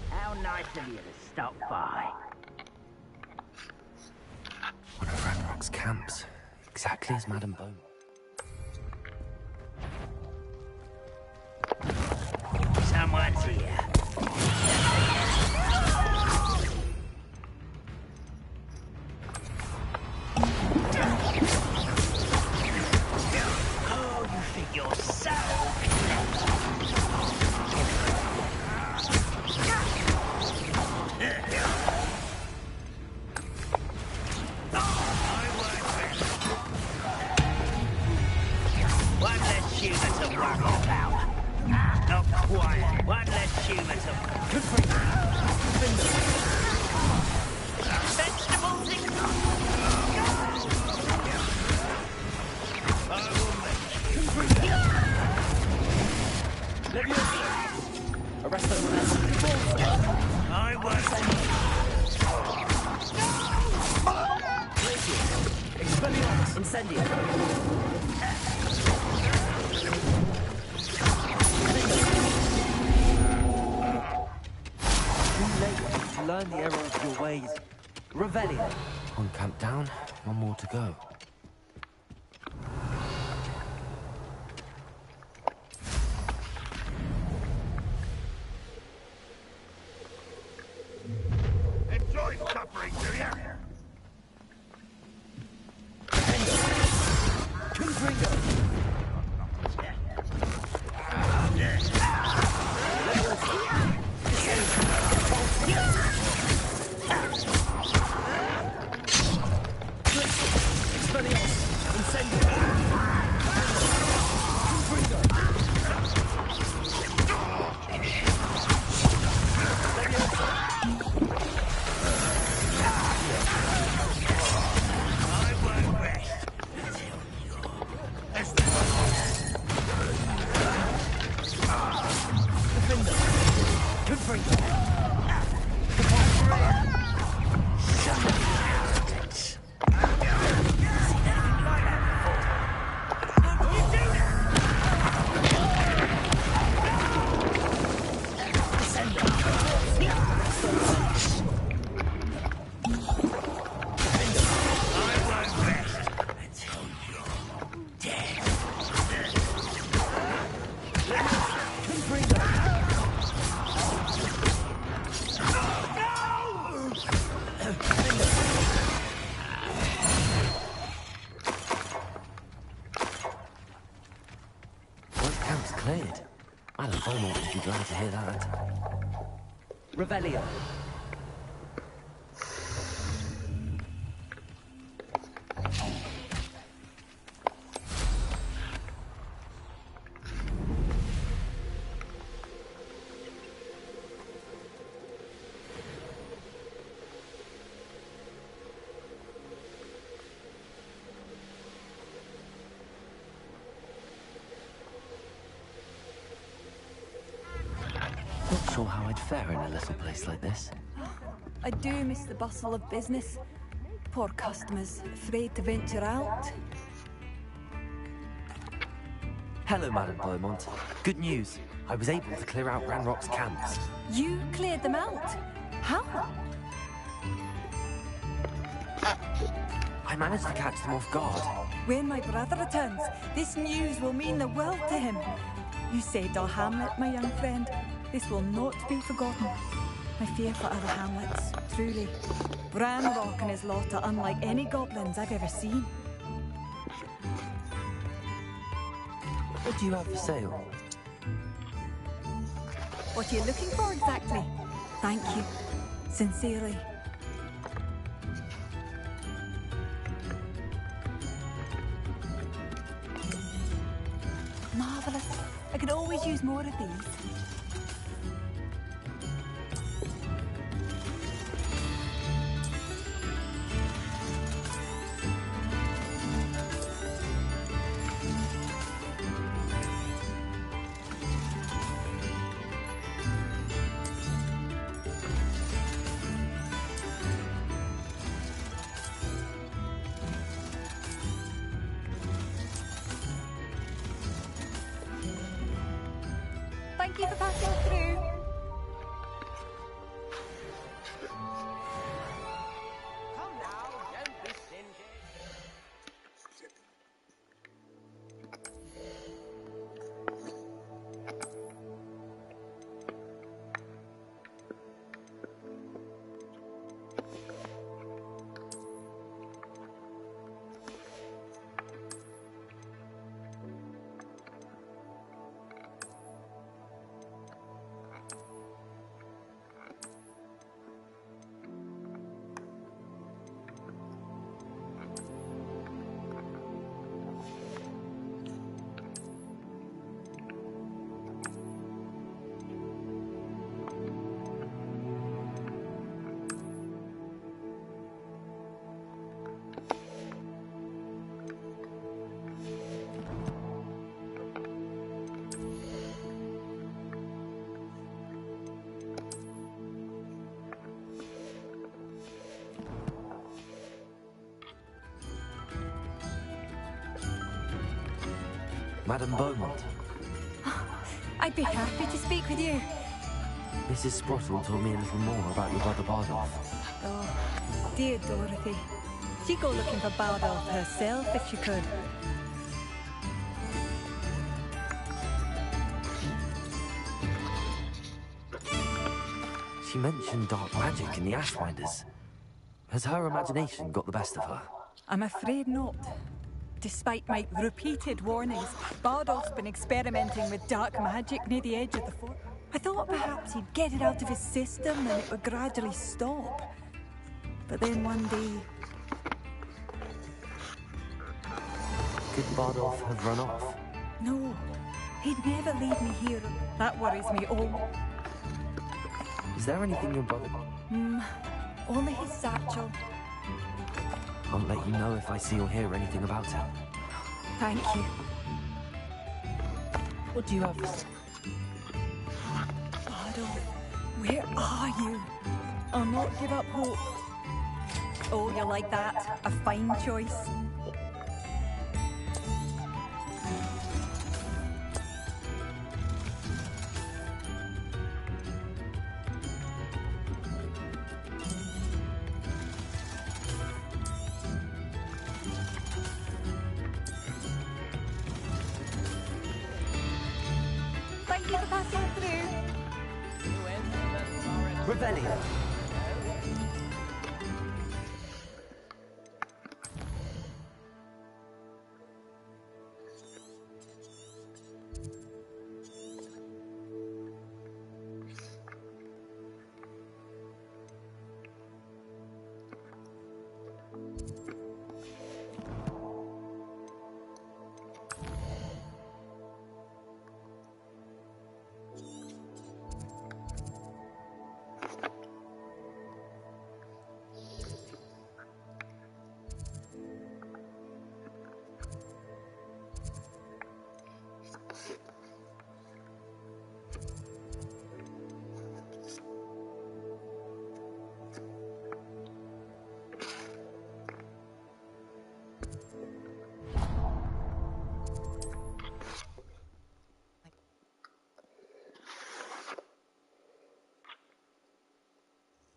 How nice of you to stop by. One of Ranrock's camps. exactly as Madame Beaumont. Someone's here. Oh, you think you're so one less human to worry about. Not quite. One less human to... Vegetables in... Arrest them. I Expelliarmus. Incendio. Too late to learn the error of your ways. Revelio. One camp down, one more to go. Enjoy suffering, do ya? Cleared. Madame Beaumont would be glad to hear that. Revelio. Not sure how I'd fare in a little place like this. I do miss the bustle of business. Poor customers, afraid to venture out. Hello, Madame Beaumont. Good news. I was able to clear out Ranrock's camps. You cleared them out? How? I managed to catch them off guard. When my brother returns, this news will mean the world to him. You saved our hamlet, my young friend. This will not be forgotten. I fear for other hamlets, truly. Ranrock and his lot are unlike any goblins I've ever seen. What do you have for sale? What are you looking for exactly? Thank you. Sincerely. Marvellous. I could always use more of these. Thank you for passing through. Come now, don't be stingy. Madame Beaumont. I'd be happy to speak with you. Mrs. Sprottle told me a little more about your brother Bardolph. Oh, dear Dorothy. She'd go looking for Bardolph herself if she could. She mentioned dark magic in the Ashwinders. Has her imagination got the best of her? I'm afraid not. Despite my repeated warnings, Bardolph's been experimenting with dark magic near the edge of the fort. I thought perhaps he'd get it out of his system and it would gradually stop. But then one day... Could Bardolph have run off? No, he'd never leave me here. That worries me. Oh, Is there anything your brother... only his satchel. I'll let you know if I see or hear anything about him. Thank you. What do you have? Bardolph, where are you? I'll not give up hope. Oh, you like that? A fine choice. Thank you for passing through. Rebellion!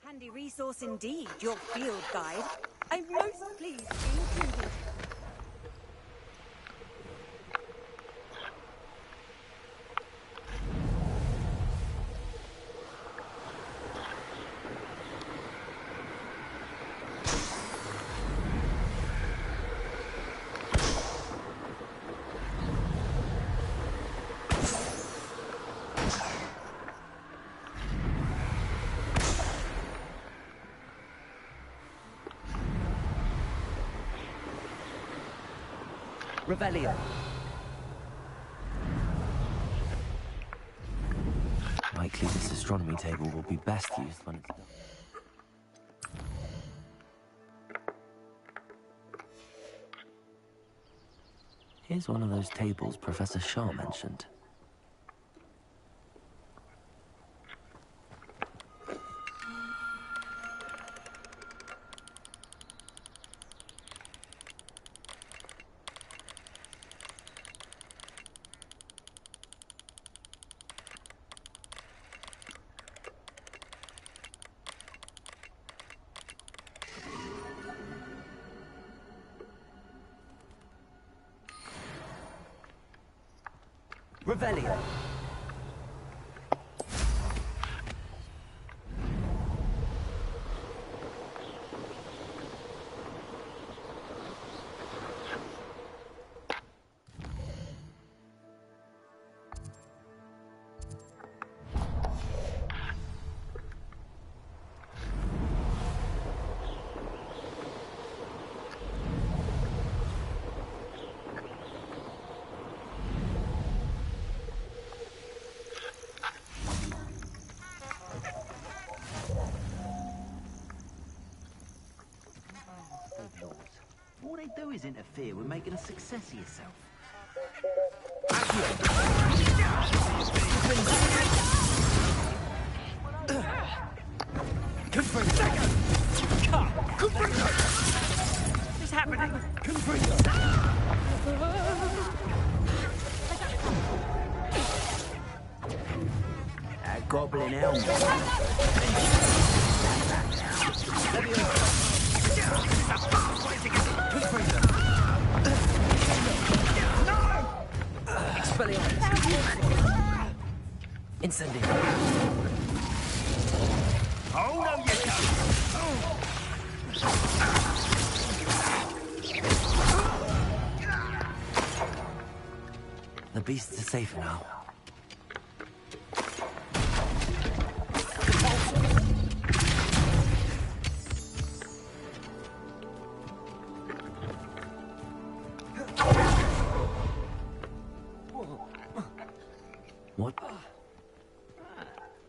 Handy resource indeed, your field guide. I'm most pleased to be included. Revelio. Likely this astronomy table will be best used when it's done. Here's one of those tables Professor Shaw mentioned. Revelio. All they do is interfere with making a success of yourself. What's happening? goblin helmet. Incendio. Oh, no, you don't. The beasts are safe now. What?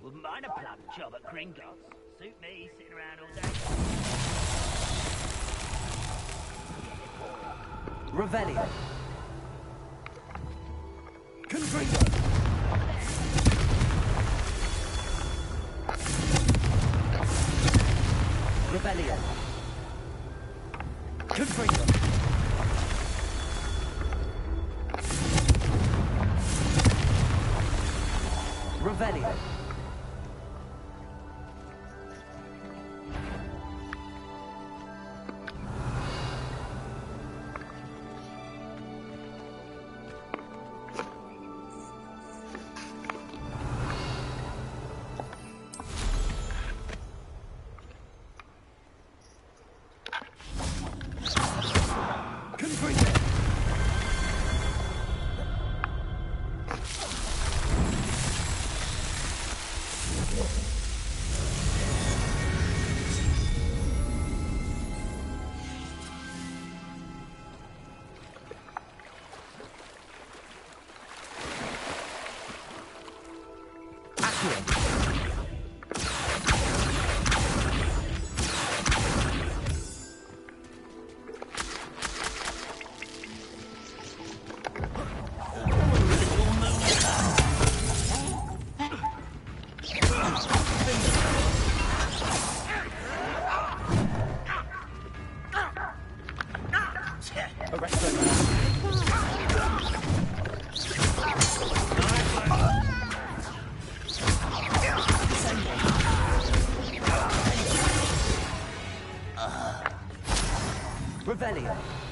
Wouldn't mind a plum job at Gringotts. Suit me, sitting around all day. Revelio. Confringo. Revelio. Confringo. Revelio. Revelio.